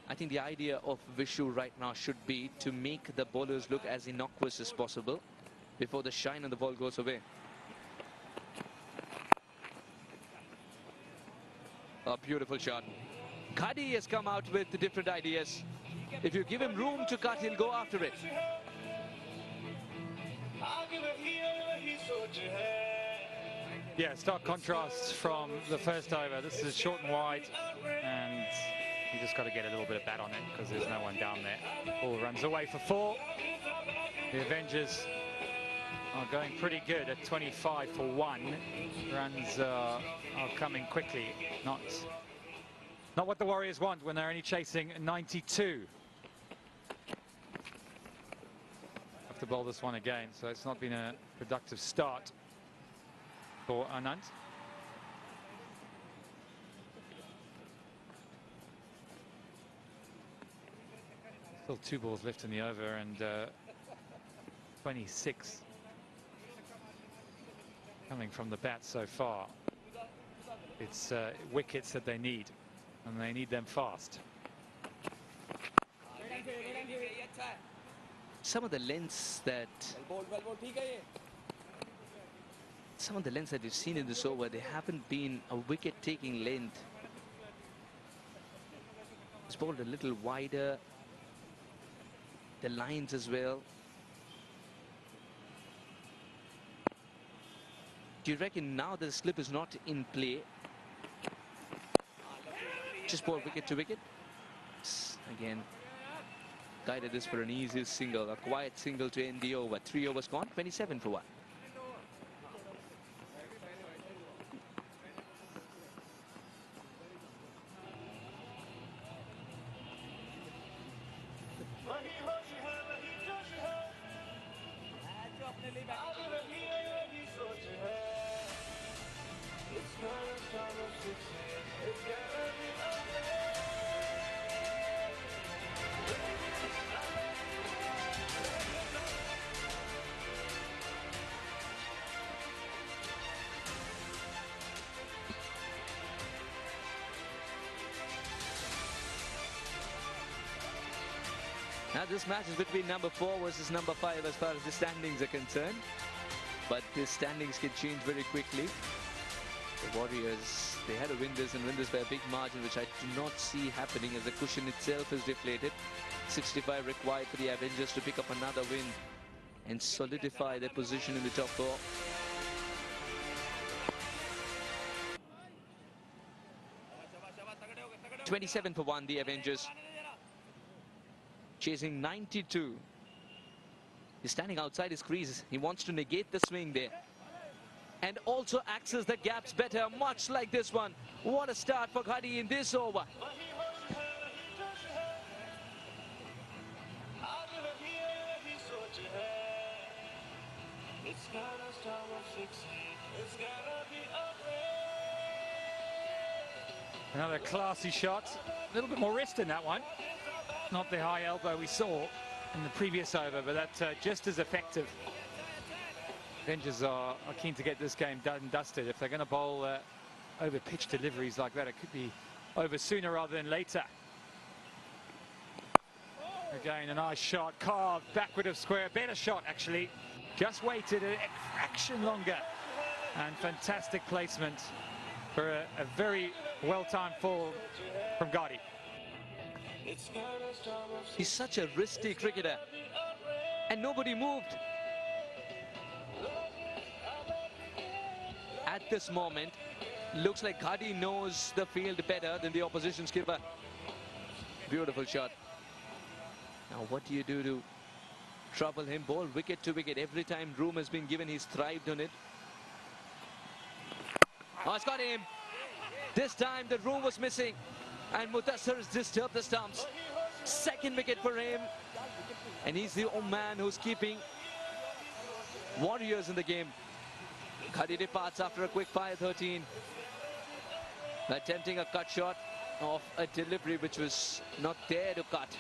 I think the idea of Vishu right now should be to make the bowlers look as innocuous as possible before the shine on the ball goes away. A beautiful shot. Ghadi has come out with different ideas. If you give him room to cut, he'll go after it. Yeah, stark contrast from the first over. This is short and wide, and you just got to get a little bit of bat on it because there's no one down there. Ball runs away for 4. The Avengers are going pretty good at 25 for 1. Runs are coming quickly. Not what the Warriors want when they're only chasing 92. Have to bowl this one again, so it's not been a productive start for Anand. Still 2 balls left in the over, and 26. coming from the bat so far. It's wickets that they need, and they need them fast. Some of the lengths that we've seen in this over, they haven't been a wicket-taking length. It's bowled a little wider, the lines as well. Do you reckon now that the slip is not in play, just ball wicket to wicket? Again, guided this for an easy single, a quiet single to end the over. 3 overs gone, 27 for 1. Now this match is between number 4 versus number 5 as far as the standings are concerned. But the standings can change very quickly. The Warriors, they had to win this and win this by a big margin, which I do not see happening as the cushion itself is deflated. 65 required for the Avengers to pick up another win and solidify their position in the top 4. $27 for 1, the Avengers. Chasing 92. He's standing outside his crease. He wants to negate the swing there. And also access the gaps better, much like this one. What a start for Guwahati in this over. Another classy shot. A little bit more wrist in that one. Not the high elbow we saw in the previous over, but that's just as effective. Avengers are keen to get this game done and dusted. If they're going to bowl over pitch deliveries like that, it could be over sooner rather than later. Again, a nice shot, carved backward of square. Better shot, actually. Just waited a fraction longer. And fantastic placement for a very well-timed fall from Guwahati. He's such a risky cricketer. And nobody moved. At this moment, looks like Guwahati knows the field better than the opposition skipper. Beautiful shot. Now what do you do to trouble him? Ball wicket to wicket. Every time room has been given, he's thrived on it. Oh, it's got him. This time the room was missing. And Mudassar has disturbed the stumps. Second wicket for him. And he's the only man who's keeping Warriors in the game. Guwahati departs after a quick fire 13. Attempting a cut shot of a delivery which was not there to cut.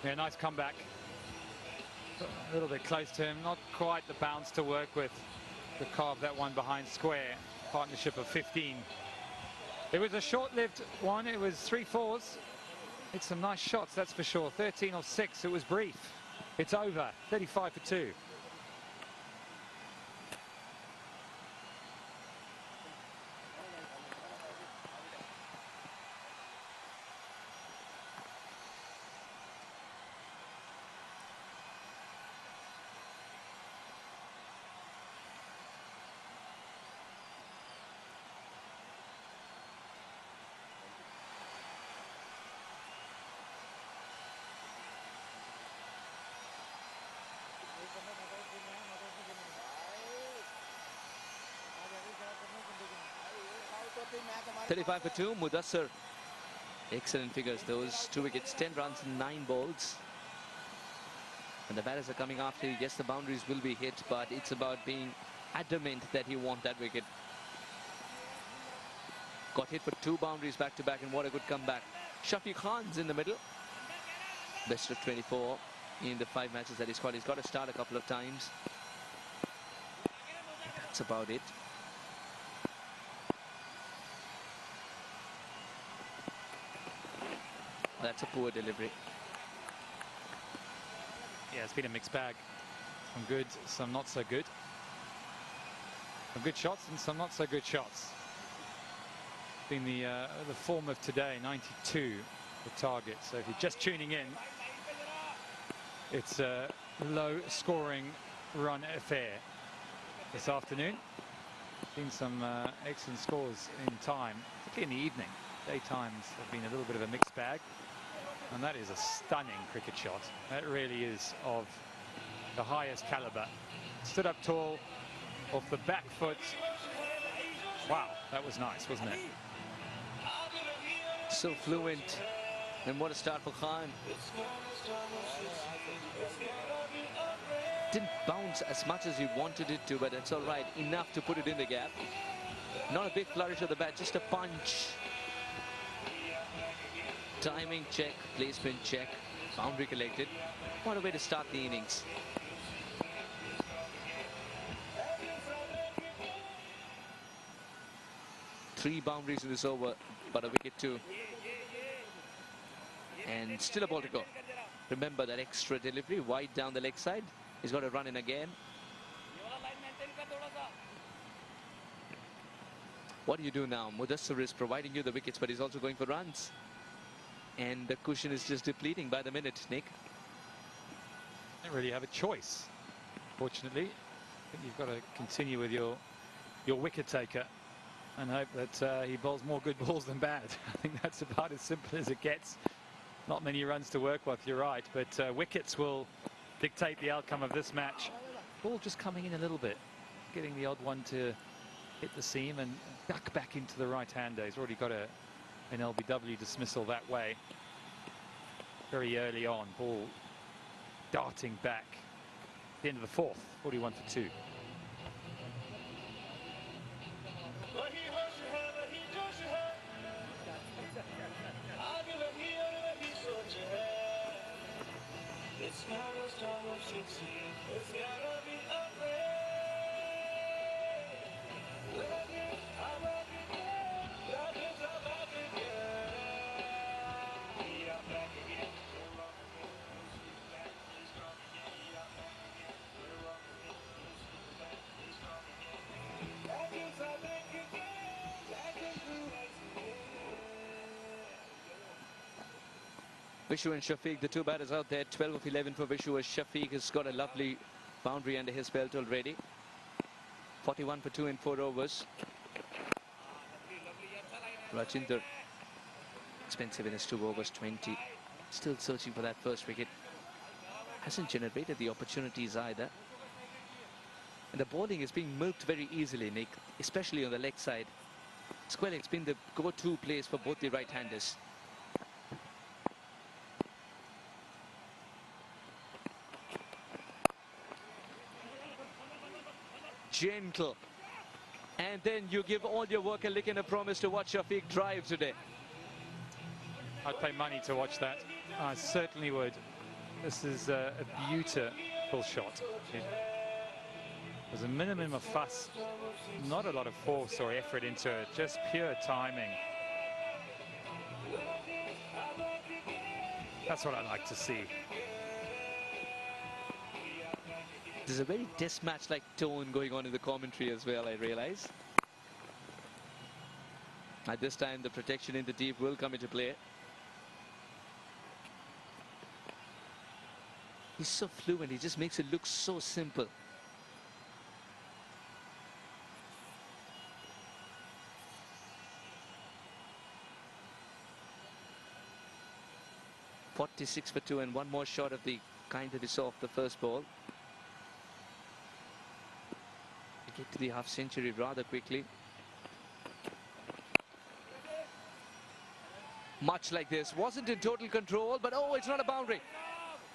Yeah, nice comeback. A little bit close to him. Not quite the bounce to work with. To carve that one behind square. Partnership of 15. It was a short-lived one. It was 3 fours. It's some nice shots, that's for sure. 13 or 6. It was brief. It's over. 35 for 2. $35 for 2, Mudassar. Excellent figures, those 2 wickets, 10 runs and 9 balls. And the batters are coming after. Yes, the boundaries will be hit, but it's about being adamant that he wants that wicket. Got hit for 2 boundaries back to back, and what a good comeback. Shafiq Khan's in the middle. Best of 24. in the 5 matches that he's got. He's got to start a couple of times. That's about it. That's a poor delivery. Yeah, it's been a mixed bag. Some good, some not so good. Some good shots and some not so good shots. Been the form of today, 92 the target. So if you're just tuning in, it's a low-scoring run affair this afternoon. Seen some excellent scores in time, particularly in the evening. Daytimes have been a little bit of a mixed bag. And that is a stunning cricket shot. That really is of the highest caliber. Stood up tall, off the back foot. Wow, that was nice, wasn't it? So fluent. And what a start for Khan. Didn't bounce as much as he wanted it to, but it's all right. Enough to put it in the gap. Not a big flourish of the bat, just a punch. Timing check, placement check, boundary collected. What a way to start the innings. Three boundaries in this over, but a wicket too. And still a ball to go. Remember that extra delivery, wide down the leg side. He's got to run in again. What do you do now? Mudassir is providing you the wickets, but he's also going for runs. And the cushion is just depleting by the minute, Nick. Don't really have a choice, fortunately. I think you've got to continue with your wicket taker and hope that he bowls more good balls than bad. I think that's about as simple as it gets. Not many runs to work with, you're right, but wickets will dictate the outcome of this match. Ball just coming in a little bit, getting the odd one to hit the seam and duck back into the right-hander. He's already got an LBW dismissal that way. Very early on, ball darting back. At the end of the fourth, 41 for 2. Vishu and Shafiq, the two batters out there. 12 of 11 for Vishu, as Shafiq has got a lovely boundary under his belt already. 41 for 2 in 4 overs. Rajinder, expensive in his 2 overs, 20. Still searching for that first wicket. Hasn't generated the opportunities either. And the bowling is being milked very easily, Nick, especially on the leg side. Square leg's been the go-to place for both the right-handers. Gentle. And then you give all your work a lick and a promise to watch Shafiq drive today. I'd pay money to watch that. I certainly would. This is a beautiful shot. There's a minimum of fuss, not a lot of force or effort into it, just pure timing. That's what I like to see. There's a very test match-like tone going on in the commentary as well, I realize. At this time, the protection in the deep will come into play. He's so fluent, he just makes it look so simple. .46 for 2 and one more shot of the kind that we saw off the first ball. Get to the half century rather quickly. Much like this, wasn't in total control, but oh, it's not a boundary.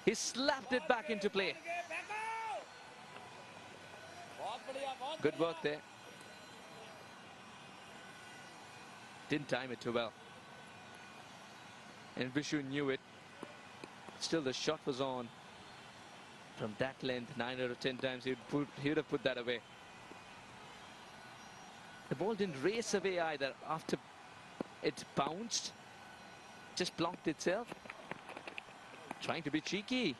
He slapped it back into play. Good work there. Didn't time it too well. And Vishu knew it. Still, the shot was on. From that length, 9 out of 10 times he would have put that away. The ball didn't race away either after it bounced. Just blocked itself. Trying to be cheeky.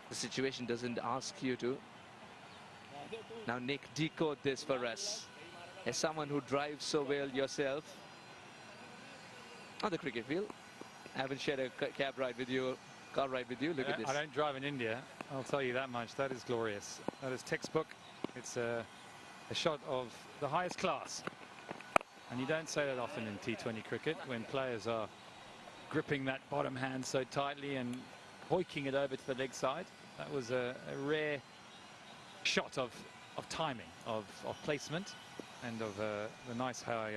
The situation doesn't ask you to. Now Nick, decode this for us. As someone who drives so well yourself on the cricket field. I haven't shared a cab ride with you, car ride with you. Look at this. I don't drive in India, I'll tell you that much. That is glorious. That is textbook. It's a shot of the highest class. And you don't say that often in T20 cricket when players are gripping that bottom hand so tightly and hoiking it over to the leg side. That was a rare shot of timing, of placement, and of the nice high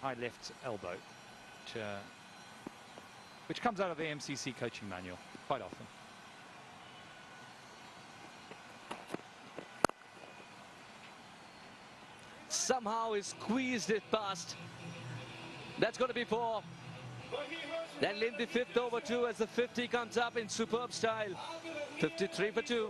left elbow, which comes out of the MCC coaching manual quite often. Somehow he squeezed it past. That's going to be 4. Then in the 5th over 2 as the 50 comes up in superb style. 53 for 2.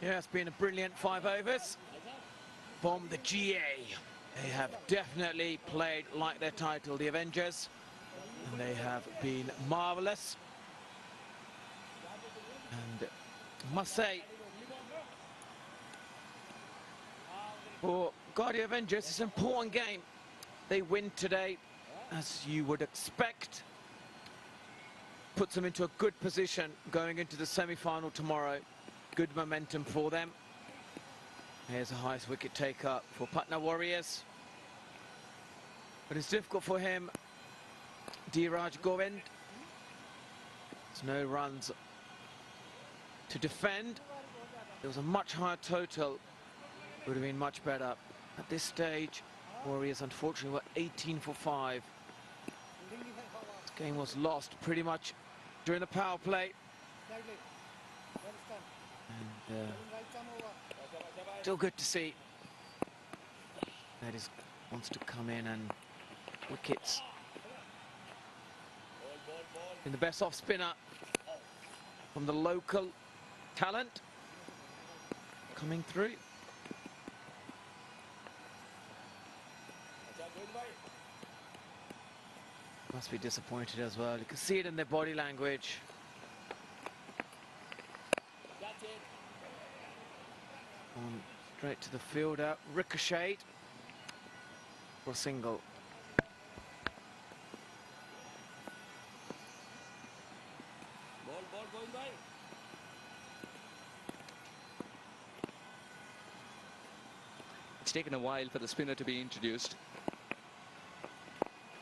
Yeah, it's been a brilliant 5 overs from the GA. They have definitely played like their title, the Avengers, and they have been marvellous. And I must say, for Guwahati Avengers, it's an important game. They win today, as you would expect. Puts them into a good position going into the semi-final tomorrow. Good momentum for them. Here's the highest wicket taker for Patna Warriors. But it's difficult for him. Dheeraj Govind. There's no runs to defend. There was a much higher total. Would have been much better. At this stage, Warriors unfortunately were 18 for 5. This game was lost pretty much during the power play. And still good to see. That is wants to come in and wickets. And the best off spinner from the local talent coming through. Must be disappointed as well. You can see it in their body language. On straight to the fielder, ricocheted for a single. It's taken a while for the spinner to be introduced.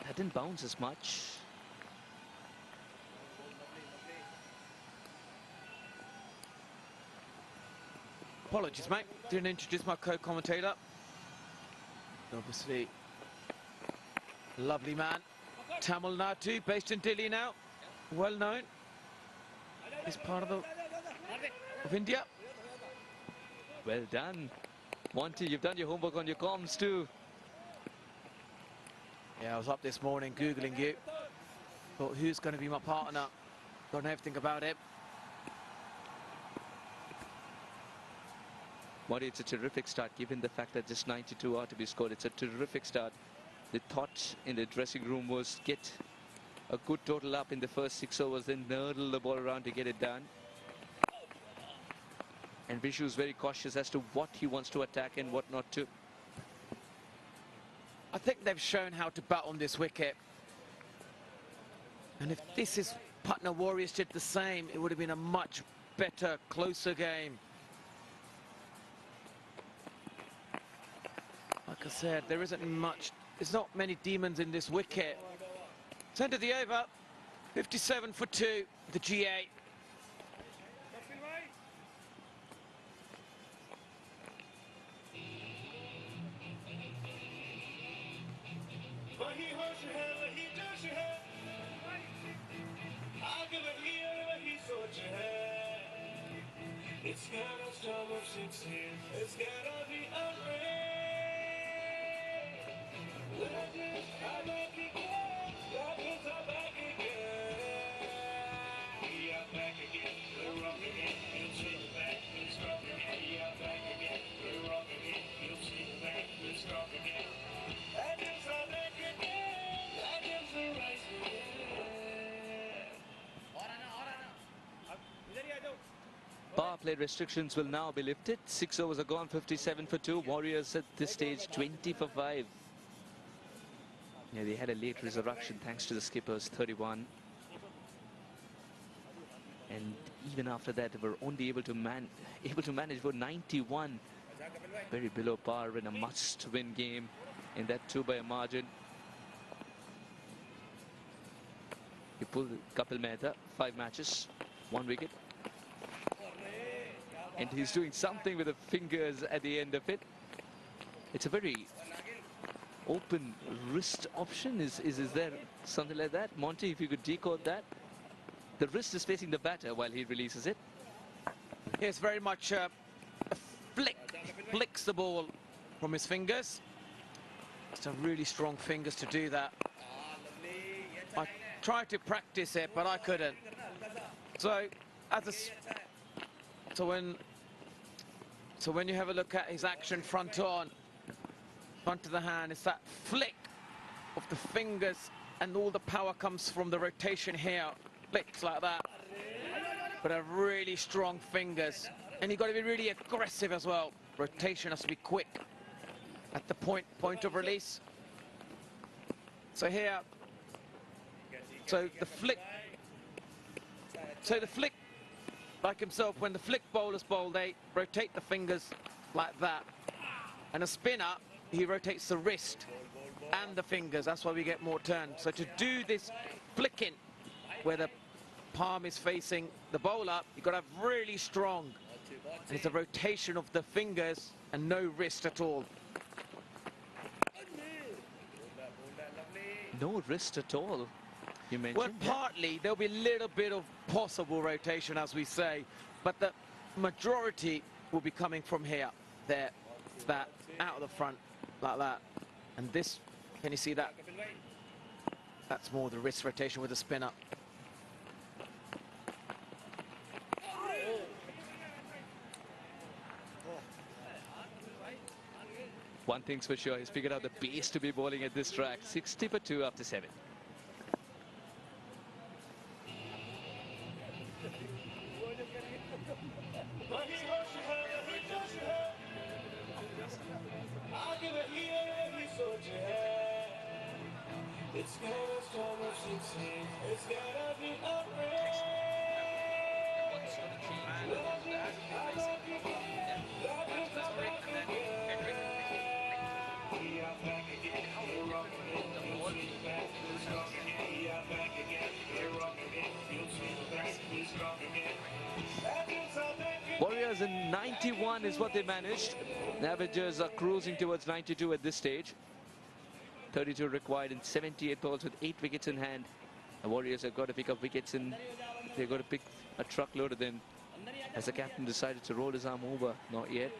That didn't bounce as much. Apologies, mate. Didn't introduce my co-commentator. Obviously, lovely man. Tamil Nadu, based in Delhi now. Well known. He's part of India. Well done. Monty, you've done your homework on your comms too. Yeah, I was up this morning Googling you. Thought, who's going to be my partner? Don't know everything about it. Monty, it's a terrific start given the fact that just 92 are to be scored. It's a terrific start. The thought in the dressing room was get a good total up in the first 6 overs, then nurdle the ball around to get it done. And Vishu's very cautious as to what he wants to attack and what not to. I think they've shown how to bat on this wicket. And if this is Patna Warriors did the same, it would have been a much better, closer game. Like I said, there isn't much, there's not many demons in this wicket. Centre the over, 57 for 2, the GA. It's gotta stop at 16. It's gotta be a rain. Legends are back again. Legends are back again. We are back again. We're rock again. You'll see the back. We're strong again. We are back again. We're rock again. You'll see the back. We're strong again. Legends are back again. Legends will rise again. Power play restrictions will now be lifted. 6 overs are gone, 57 for 2. Warriors at this stage 20 for 5. Yeah, they had a late resurrection thanks to the skipper's 31. And even after that, they were only able to manage for 91. Very below par in a must-win game in that 2 by a margin. He pulled Kapil Mehta, 5 matches, 1 wicket. And he's doing something with the fingers at the end of it. It's a very open wrist option. Is there something like that? Monty, if you could decode that. The wrist is facing the batter while he releases it. It's very much a flick. Flicks the ball from his fingers. It's a really strong fingers to do that. I tried to practice it, but I couldn't. So when you have a look at his action front of the hand, it's that flick of the fingers, and all the power comes from the rotation here. Flicks like that, but a really strong fingers, and you've got to be really aggressive as well. Rotation has to be quick at the point of release. So here, so the flick, like himself, when the flick bowlers bowl, they rotate the fingers like that. And a spinner, he rotates the wrist and the fingers. That's why we get more turn. So to do this flicking, where the palm is facing the bowler, you've got to have really strong. And it's a rotation of the fingers and no wrist at all. No wrist at all, you mentioned? Well, partly, there'll be a little bit of possible rotation, as we say, but the majority will be coming from here, there, that, out of the front, like that. And this, can you see that? That's more the wrist rotation with the spinner. One thing's for sure, he's figured out the pace to be bowling at this track. 60 for 2 after 7. It's gotta start at 16. It's gotta be a rain. Warriors in 91 is what they managed. The Avengers are cruising towards 92 at this stage. 32 required in 78 balls with 8 wickets in hand. The Warriors have got to pick up wickets, and they've got to pick a truckload of them. As the captain decided to roll his arm over, not yet.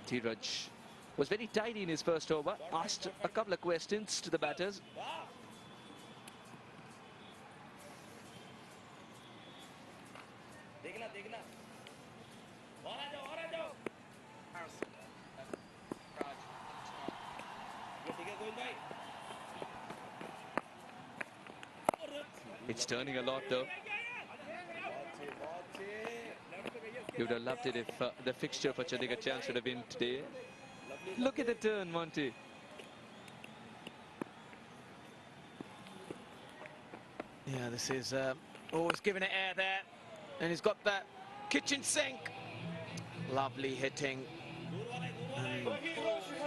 Dheeraj was very tidy in his first over, asked a couple of questions to the batters. It's turning a lot though. You would have loved it if the fixture for Chandigarh Chance should have been today. Look at the turn, Monty. Yeah, this is always giving it air there. And he's got that kitchen sink. Lovely hitting.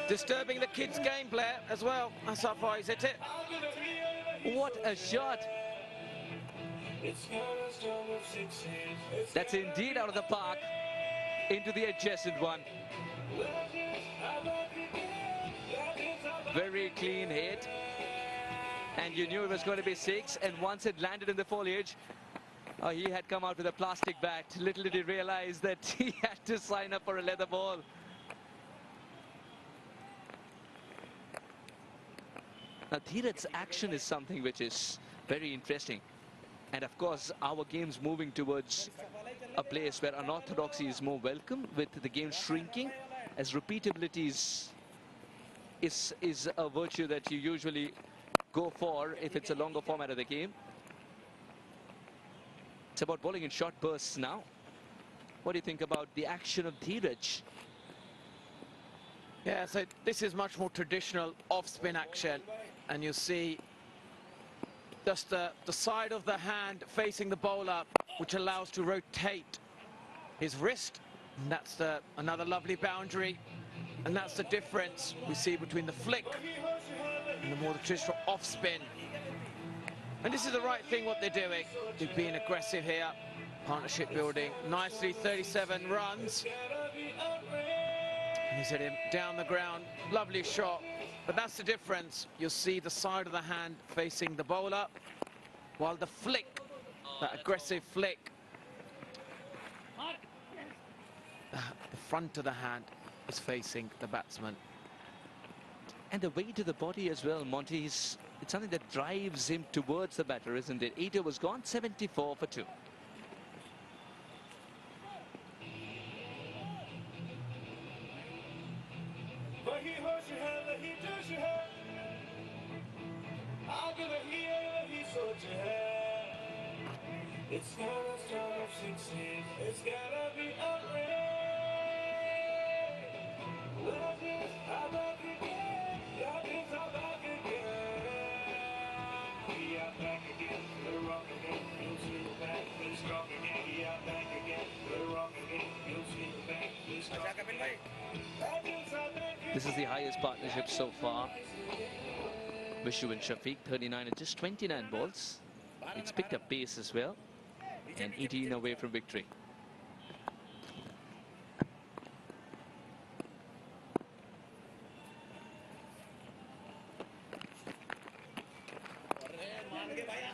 Disturbing the kids' gameplay as well. That's how far he's hit it. What a shot. That's indeed out of the park. Into the adjacent one. Very clean hit. And you knew it was going to be 6. And once it landed in the foliage, he had come out with a plastic bat. Little did he realize that he had to sign up for a leather ball. Now, Dheeraj's action is something which is very interesting. And of course, our game's moving towards a place where unorthodoxy is more welcome, with the game shrinking, as repeatability is a virtue that you usually go for if it's a longer format of the game. It's about bowling in short bursts now. What do you think about the action of Dheeraj? Yeah, so this is much more traditional off-spin action. And you'll see just the side of the hand facing the bowler, which allows to rotate his wrist. And that's another lovely boundary. And that's the difference we see between the flick and the more traditional off-spin. And this is the right thing, what they're doing. They're being aggressive here. Partnership building nicely, 37 runs. And he's hit him down the ground. Lovely shot. But that's the difference. You'll see the side of the hand facing the bowler, while the flick, that aggressive flick, the front of the hand is facing the batsman. And the weight of the body as well, Monty, it's something that drives him towards the batter, isn't it? 8 overs gone, 74 for 2. It's gonna start off 16. It's gotta be a rain. Love it, I love it again. Love it, I love it again. We are back again. We're rock again. You'll see it back. We're strong again. We are back again. We're rock again. You'll see it back. We're strong again. This is the highest partnership so far. Vishu and Shafiq, 39 and just 29 balls. It's picked up pace as well. And 18 away from victory.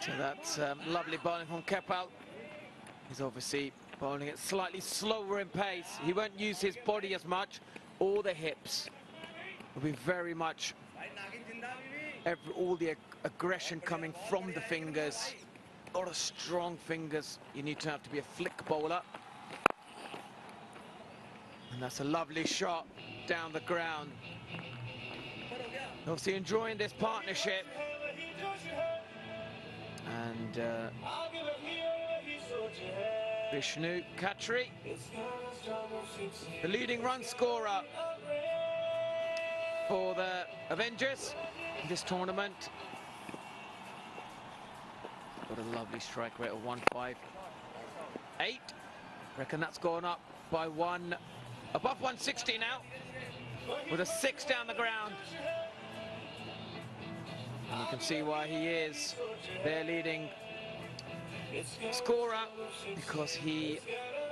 So that's lovely bowling from Kepal. He's obviously bowling it slightly slower in pace. He won't use his body as much, or the hips. Will be very much all the aggression coming from the fingers. A lot of strong fingers. You need to have to be a flick bowler. And that's a lovely shot down the ground. Obviously enjoying this partnership. And Vishnu Khatri, the leading run scorer for the Avengers in this tournament. Got a lovely strike rate of 158. Reckon that's gone up by one, above 160 now, with a 6 down the ground. And you can see why he is their leading scorer, because he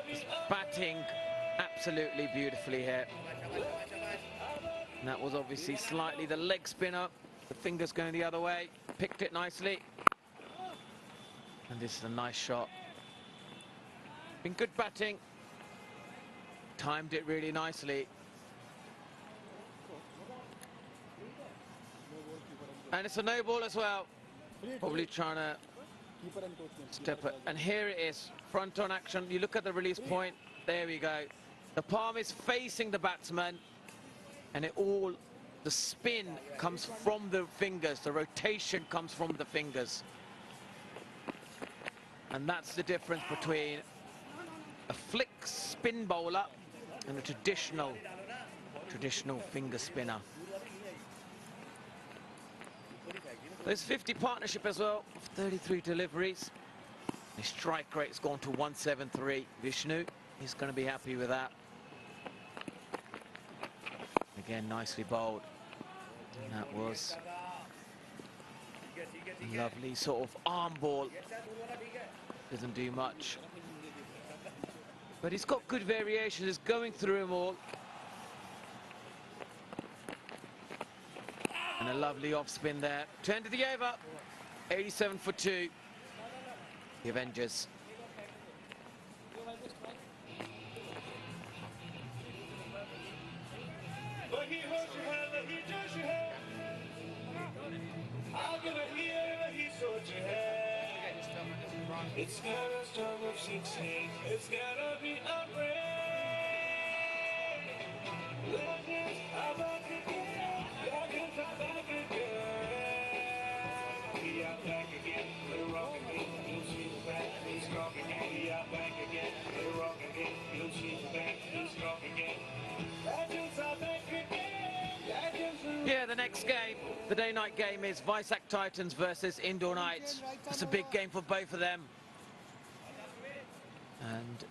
is batting absolutely beautifully here. And that was obviously slightly the leg spinner, the fingers going the other way, picked it nicely. And this is a nice shot. Been good batting. Timed it really nicely. And it's a no ball as well. Probably trying to step it. And here it is, front on action. You look at the release point. There we go. The palm is facing the batsman. And the spin comes from the fingers. The rotation comes from the fingers. And that's the difference between a flick spin bowler and a traditional finger spinner. There's 50 partnership as well, of 33 deliveries. His strike rate's gone to 173. Vishnu is going to be happy with that. Again, nicely bowled. And that was a lovely sort of arm ball. Doesn't do much. But he's got good variations. He's going through them all. And a lovely off spin there. To end of the over. 87 for 2. The Avengers. It's gotta start with 16. It's gotta be a break. Legends are back again. Legends are back again. We are back again. We're rock again. You'll see the back. We're strong again. We are back again. We're rock again. You'll see the back. We're strong again. Legends are back again. Legends are Yeah, the next game, the day-night game, is Freesat Titans versus Indoor Knights. It's a big game for both of them. And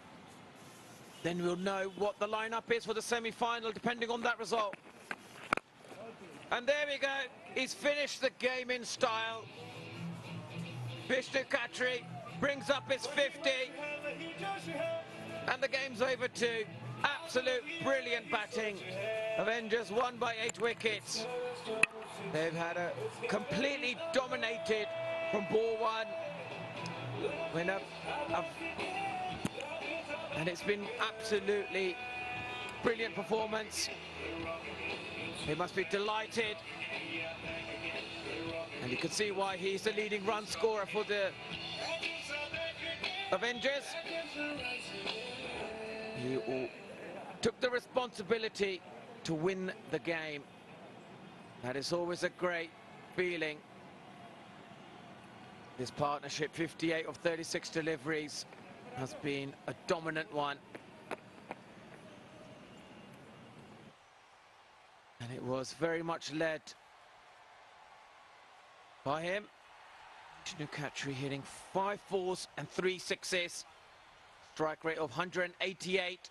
then we'll know what the lineup is for the semi-final, depending on that result. And there we go. He's finished the game in style. Vishnu Khatri brings up his 50. And the game's over too. Absolute brilliant batting. Avengers won by 8 wickets. They've had a completely dominated from ball one. And it's been absolutely brilliant performance. They must be delighted. And you can see why he's the leading run scorer for the Avengers. He took the responsibility to win the game. That is always a great feeling. This partnership, 58 of 36 deliveries, has been a dominant one. And it was very much led by him. Vishnu Khatri hitting 5 4s and 3 6s. Strike rate of 188.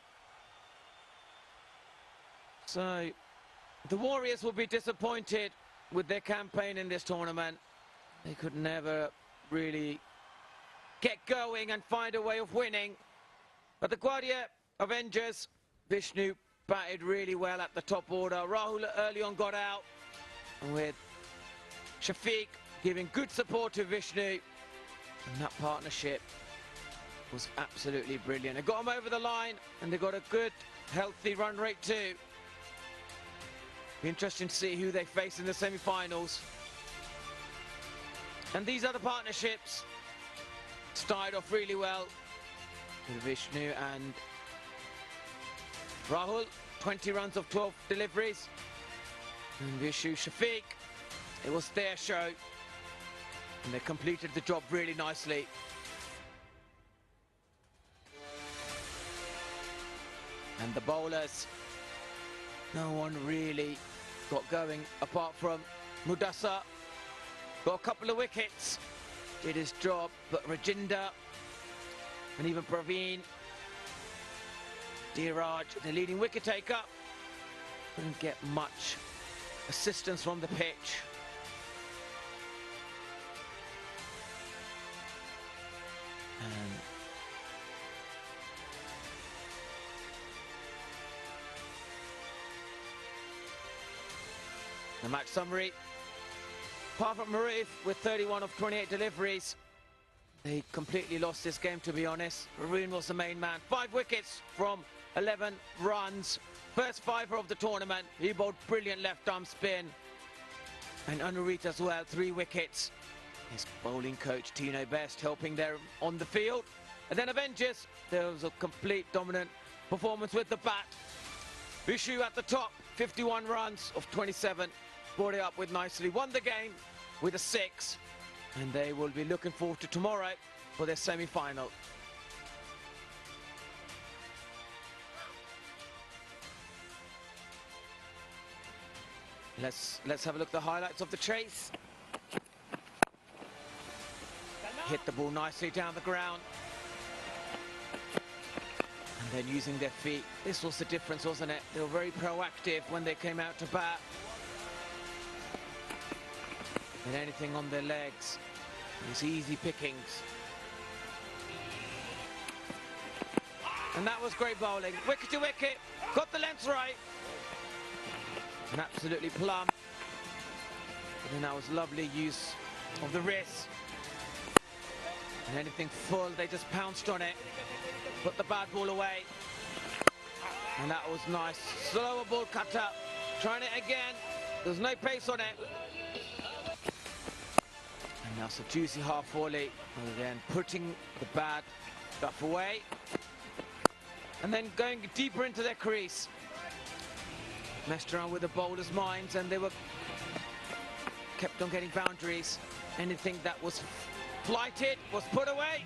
So the Warriors will be disappointed with their campaign in this tournament. They could never really get going and find a way of winning. But the Guwahati Avengers, Vishnu batted really well at the top order. Rahul early on got out, with Shafiq giving good support to Vishnu. And that partnership was absolutely brilliant. They got him over the line, and they got a good, healthy run rate too. Be interesting to see who they face in the semi-finals. And these other partnerships started off really well with Vishnu and Rahul. 20 runs of 12 deliveries. And Vishnu, Shafiq, it was their show. And they completed the job really nicely. And the bowlers, no one really got going apart from Mudassar. Got a couple of wickets, did his job, but Rajinder and even Praveen, Dheeraj, the leading wicket taker, couldn't get much assistance from the pitch. And the match summary. Apart from Marif with 31 of 28 deliveries, they completely lost this game, to be honest. Varun was the main man. 5 wickets from 11 runs. First 5er of the tournament. He bowled brilliant left arm spin. And Anurit as well, 3 wickets. His bowling coach Tino Best helping there on the field. And then Avengers, there was a complete dominant performance with the bat. Vishu at the top, 51 runs of 27. Brought it up with nicely, won the game with a 6, and they will be looking forward to tomorrow for their semi-final. Let's have a look at the highlights of the chase. hit the ball nicely down the ground. And then using their feet. This was the difference, wasn't it? They were very proactive when they came out to bat. And anything on their legs, it was easy pickings. And that was great bowling. Wicket to wicket, got the length right. And absolutely plumb. And then that was lovely use of the wrist. And anything full, they just pounced on it. Put the bad ball away. And that was nice. Slower ball cut up. Trying it again. There's no pace on it. And now some juicy half volley. And again, putting the bad stuff away. And then going deeper into their crease. Messed around with the bowlers' minds, and they were kept on getting boundaries. Anything that was flighted was put away.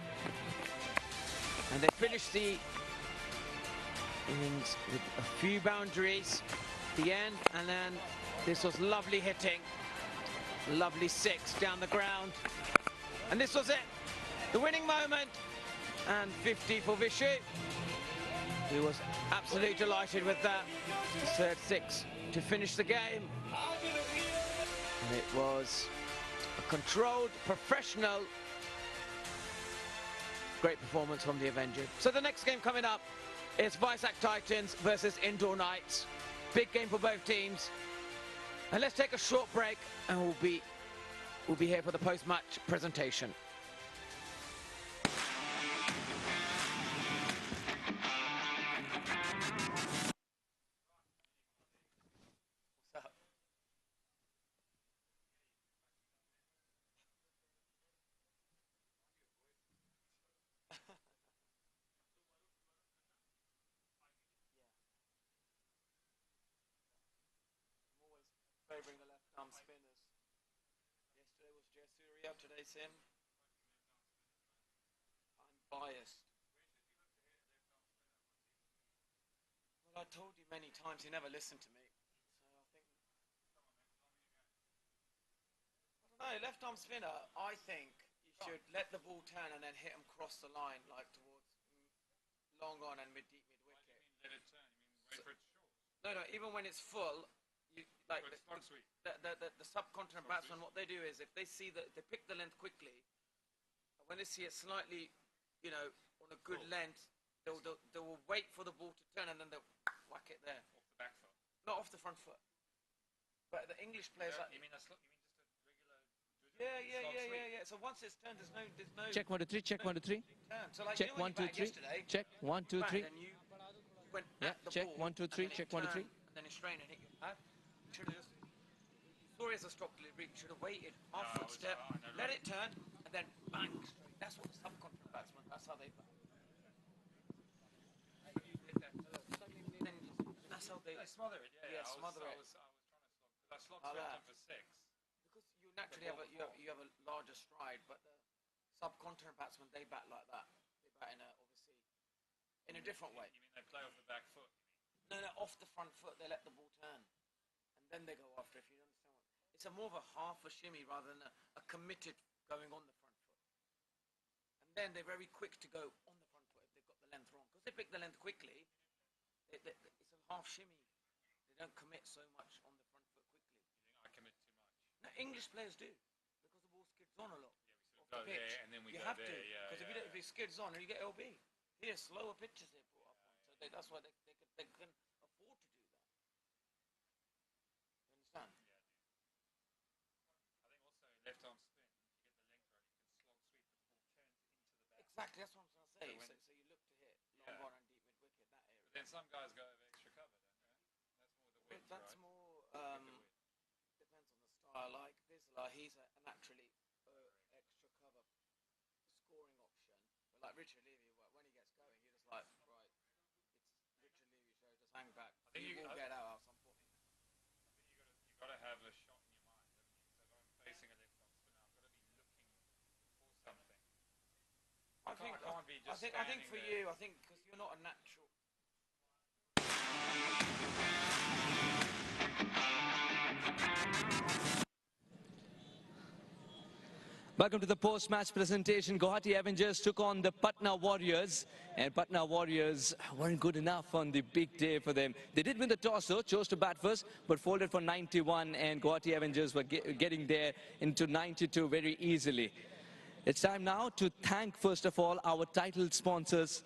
And they finished the innings with a few boundaries at the end, and then this was lovely hitting. Lovely six down the ground. And this was it. The winning moment. And 50 for Vishu. He was absolutely delighted with that. Third six to finish the game. And it was a controlled, professional, great performance from the Avengers. So the next game coming up is Freesat Titans versus Indoor Knights. Big game for both teams. And let's take a short break, and we'll be here for the post-match presentation. Favouring the left-arm spinners. Yesterday was Jayasuriya, today's him. I'm biased. Well, I told you many times, you never listened to me. So I don't know, left-arm spinner, I think you should let the ball turn and then hit him cross the line, like towards long on and mid-deep, mid-wicket. Let it turn, you mean wait for it short? No, even when it's full, you, like the subcontinent batsmen, what they do is if they see that they pick the length quickly, when they see it slightly, you know, on a good length, they will wait for the ball to turn and then they'll whack it there. Off the back foot? Not off the front foot. But the English players, you mean just a regular? Yeah. So once it's turned, there's no. Check 1 2 3. Check 1 2 3. So like, Check you know 1 2 3. Check 1 2 3. Yeah. Check 1 2 3. Check 1 2 3. And then it's strained and hit you. Should have just. Sorry, as a stop delivery. Should have waited. Half footstep. Let it turn and then bang straight. That's what the subcontinent batsmen. That's how they bat. That's how they smother it. Yeah, smother it. I was trying to slot. I slogged for 6. Because you naturally have a larger stride, but the subcontinent batsmen, they bat like that. They bat obviously in a different way. You mean they play off the back foot? No, off the front foot. They let the ball turn, and then they go after. If you understand what, it's more of a half a shimmy rather than a committed going on the front foot. And then they're very quick to go on the front foot if they've got the length wrong. Because they pick the length quickly, it's a half shimmy. They don't commit so much on the front foot quickly. You think I commit too much? No, English players do, because the ball skids on a lot. Yeah, we sort of go there and then we you go have there. to, because if it skids on, you get LB. Here, slower pitches they put up on, so that's why they can afford to do that. You understand? Yeah, I do. I think also left arm spin, if you get the length right, you can slog sweep, but the ball turns into the back. Exactly, that's what I'm trying to say. So you look to hit long on and deep mid-wicket, that area. But then some guys go over extra cover, don't they? That's more the width, That's right? more, depends on the style. Like Vizsla, he's a naturally extra cover scoring option. But like Richard Levy, when he gets going, you're just like, right, it's Richard Levy show, just hang back. I think you will get out at some point. I think you've got to have a shot in your mind, haven't you? So if I'm facing a left arm spinner, I've got to be looking for something. I can't be just I think for there. you, I think because you're not a natural. Welcome to the post-match presentation. Guwahati Avengers took on the Patna Warriors, and Patna Warriors weren't good enough on the big day for them. They did win the toss, though, chose to bat first, but folded for 91, and Guwahati Avengers were getting there into 92 very easily. It's time now to thank, first of all, our title sponsors,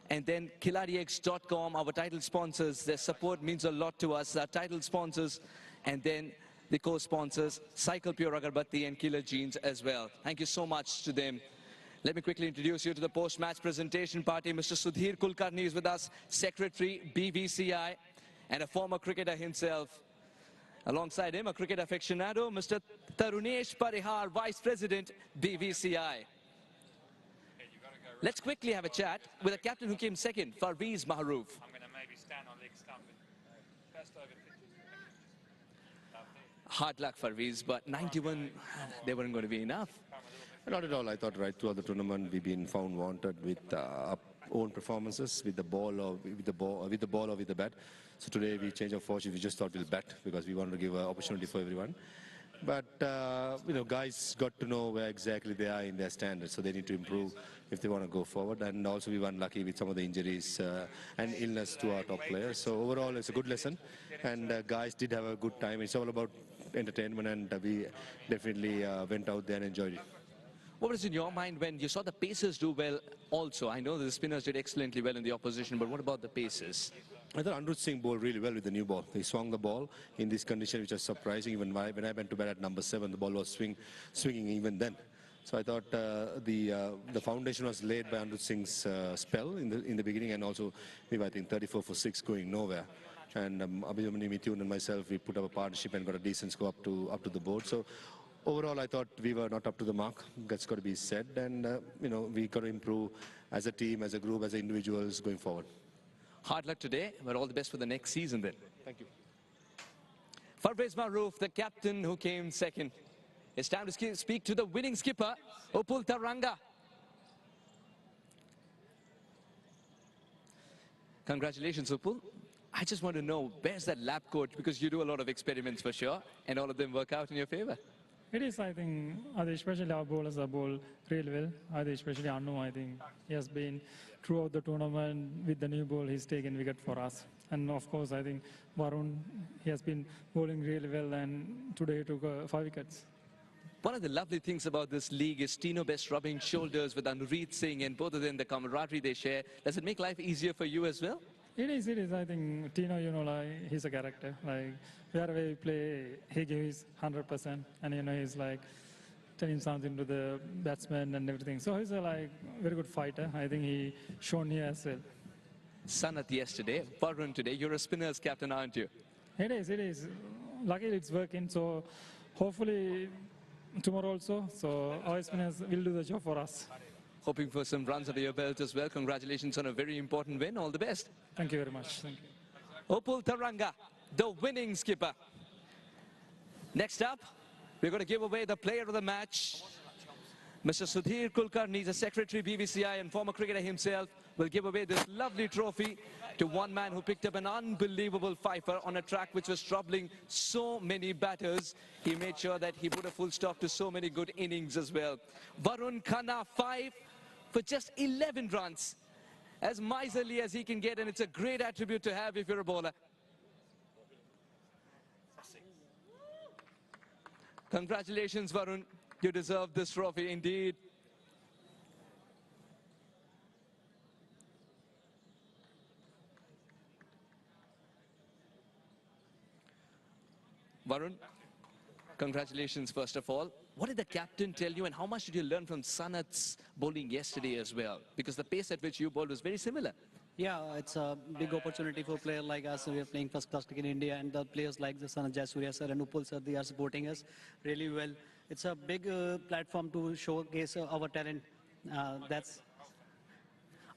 and then Khiladix.com, our title sponsors. Their support means a lot to us, our title sponsors, and then the co-sponsors, Cycle Pure Agarbatti and Killer Jeans as well. Thank you so much to them. Let me quickly introduce you to the post-match presentation party. Mr. Sudhir Kulkarni is with us, Secretary, BVCI, and a former cricketer himself. Alongside him, a cricket aficionado, Mr. Tarunesh Parihar, Vice President, BVCI. Let's quickly have a chat with a captain who came second, Farveez Maharouf. I'm going to maybe stand on leg stump and best over 50. Hard luck, Farveez, but 91, they weren't going to be enough. Not at all. I thought right throughout the tournament we've been found wanted with our own performances, with the ball or with the bat. So today we changed our fortune. We just thought we'll bat because we wanted to give an opportunity for everyone. But guys got to know where exactly they are in their standards, so they need to improve if they want to go forward. And also we were unlucky with some of the injuries and illness to our top players. So overall it's a good lesson, and guys did have a good time. It's all about entertainment, and we definitely went out there and enjoyed it. What was in your mind when you saw the Pacers do well also? I know the spinners did excellently well in the opposition, but what about the Pacers? I thought Anirudh Singh bowled really well with the new ball. He swung the ball in this condition, which was surprising. Even when I went to bat at number 7, the ball was swinging even then. So I thought the foundation was laid by Anirudh Singh's spell in the beginning, and also maybe I think 34 for 6 going nowhere. And Abhimanyu Mithun and myself, we put up a partnership and got a decent score up to the board. So overall, I thought we were not up to the mark. That's got to be said, and we got to improve as a team, as a group, as individuals going forward. Hard luck today, but all the best for the next season then. Thank you. Farveez Maharouf, the captain who came second. It's time to speak to the winning skipper, Upul Taranga. Congratulations, Upul. I just want to know, where's that lab coach? Because you do a lot of experiments for sure, and all of them work out in your favor. It is, I think, especially our bowlers are bowled really well. Especially Anu, I think he has been throughout the tournament with the new ball, he's taken wicket for us. And of course, I think Varun, he has been bowling really well, and today he took 5 wickets. One of the lovely things about this league is Tino Best rubbing shoulders with Anureet Singh, and both of them, the camaraderie they share. Does it make life easier for you as well? It is. I think Tino, like, he's a character. Like, wherever he play, he gives 100%. And, he's like telling something to the batsman and everything. So he's a very good fighter. I think he shown here as well. Sanat yesterday, Varun today. You're a spinners captain, aren't you? It is. Luckily, it's working. So hopefully tomorrow also. So our spinners will do the job for us. Hoping for some runs under your belt as well. Congratulations on a very important win. All the best. Thank you very much. Thank you. Upul Taranga, the winning skipper. Next up, we're going to give away the player of the match. Mr. Sudhir Kulkarni, the secretary, BVCI, and former cricketer himself, will give away this lovely trophy to one man who picked up an unbelievable fifer on a track which was troubling so many batters. He made sure that he put a full stop to so many good innings as well. Varun Khanna, 5 for just 11 runs. As miserly as he can get, and it's a great attribute to have if you're a bowler. Congratulations, Varun. You deserve this trophy indeed. Varun, congratulations first of all. What did the captain tell you, and how much did you learn from Sanat's bowling yesterday as well? Because the pace at which you bowled was very similar. Yeah, it's a big opportunity for a player like us. We are playing first class cricket in India, and the players like the Sanat Jayasuriya sir and Upul sir, they are supporting us really well. It's a big platform to showcase our talent.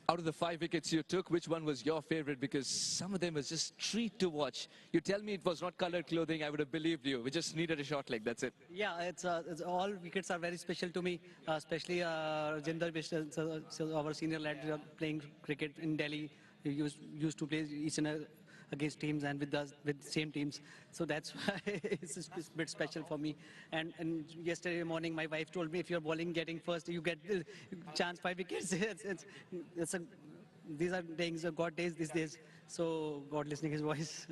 Out of the 5 wickets you took, which one was your favorite? Because some of them was just treat to watch. You tell me it was not colored clothing, I would have believed you. We just needed a shot like that's it. Yeah, it's all wickets are very special to me, especially Jinder Bishra, our senior lad playing cricket in Delhi. He used to play each and against teams and with us with same teams. So that's why it's a bit special for me. And yesterday morning, my wife told me if you're bowling getting first, you get chance 5 wickets. These are things God days these days. So God listening his voice.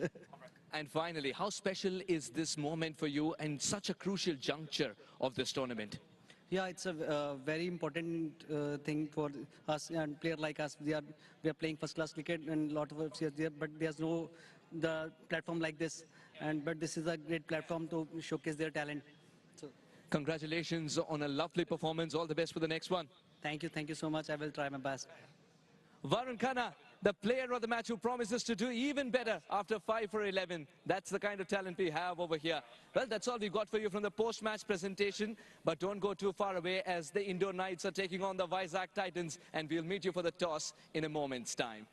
And finally, how special is this moment for you and such a crucial juncture of this tournament? Yeah, it's a very important thing for us and player like us. We are playing first class cricket and a lot of us are there, but there's no the platform like this. But this is a great platform to showcase their talent. So Congratulations on a lovely performance. All the best for the next one. thank you so much. I will try my best. Varun Khanna, the player of the match who promises to do even better after 5 for 11. That's the kind of talent we have over here. Well, that's all we've got for you from the post-match presentation. But don't go too far away as the Indo Knights are taking on the Vizag Titans. And we'll meet you for the toss in a moment's time.